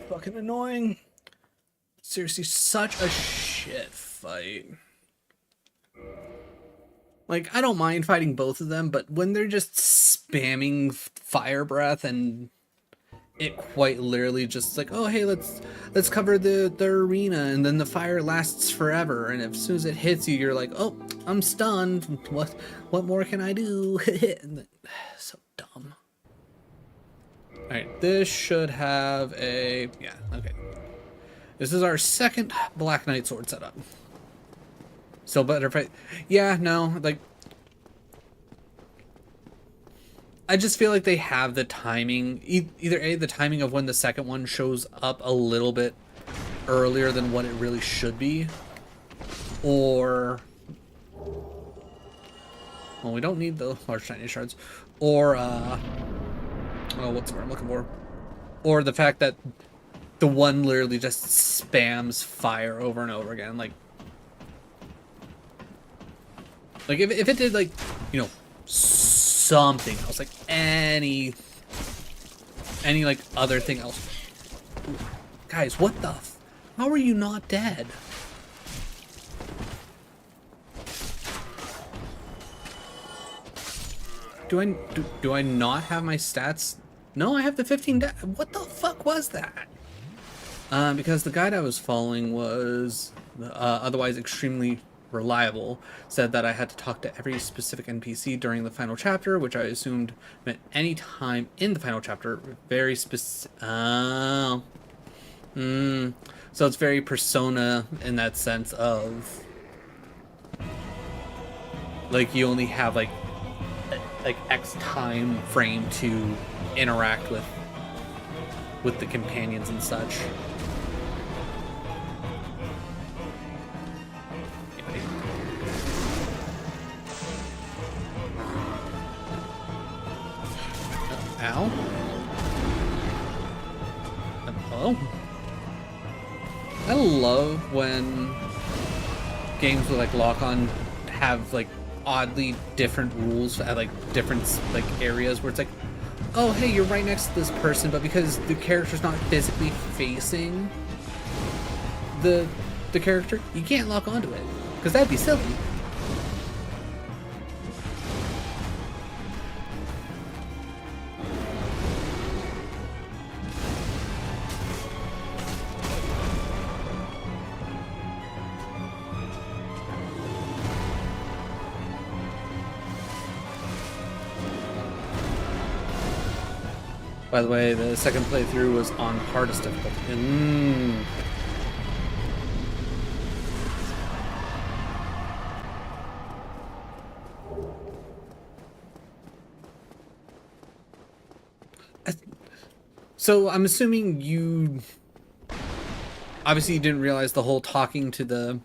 S1: fucking annoying. Seriously, such a shit fight. Like, I don't mind fighting both of them, but when they're just spamming fire breath and it quite literally just like, oh hey, let's cover the arena, and then the fire lasts forever, and as soon as it hits you, you're like, oh, I'm stunned. What more can I do? So dumb. Alright, this should have a... yeah, okay. This is our second Black Knight sword setup. Still better fight. Yeah, no, like... I just feel like they have the timing. Either A, the timing of when the second one shows up a little bit earlier than what it really should be. Or... well, we don't need the large shiny shards. Or, oh, what's the word I'm looking for? Or the fact that the one literally just spams fire over and over again. Like if it did, like, you know, something else, like any like other thing else. Ooh, guys, what the how are you not dead? Do I not have my stats? No, I have the 15. What the fuck was that? Because the guide I was following was otherwise extremely reliable, said that I had to talk to every specific NPC during the final chapter, which I assumed meant any time in the final chapter. Very specific. So it's very Persona in that sense of, like, you only have like X time frame to interact with the companions and such. Ow. Hello? I love when games with like lock-on have like oddly different rules at like different like areas where it's like, oh hey, you're right next to this person, but because the character's not physically facing the character, you can't lock onto it, because that'd be silly. By the way, the second playthrough was on hardest difficulty. So I'm assuming you obviously you didn't realize the whole talking to the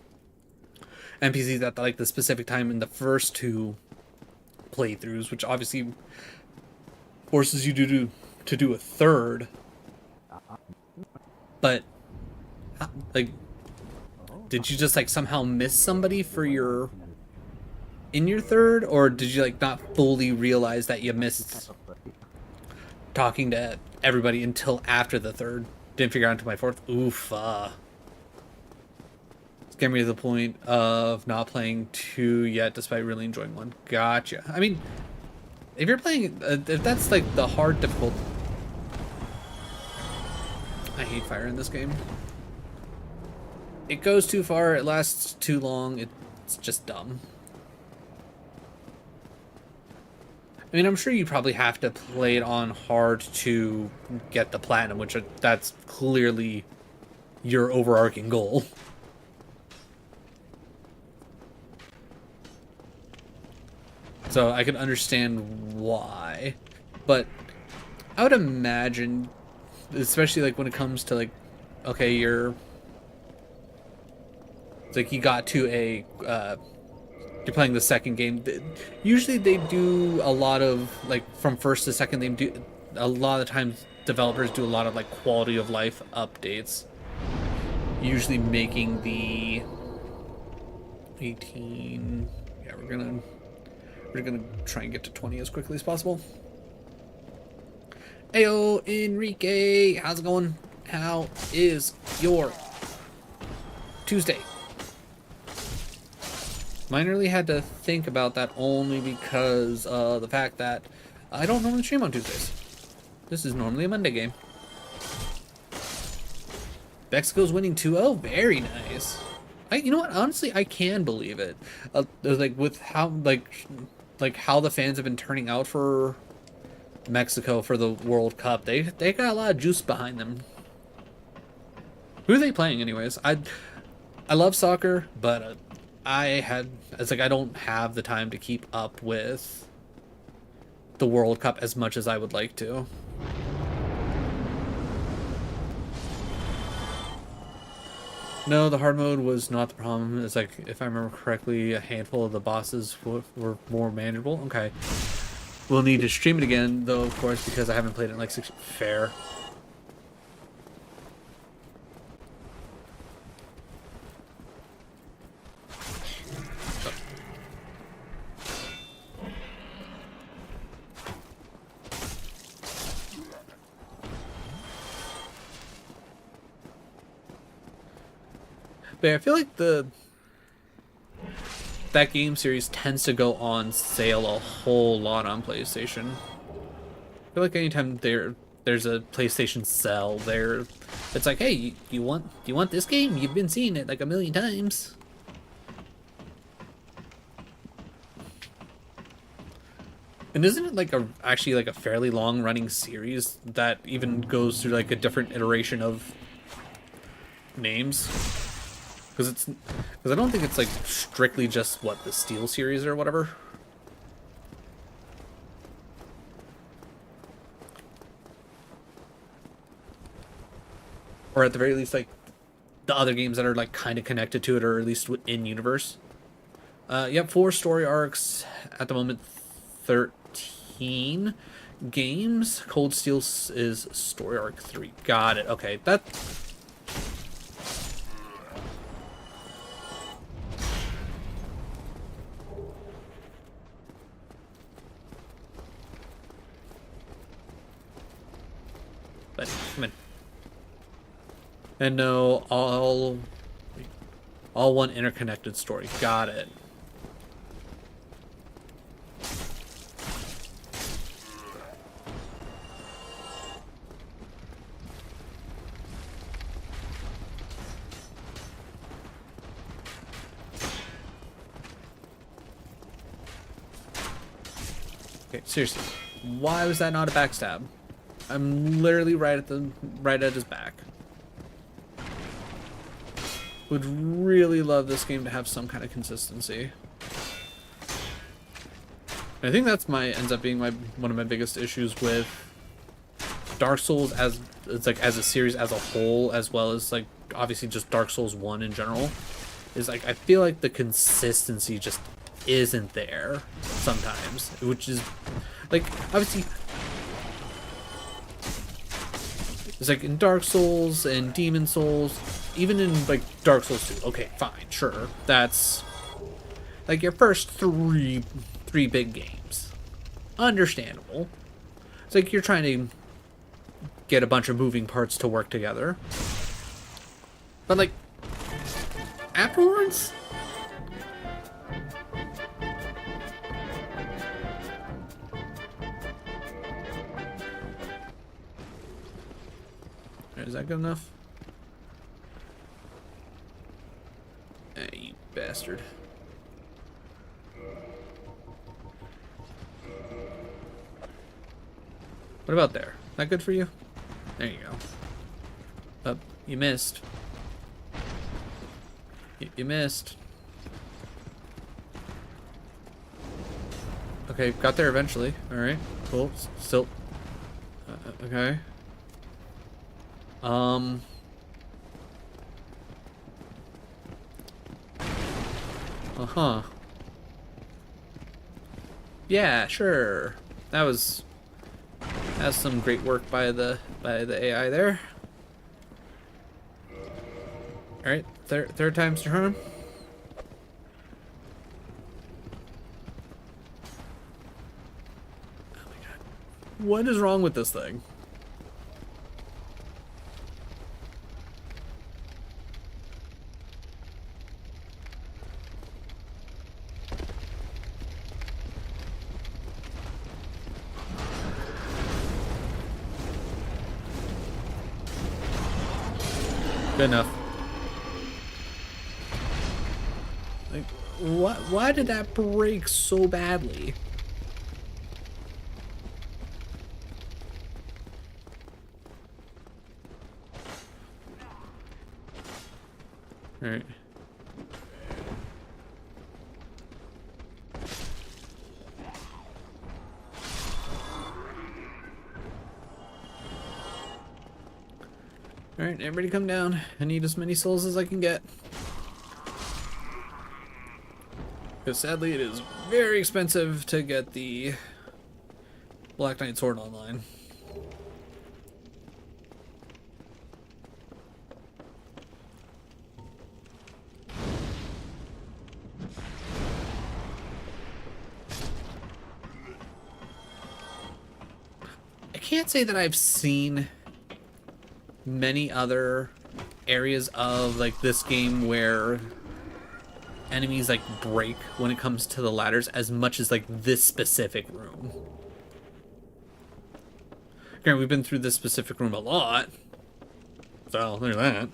S1: NPCs at like the specific time in the first two playthroughs, which obviously forces you to do a third. But like, did you just like somehow miss somebody for your third, or did you like not fully realize that you missed talking to everybody until after the third? Didn't figure out until my fourth. Oof. Scared me to the point of not playing 2 yet, despite really enjoying 1. Gotcha. I mean, if you're playing, if that's like the hard difficult. I hate fire in this game. It goes too far, it lasts too long, it's just dumb. I mean, I'm sure you probably have to play it on hard to get the platinum, which that's clearly your overarching goal. So I can understand why, but I would imagine, especially like when it comes to like, okay, it's like you got to a, you're playing the second game. Usually they do a lot of like from first to second. They do a lot of the times developers do a lot of like quality of life updates, usually making the 18. Yeah, we're gonna try and get to 20 as quickly as possible. Heyo, Enrique, how's it going? How is your Tuesday? Minorly had to think about that only because of the fact that I don't normally stream on Tuesdays. This is normally a Monday game. Mexico's winning 2-0. Very nice. You know what? Honestly, I can believe it. Like with how like how the fans have been turning out for Mexico for the World Cup. They got a lot of juice behind them. Who are they playing, anyways? I love soccer, but it's like I don't have the time to keep up with the World Cup as much as I would like to. No, the hard mode was not the problem. It's like, if I remember correctly, a handful of the bosses were more manageable. Okay. We'll need to stream it again, though, of course, because I haven't played it in like 6... Fair. But I feel like that game series tends to go on sale a whole lot on PlayStation. I feel like anytime there's a PlayStation sale, it's like, hey, you want this game? You've been seeing it like a million times. And isn't it like actually like a fairly long running series that even goes through like a different iteration of names? Because I don't think it's like strictly just what the Steel series or whatever. Or at the very least, like the other games that are like kind of connected to it, or at least in universe. Yep, 4 story arcs at the moment, 13. games. Cold Steel is Story Arc 3. Got it. Okay, that... But, come in. And no, all one interconnected story. Got it. Okay, seriously, why was that not a backstab? I'm literally right at his back. Would really love this game to have some kind of consistency. I think that's ends up being one of my biggest issues with Dark Souls as a series as a whole, as well as like obviously just Dark Souls 1 in general. Is like I feel like the consistency just isn't there sometimes, which is like obviously it's like in Dark Souls and Demon Souls, even in like Dark Souls 2. Okay, fine, sure, that's like your first three big games, understandable. It's like you're trying to get a bunch of moving parts to work together, but like afterwards, is that good enough? Hey, you bastard. What about there? That good for you? There you go. Oh, you missed. You missed. Okay, got there eventually. Alright, cool. Still... okay. Uh-huh. Yeah, sure. That's some great work by the AI there. All right, third time's the charm. Oh my god, what is wrong with this thing? Good enough. Like, why did that break so badly? All right. Alright, everybody come down. I need as many souls as I can get. Because sadly it is very expensive to get the Black Knight Sword online. I can't say that I've seen many other areas of like this game where enemies like break when it comes to the ladders as much as like this specific room. Granted, we've been through this specific room a lot, so there's that.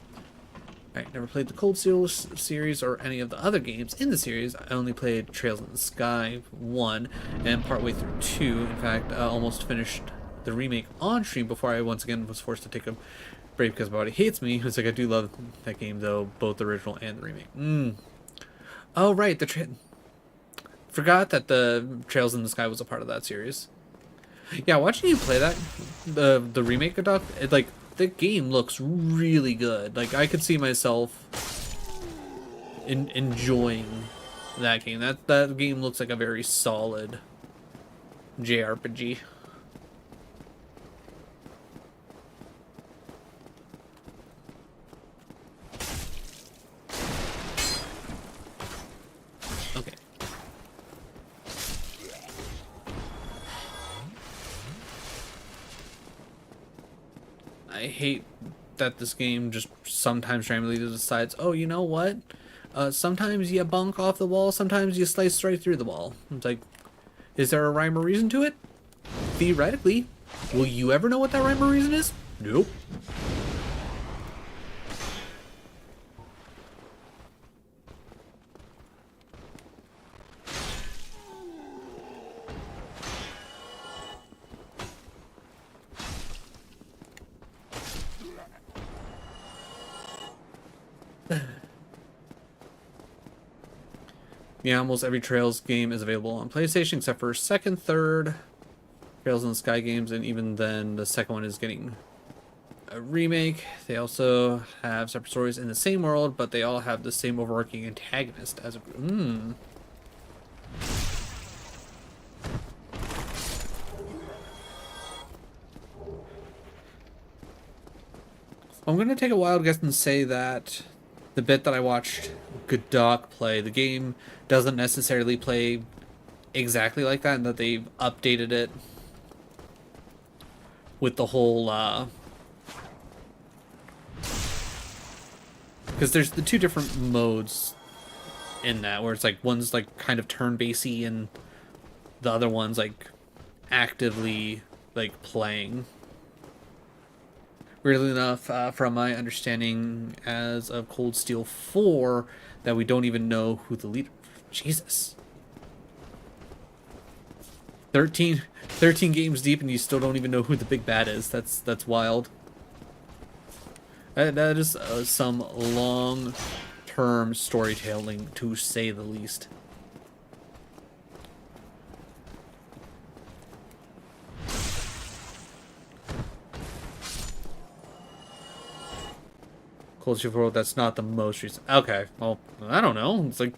S1: Alright, never played the Cold Steel series or any of the other games in the series. I only played Trails in the Sky 1 and partway through 2. In fact, I almost finished the remake on stream before I once again was forced to take a break because my body hates me. It's like I do love that game though, both the original and the remake. Oh right, forgot that the Trails in the Sky was a part of that series. Yeah, watching you play that, the remake of Doc, like the game looks really good. Like I could see myself enjoying that game. That game looks like a very solid JRPG. I hate that this game just sometimes randomly decides, oh, you know what? Sometimes you bonk off the wall, sometimes you slice right through the wall. It's like, is there a rhyme or reason to it? Theoretically. Will you ever know what that rhyme or reason is? Nope. Yeah, almost every Trails game is available on PlayStation except for second, third, Trails in the Sky games, and even then the second one is getting a remake. They also have separate stories in the same world, but they all have the same overarching antagonist as a group. I'm gonna take a wild guess and say that the bit that I watched Godok play, the game doesn't necessarily play exactly like that, and that they've updated it with the whole because there's the two different modes in that, where it's like one's like kind of turn-basy and the other one's like actively like playing. Weirdly enough, from my understanding as of Cold Steel 4, that we don't even know who the leader... Jesus. 13 games deep and you still don't even know who the big bad is. That's wild. That is some long-term storytelling, to say the least. Cold Steel 4, that's not the most recent. Okay, well, I don't know. It's like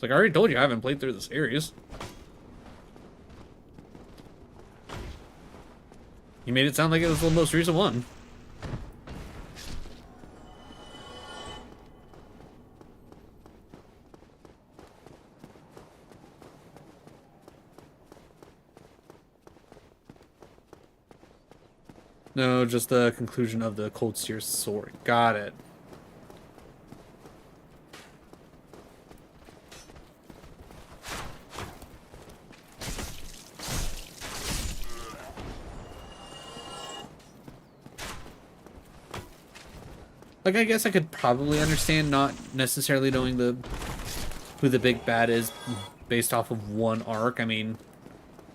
S1: I already told you I haven't played through the series. You made it sound like it was the most recent one. No, just the conclusion of the Cold Steel story. Got it. Like, I guess I could probably understand not necessarily knowing who the big bad is based off of one arc. I mean,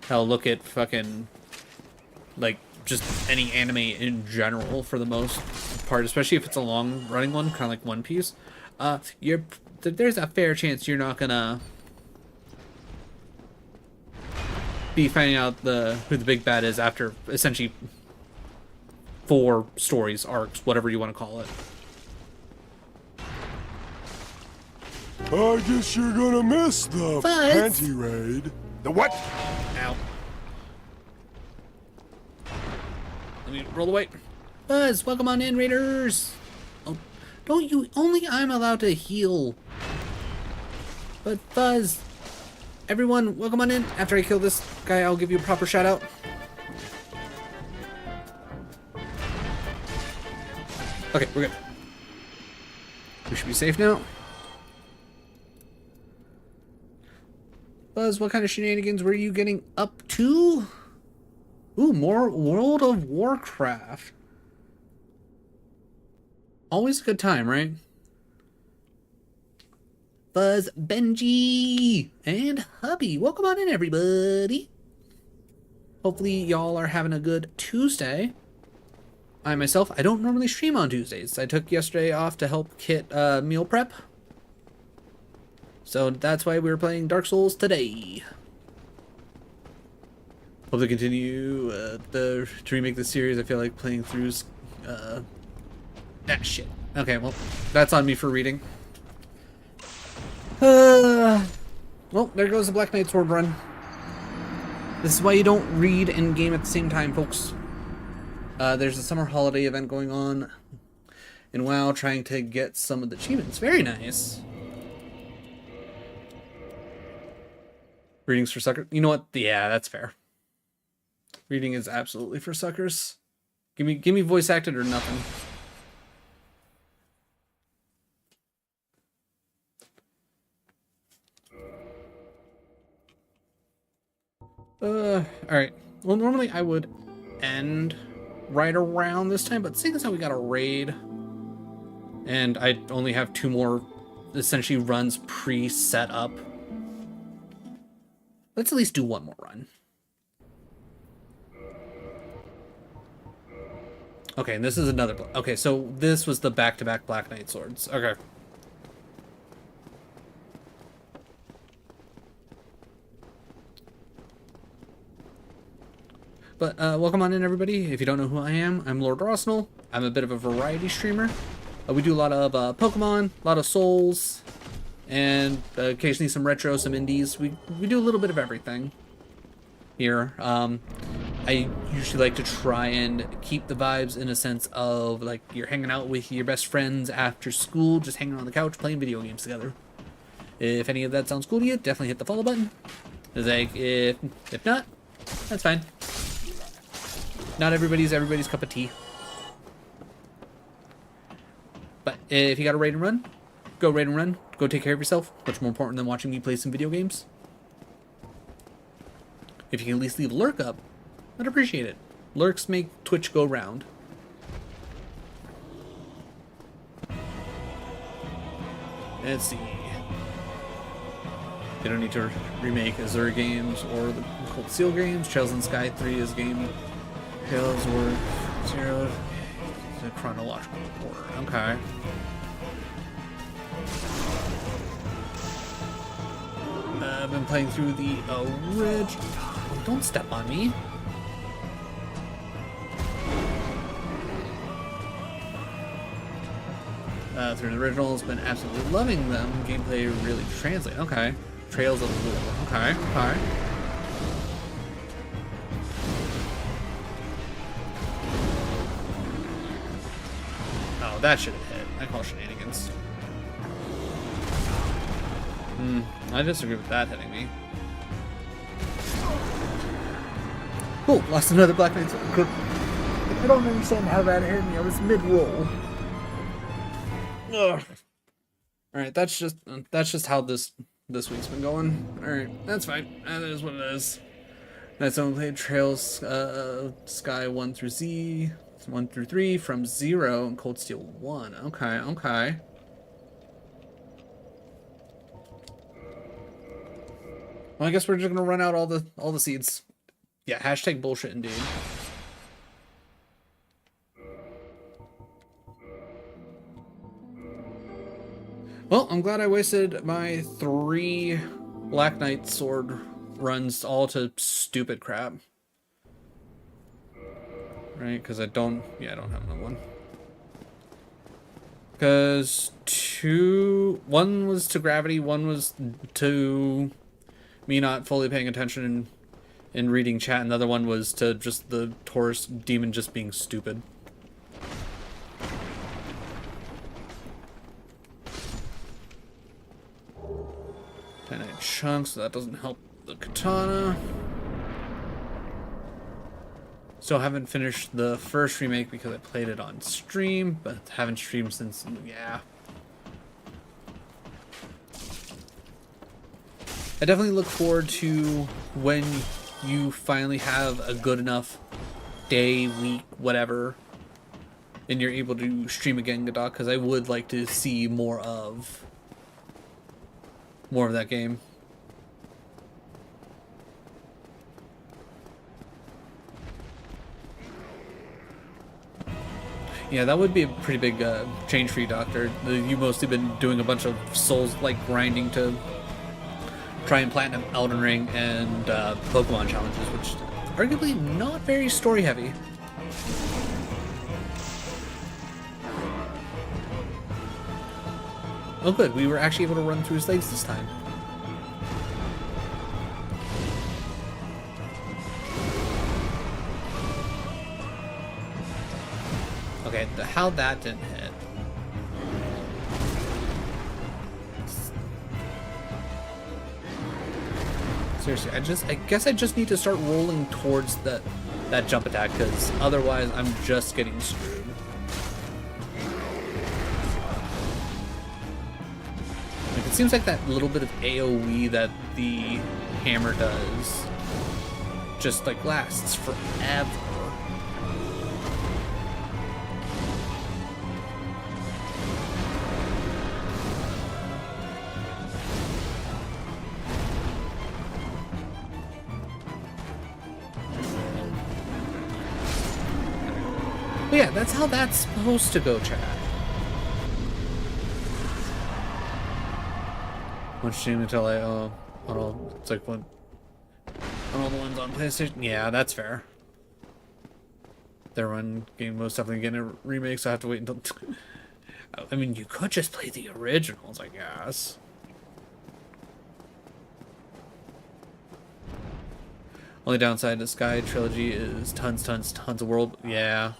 S1: hell, look at fucking, like, just any anime in general for the most part, especially if it's a long-running one, kind of like One Piece. There's a fair chance you're not gonna be finding out who the big bad is after essentially 4 stories, arcs, whatever you want to call it.
S10: I guess you're gonna miss the panty raid. The what?
S1: Ow. Let me roll away. Buzz, welcome on in, Raiders. Oh, don't you? Only I'm allowed to heal. But Buzz, everyone, welcome on in. After I kill this guy, I'll give you a proper shout out. Okay, we're good. We should be safe now. Buzz, what kind of shenanigans were you getting up to? Ooh, more World of Warcraft. Always a good time, right? Buzz, Benji, and Hubby. Welcome on in, everybody. Hopefully y'all are having a good Tuesday. I myself, I don't normally stream on Tuesdays. I took yesterday off to help Kit meal prep. So that's why we were playing Dark Souls today. Hope to continue to remake the series. I feel like playing through shit. Okay, well, that's on me for reading. Well, there goes the Black Knight Sword run. This is why you don't read and game at the same time, folks. There's a summer holiday event going on in WoW, trying to get some of the achievements. Very nice. Readings for suckers. You know what? Yeah, that's fair. Reading is absolutely for suckers. Give me voice acted or nothing. All right. Well, normally I would end right around this time, but seeing as how we got a raid, and I only have 2 more, essentially runs pre-set up. Let's at least do 1 more run. Okay, and this is another. Okay, so this was the back-to-back Black Knight swords. Okay. But welcome on in, everybody. If you don't know who I am, I'm Lord Arsenal. I'm a bit of a variety streamer. We do a lot of Pokemon, a lot of Souls, and occasionally some retro, some indies. We do a little bit of everything here. I usually like to try and keep the vibes in a sense of like you're hanging out with your best friends after school, just hanging on the couch playing video games together. If any of that sounds cool to you, definitely hit the follow button. It's like if not, that's fine. Not everybody's cup of tea. But if you got a raid and run, go raid and run. Go take care of yourself. Much more important than watching me play some video games. If you can at least leave a lurk up, I'd appreciate it. Lurks make Twitch go round. Let's see. You don't need to remake Azure games or the Cold Steel games. Trails in Sky 3 is game. Hills were 0 to chronological order. Okay. I've been playing through the original. Oh, don't step on me. Through the originals, been absolutely loving them. Gameplay really translate. Okay. Trails of the Lore. Okay. Okay. Oh, that should have hit. I call shenanigans. I disagree with that hitting me. Cool, lost another Black Knight. I don't understand how that hit me. I was mid-roll. Ugh. Alright, that's just how this week's been going. Alright, that's fine. That is what it is. That's only played Trails Sky 1 through Z, 1 through 3, from 0, and Cold Steel 1. Okay, okay. Well, I guess we're just gonna run out all the seeds. Yeah, hashtag bullshit indeed. Well, I'm glad I wasted my 3 Black Knight sword runs all to stupid crap. Right, because I don't have another one. Because 1 was to gravity, 1 was to me not fully paying attention and reading chat, and the other one was to just the Taurus demon just being stupid. Titanite chunks, so that doesn't help the katana. Still haven't finished the first remake because I played it on stream, but haven't streamed since, yeah. I definitely look forward to when you finally have a good enough day, week, whatever, and you're able to stream again, Godok, because I would like to see more of that game. Yeah, that would be a pretty big change for you, Doctor. You've mostly been doing a bunch of Souls-like grinding to try and platinum Elden Ring and Pokemon challenges, which are arguably not very story-heavy. Oh good, we were actually able to run through his legs this time. Okay, how that didn't hit. Seriously, I guess I just need to start rolling towards that that jump attack, because otherwise I'm just getting screwed. Like, it seems like that little bit of AoE that the hammer does just like lasts forever. But yeah, that's how that's supposed to go, chat. Much shame until I on all, it's like one on all the ones on PlayStation. Yeah, that's fair. Their one game most definitely getting a remake, so I have to wait until. I mean, you could just play the originals, I guess. Only downside to Sky Trilogy is tons of world. Yeah.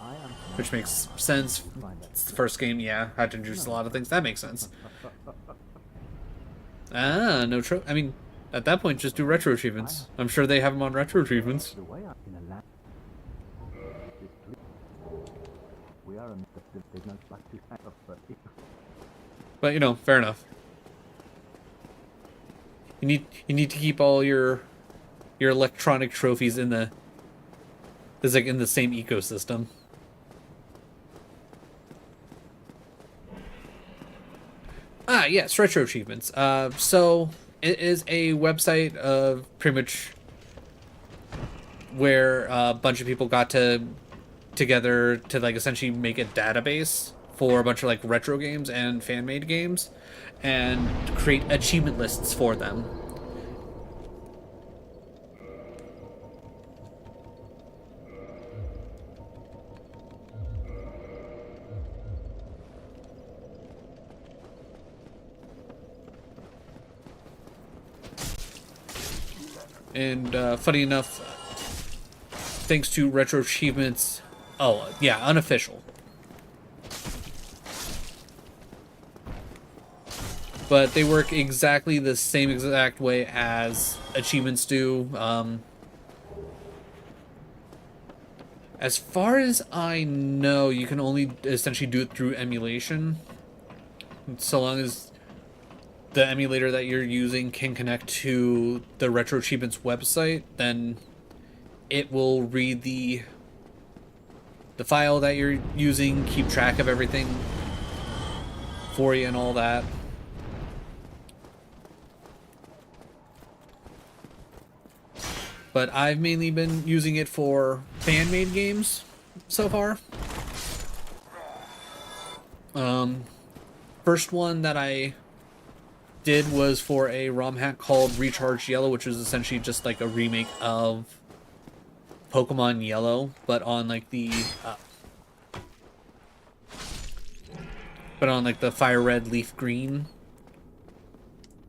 S1: Which makes sense. It's the first game, yeah. Had to introduce a lot of things. That makes sense. Ah, no I mean, at that point, just do retro achievements. I'm sure they have them on retro achievements. But you know, fair enough. You need to keep all your electronic trophies in the in the same ecosystem. Ah, yes, retro achievements. So it is a website of pretty much where a bunch of people got together to like essentially make a database for a bunch of like retro games and fan-made games and create achievement lists for them. And funny enough, thanks to retro achievements, oh yeah, unofficial. But they work exactly the same exact way as achievements do. As far as I know, you can only essentially do it through emulation. So long as the emulator that you're using can connect to the Retro Achievements website, then it will read the file that you're using, keep track of everything for you and all that. But I've mainly been using it for fan-made games so far. First one that I did was for a ROM hack called Recharged Yellow, which was essentially just like a remake of Pokemon Yellow, but on like the Fire Red Leaf Green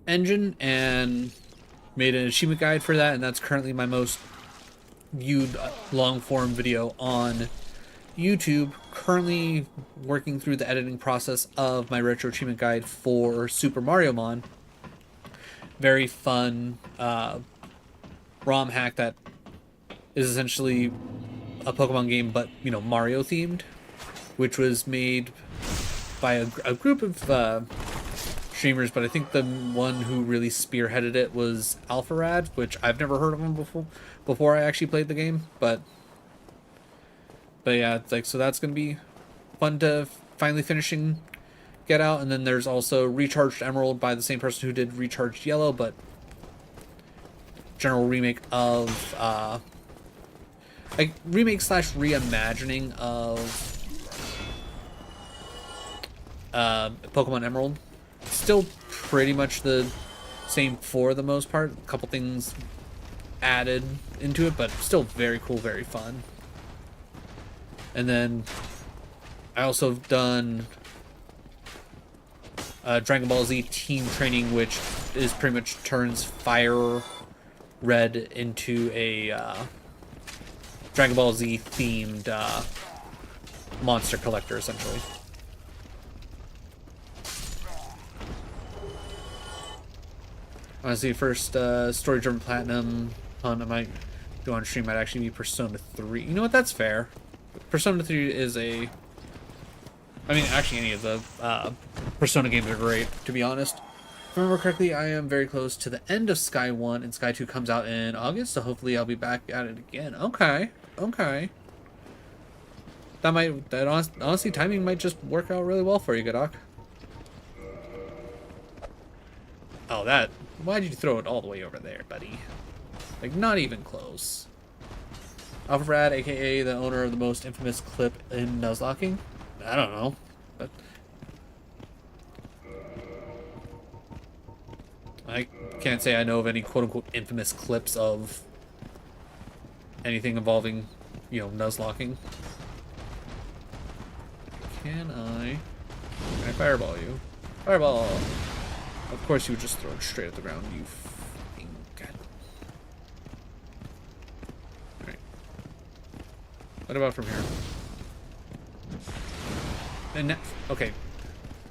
S1: engine, and made an achievement guide for that, and that's currently my most viewed long form video on YouTube. Currently working through the editing process of my retro achievement guide for Super Mario Mon. Very fun ROM hack that is essentially a Pokemon game, but you know, Mario themed, which was made by a group of streamers, but I think the one who really spearheaded it was Alpharad, which I've never heard of him before I actually played the game, but yeah, it's like, so that's gonna be fun to finally get out. And then there's also Recharged Emerald by the same person who did Recharged Yellow, but general remake of like remake / reimagining of Pokemon Emerald. Still pretty much the same for the most part. A couple things added into it, but still very cool, very fun. And then I also have done Dragon Ball Z Team Training, which is pretty much turns Fire Red into a Dragon Ball Z themed monster collector, essentially. Honestly, first story driven platinum hunt, I might do on stream might actually be Persona 3. You know what? That's fair. Persona 3 is a... I mean, actually, any of the Persona games are great, to be honest. If I remember correctly, I am very close to the end of Sky 1, and Sky 2 comes out in August, so hopefully I'll be back at it again. Okay, okay. Honestly, timing might just work out really well for you, Godok. Oh, that... Why did you throw it all the way over there, buddy? Like, not even close. Alpharad, aka the owner of the most infamous clip in Nuzlocking? I don't know. But I can't say I know of any quote-unquote infamous clips of anything involving, you know, Nuzlocking. Can I fireball you? Fireball! Of course you would just throw it straight at the ground, you fucking god. Alright. What about from here? And okay.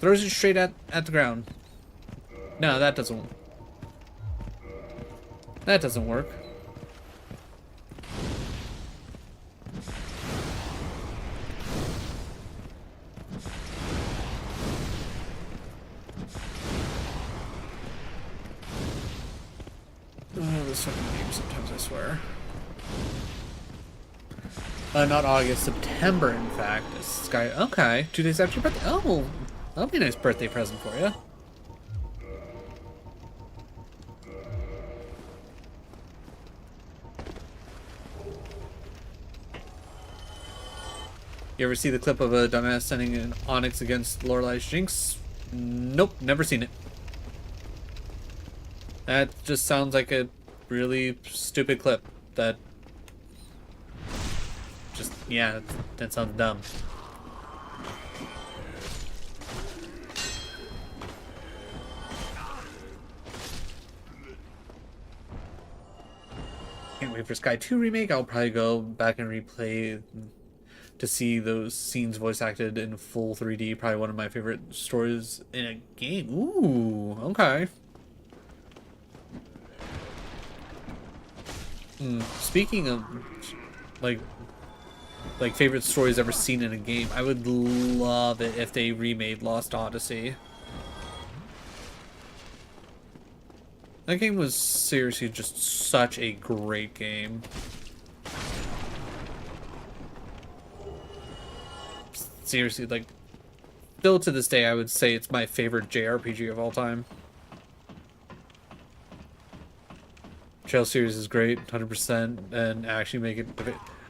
S1: Throws it straight at the ground. No, that doesn't work. Oh, this fucking game sometimes, I swear. Not August, September, in fact. Sky. Okay, 2 days after your birthday. Oh, that'll be a nice birthday present for you. You ever see the clip of a dumbass sending an Onyx against Lorelai's Jinx? Nope, never seen it. That just sounds like a really stupid clip that just, yeah, that sounds dumb. Can't wait for Sky 2 remake. I'll probably go back and replay to see those scenes voice acted in full 3D. Probably one of my favorite stories in a game. Ooh, okay. Speaking of like favorite stories ever seen in a game, I would love it if they remade Lost Odyssey. That game was seriously just such a great game. Seriously, like, still to this day, I would say it's my favorite JRPG of all time. Trail series is great, 100%, and actually make it...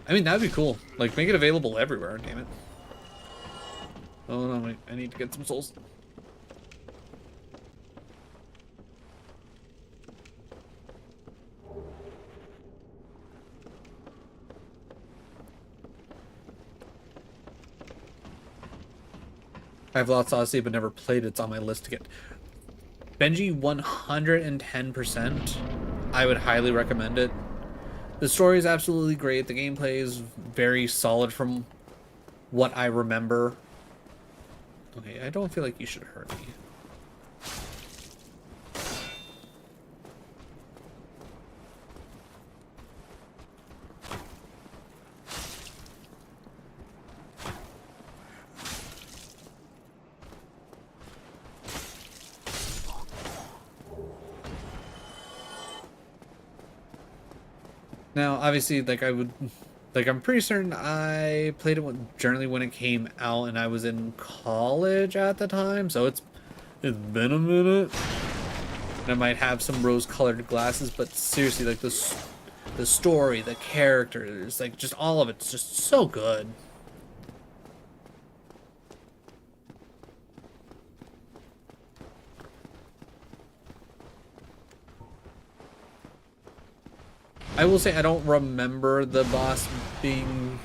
S1: I mean, that'd be cool. Like, make it available everywhere, damn it. Oh, no, wait, I need to get some souls. I have Lost Odyssey, but never played it. It's on my list to get. Benji, 110%. I would highly recommend it. The story is absolutely great. The gameplay is very solid from what I remember. Okay, I don't feel like you should hurt me. Now, obviously, like, I'm pretty certain I played it generally when it came out, and I was in college at the time, so it's been a minute. And I might have some rose-colored glasses, but seriously, like, the story, the characters, like, just all of it's just so good. I will say I don't remember the boss being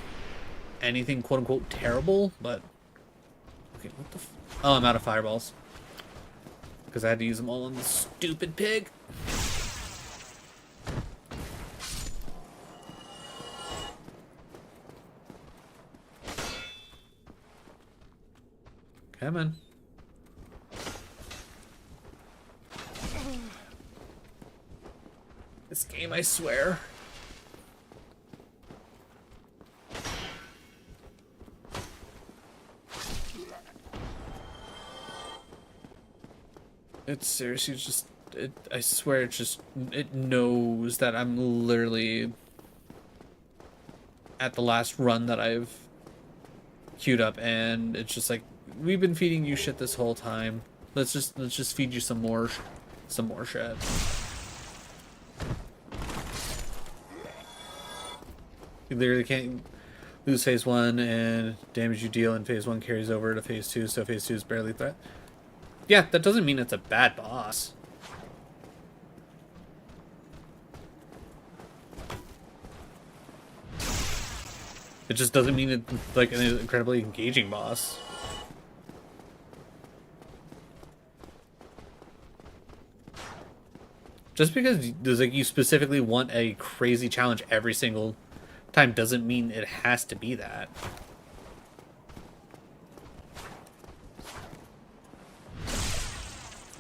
S1: anything quote-unquote terrible, but... Okay, what the oh, I'm out of fireballs. Because I had to use them all on this stupid pig. Come on. This game, I swear. It's seriously just, I swear it knows that I'm literally at the last run that I've queued up, and it's just like, we've been feeding you shit this whole time. Let's just feed you some more shit. You literally can't lose phase 1, and damage you deal in phase 1 carries over to phase 2, so phase 2 is barely a threat. Yeah, that doesn't mean it's a bad boss. It just doesn't mean it's like an incredibly engaging boss. Just because there's like you specifically want a crazy challenge every single time doesn't mean it has to be that.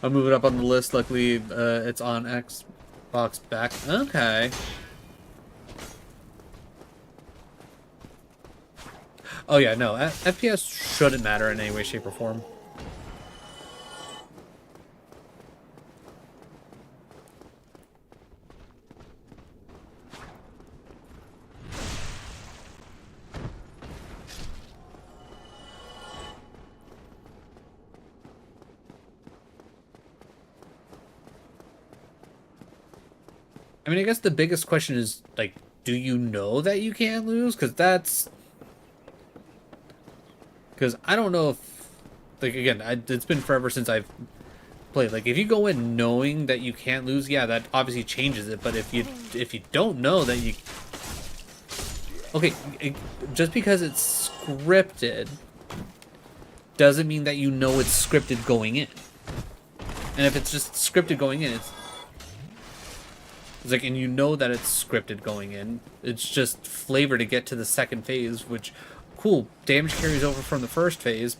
S1: I'll move it up on the list. Luckily, it's on Xbox back. Okay. Oh yeah, no, FPS shouldn't matter in any way, shape, or form. I mean, I guess the biggest question is, like, do you know that you can't lose? Because I don't know if... Like, again, it's been forever since I've played. Like, if you go in knowing that you can't lose, yeah, that obviously changes it. But if you don't know that you... Okay, just because it's scripted doesn't mean that you know it's scripted going in. And if it's just scripted going in, it's like, and you know that it's scripted going in. It's just flavor to get to the second phase, which, cool, damage carries over from the first phase,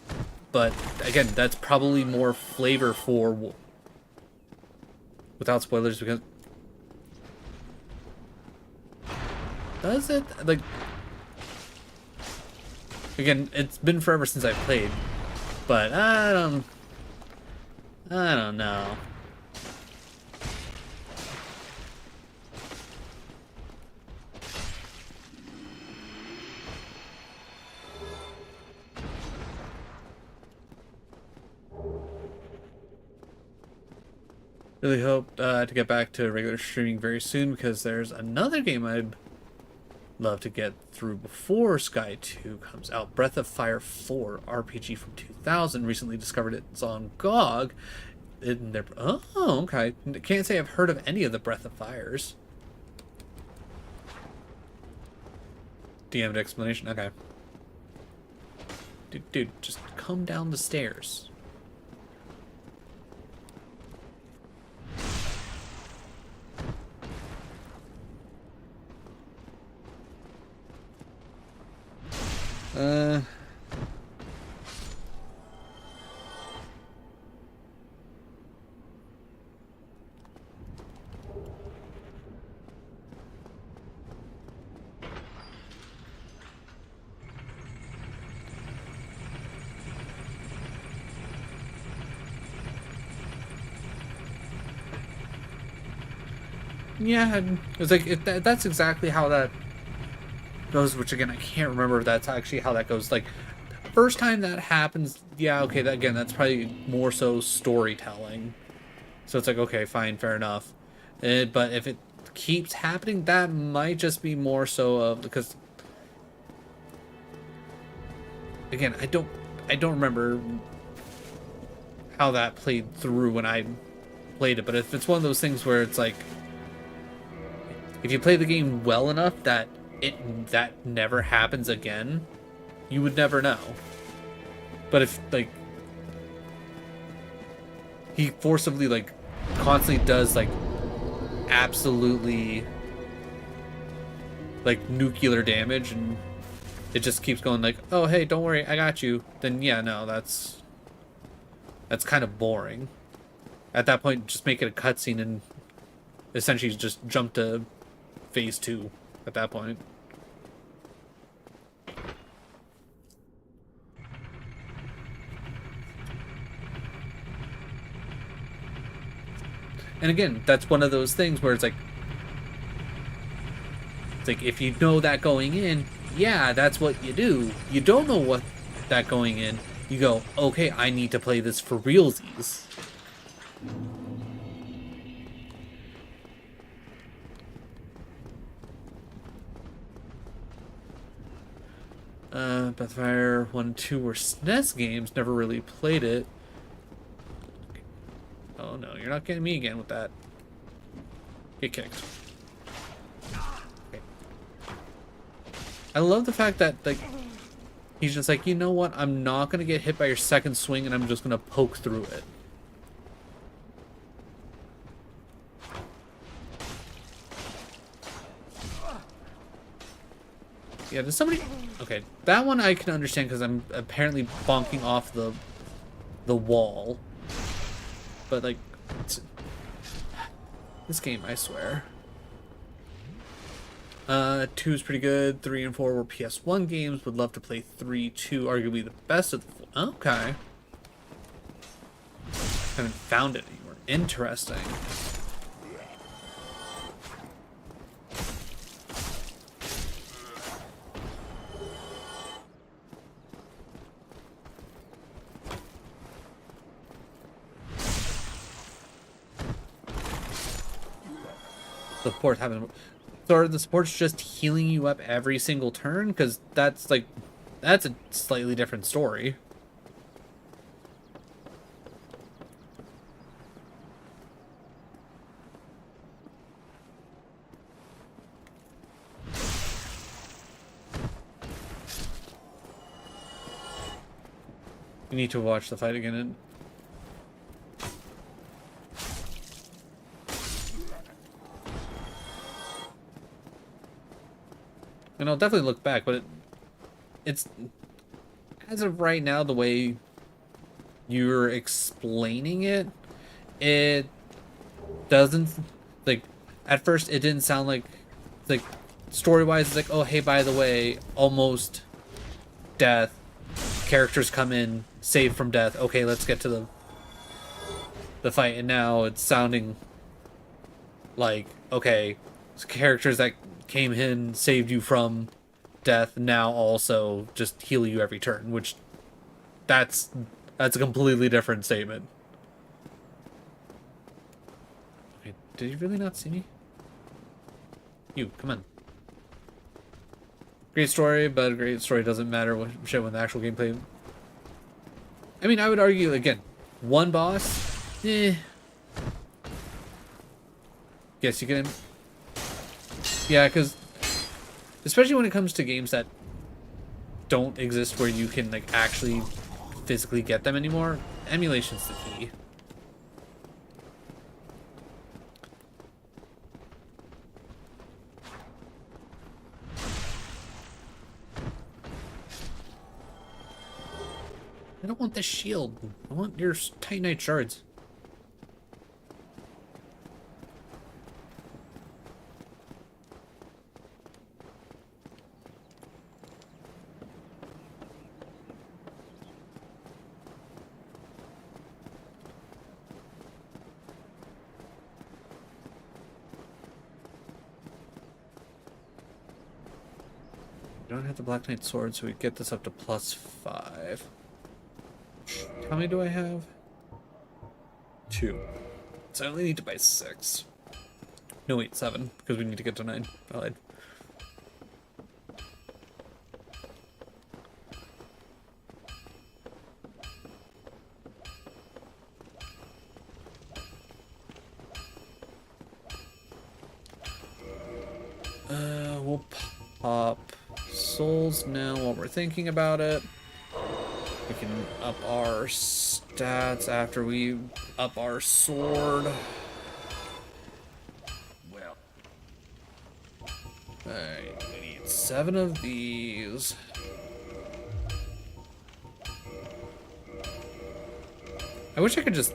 S1: but again, that's probably more flavor for, without spoilers, because, does it? Like, again, it's been forever since I've played, but I don't know. Really hope to get back to regular streaming very soon, because there's another game I'd love to get through before Sky 2 comes out. Breath of Fire 4 RPG from 2000. Recently discovered it's on GOG. Oh, okay. Can't say I've heard of any of the Breath of Fires. DM'd explanation. Okay. Dude, just come down the stairs. Yeah, it's like that's exactly how that goes. Which again, I can't remember if that's actually how that goes. Like, first time that happens, yeah, okay. Again, that's probably more so storytelling. So it's like, okay, fine, fair enough. But if it keeps happening, that might just be more so of, because again, I don't remember how that played through when I played it. But if it's one of those things where it's like, if you play the game well enough that that never happens again, you would never know. But if, like, he forcibly, like, constantly does, like, absolutely, like, nuclear damage, and it just keeps going like, oh, hey, don't worry, I got you, then yeah, no, that's kind of boring. At that point, just make it a cutscene and essentially just jump to phase 2 at that point. And again, that's one of those things where it's like if you know that going in, yeah, that's what you do. You don't know what that going in, you go, okay, I need to play this for realsies. Pathfinder 1 and 2 were SNES games, never really played it. Oh no, you're not getting me again with that. Get kicked. Okay. I love the fact that, like, he's just like, you know what, I'm not gonna get hit by your second swing and I'm just gonna poke through it. Yeah, does somebody... Okay, that one I can understand because I'm apparently bonking off the wall. But, like, this game, I swear. 2 is pretty good. 3 and 4 were PS1 games. Would love to play 3, 2, arguably the best of the 4. Okay. Haven't found it anywhere. Interesting. Support having, so are the supports just healing you up every single turn? Because that's like, that's a slightly different story. You need to watch the fight again. And I'll definitely look back, but it's as of right now, the way you're explaining it, it doesn't, like, at first it didn't sound like story-wise, it's like, oh, hey, by the way, almost death, characters come in, save from death, okay, let's get to the fight. And now it's sounding like, okay, characters that came in, saved you from death, now also just heal you every turn, which that's a completely different statement. Okay, did you really not see me? You, come on. Great story, but a great story doesn't matter when the actual gameplay. I mean, I would argue, again, one boss, Guess you can... Yeah, because especially when it comes to games that don't exist where you can, like, actually physically get them anymore, emulation's the key. I don't want this shield. I want your Titanite shards. We don't have the Black Knight sword, so we get this up to +5. How many do I have? 2. So I only need to buy 6. No, wait, 7, because we need to get to 9. I lied. We'll pop souls now while we're thinking about it. We can up our stats after we up our sword. Well, alright, we need 7 of these. I wish I could just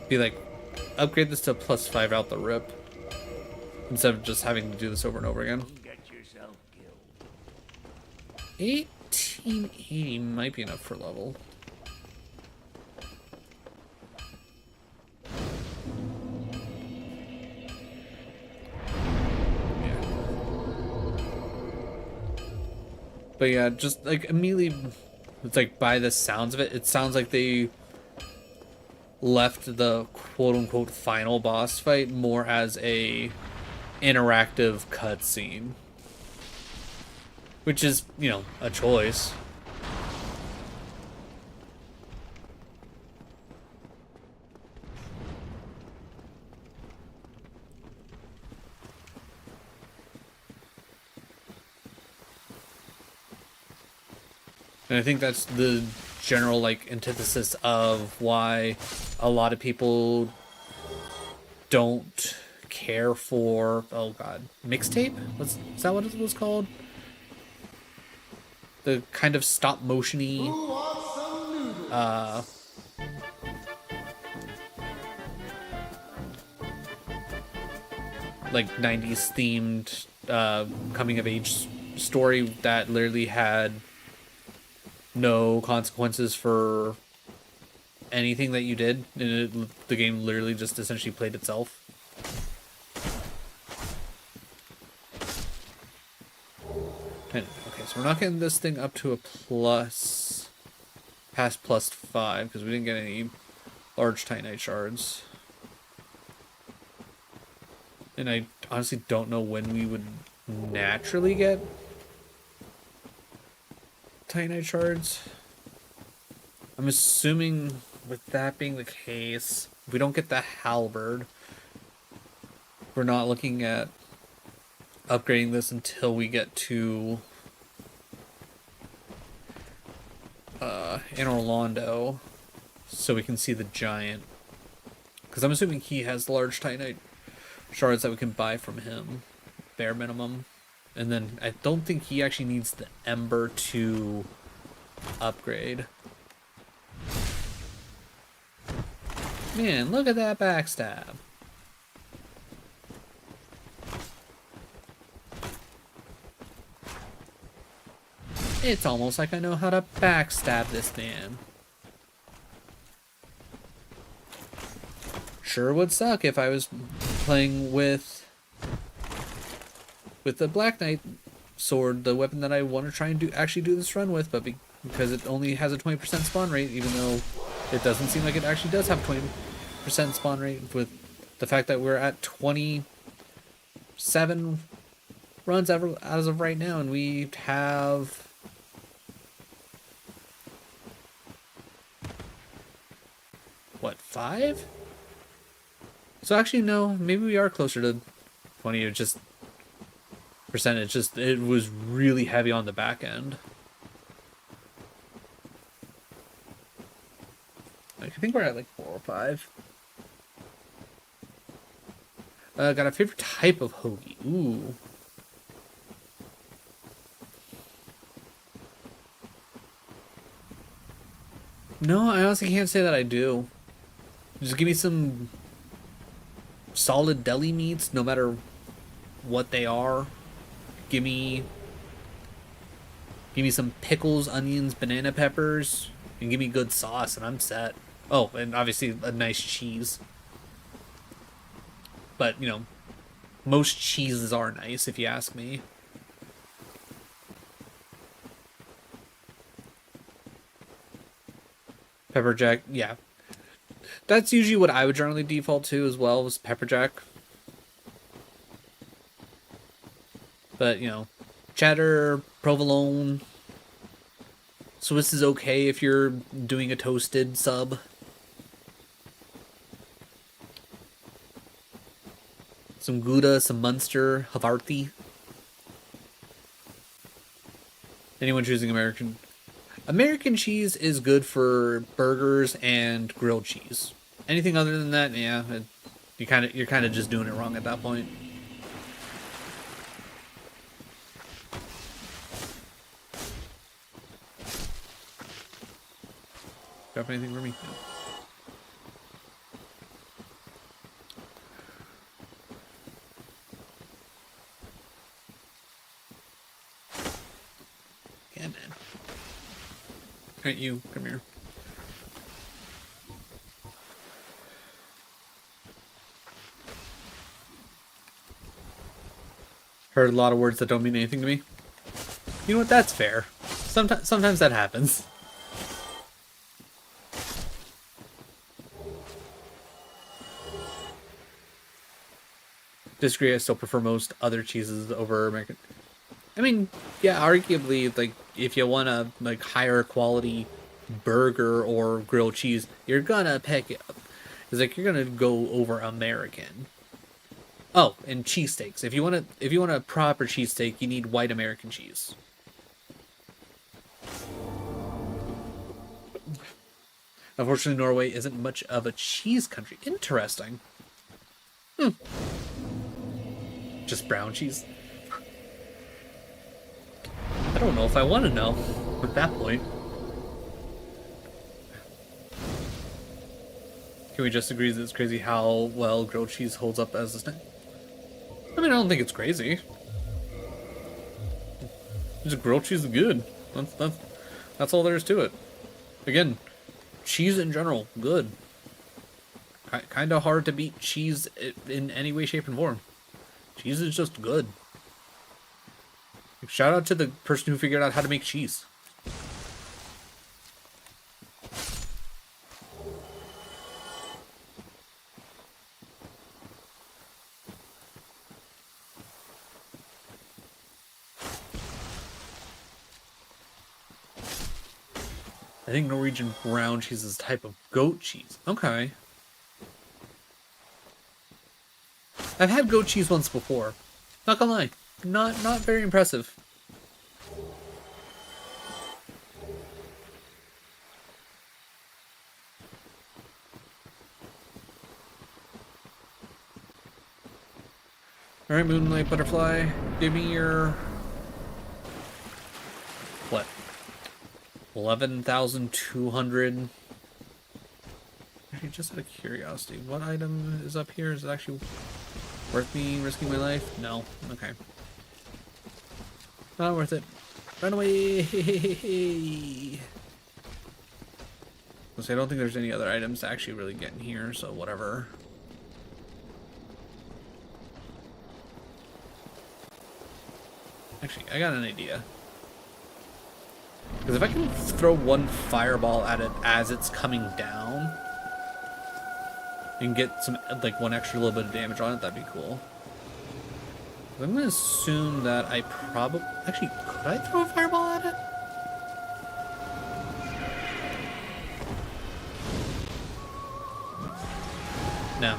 S1: be like, upgrade this to +5 out the rip, instead of just having to do this over and over again. 1880 might be enough for level. But yeah, just like immediately, it's like by the sounds of it, it sounds like they left the quote-unquote final boss fight more as a interactive cutscene, which is, you know, a choice. And I think that's the general, like, antithesis of why a lot of people don't care for, oh god, mixtape? Is that what it was called? The kind of stop motiony, like 90s themed coming of age story that literally had no consequences for anything that you did, and the game literally just essentially played itself. Okay, so we're not getting this thing up to a plus, past +5, because we didn't get any large Titanite shards. And I honestly don't know when we would naturally get Titanite shards. I'm assuming with that being the case, if we don't get the halberd, we're not looking at upgrading this until we get to in Orlando, so we can see the giant. Because I'm assuming he has large Titanite shards that we can buy from him, bare minimum. And then I don't think he actually needs the Ember to upgrade. Man, look at that backstab. It's almost like I know how to backstab this man. Sure would suck if I was playing with the Black Knight sword, the weapon that I want to try and actually do this run with, but because it only has a 20% spawn rate, even though it doesn't seem like it actually does have 20% spawn rate, with the fact that we're at 27 runs as of right now, and we have what, 5? So actually no, maybe we are closer to 20. It just percentage, just it was really heavy on the back end. I think we're at like 4 or 5. Got a favorite type of hoagie. Ooh. No, I honestly can't say that I do. Just give me some solid deli meats, no matter what they are. Give me some pickles, onions, banana peppers, and give me good sauce, and I'm set. Oh, and obviously a nice cheese. But, you know, most cheeses are nice, if you ask me. Pepper jack, yeah. That's usually what I would generally default to as well, was pepper jack. But, you know, cheddar, provolone, Swiss is okay if you're doing a toasted sub. Some Gouda, some Munster, Havarti. Anyone choosing American? American cheese is good for burgers and grilled cheese. Anything other than that, yeah, you're kind of just doing it wrong at that point. Drop anything for me? No. Yeah, man. Alright, you, come here. Heard a lot of words that don't mean anything to me. You know what? That's fair. Sometimes that happens. Disagree. I still prefer most other cheeses over American. I mean, yeah, arguably, like if you want a like higher quality burger or grilled cheese, you're gonna pick it up. It's like you're gonna go over American. Oh, and cheesesteaks. If you want a proper cheesesteak, you need white American cheese. Unfortunately, Norway isn't much of a cheese country. Interesting. Just brown cheese. I don't know if I want to know at that point. Can we just agree that it's crazy how well grilled cheese holds up as a snack? I mean, I don't think it's crazy. Just grilled cheese is good. That's all there is to it. Again, cheese in general, good. Kind of hard to beat cheese in any way, shape, and form. Cheese is just good. Shout out to the person who figured out how to make cheese. I think Norwegian brown cheese is a type of goat cheese. Okay. I've had goat cheese once before. Not gonna lie. Not very impressive. Alright, Moonlight Butterfly. Give me your... What? 11,200... Just out of curiosity, what item is up here? Is it actually worth me risking my life? No. Okay. Not worth it. Run away! I don't think there's any other items to actually really get in here, so whatever. Actually, I got an idea. Because if I can throw one fireball at it as it's coming down, and get some, like, one extra little bit of damage on it, that'd be cool. I'm gonna assume that I probably... Actually, could I throw a fireball at it? No.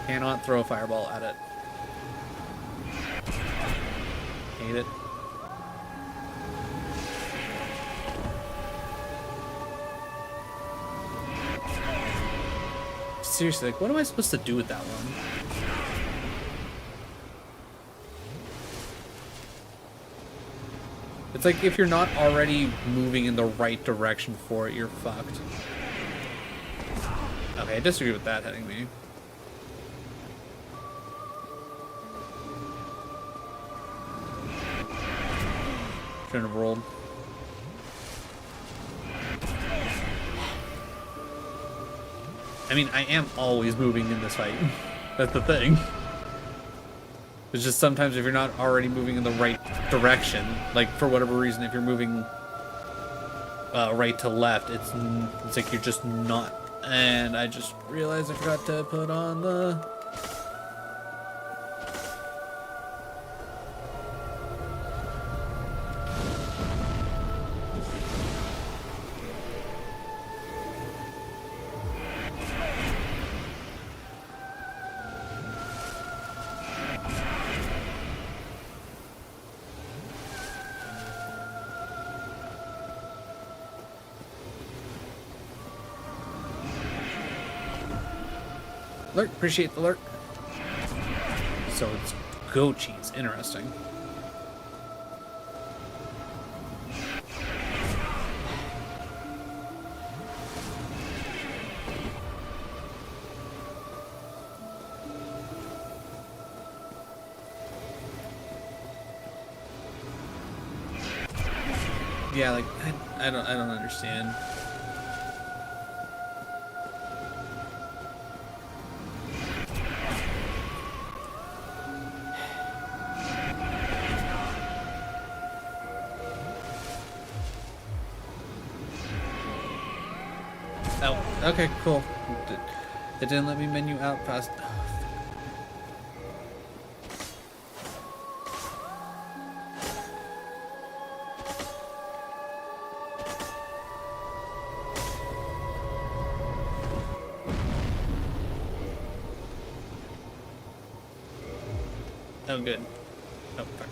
S1: Cannot throw a fireball at it. Hate it. Seriously, like, what am I supposed to do with that one? It's like if you're not already moving in the right direction for it, you're fucked. Okay, I disagree with that hitting me. Shouldn't have rolled. I mean, I am always moving in this fight. That's the thing. It's just sometimes if you're not already moving in the right direction, like for whatever reason, if you're moving right to left, it's like you're just not. And I just realized I forgot to put on the... Lurk, appreciate the lurk. So it's goat cheese, interesting. Yeah, like I don't understand. Oh, okay, cool. It didn't let me menu out fast. Oh, good. Oh, fuck.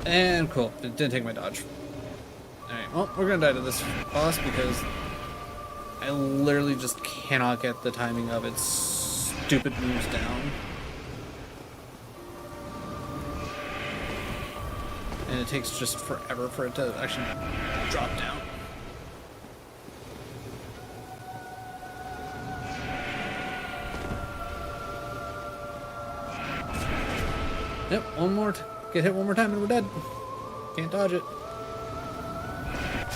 S1: And cool. It didn't take my dodge. Alright, well, we're gonna die to this boss because I literally just cannot get the timing of its stupid moves down. And it takes just forever for it to actually drop down. Yep, get hit one more time and we're dead. Can't dodge it.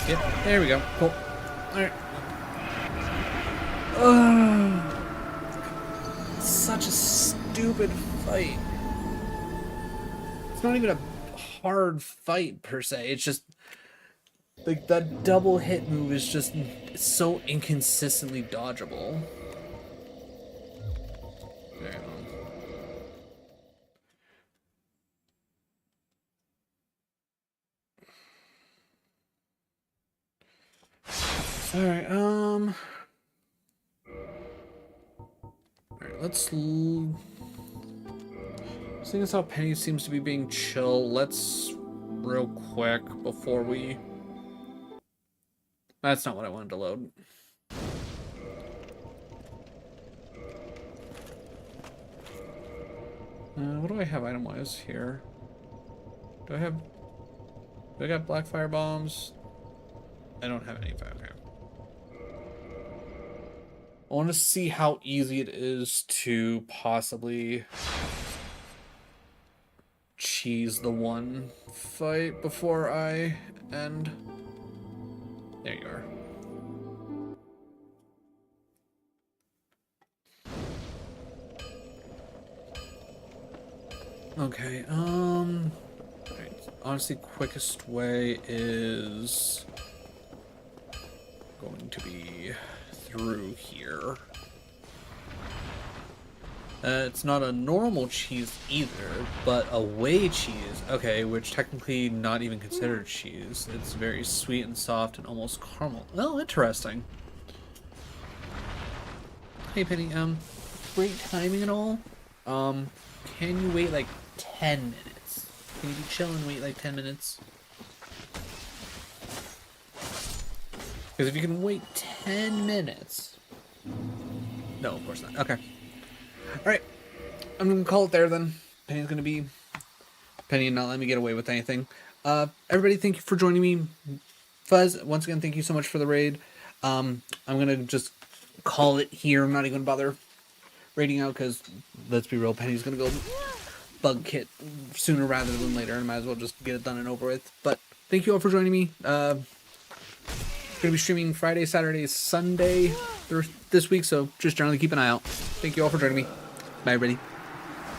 S1: Yep, there we go. Cool. Alright. Such a stupid fight. It's not even a hard fight per se. It's just like that double hit move is just so inconsistently dodgeable. There. Alright, alright, seeing as how Penny seems to be being chill, let's real quick before we... That's not what I wanted to load. What do I have item-wise here? Do I got black fire bombs? I don't have any fire. Okay. I want to see how easy it is to possibly cheese the one fight before I end. There you are. Okay, honestly, quickest way is going to be through here. It's not a normal cheese either, but a whey cheese. Okay, which technically not even considered cheese. It's very sweet and soft and almost caramel. Oh, interesting. Hey Penny, great timing and all. Can you wait like 10 minutes? Can you be chill and wait like 10 minutes? Because if you can wait 10 minutes... No, of course not. Okay. Alright. I'm going to call it there then. Penny's going to be... Penny and not let me get away with anything. Everybody, thank you for joining me. Fuzz, once again, thank you so much for the raid. I'm going to just call it here. I'm not even going to bother raiding out because, let's be real, Penny's going to go bug kit sooner rather than later. And I might as well just get it done and over with. But thank you all for joining me. Going to be streaming Friday, Saturday, Sunday this week, so just generally keep an eye out. Thank you all for joining me. Bye, everybody.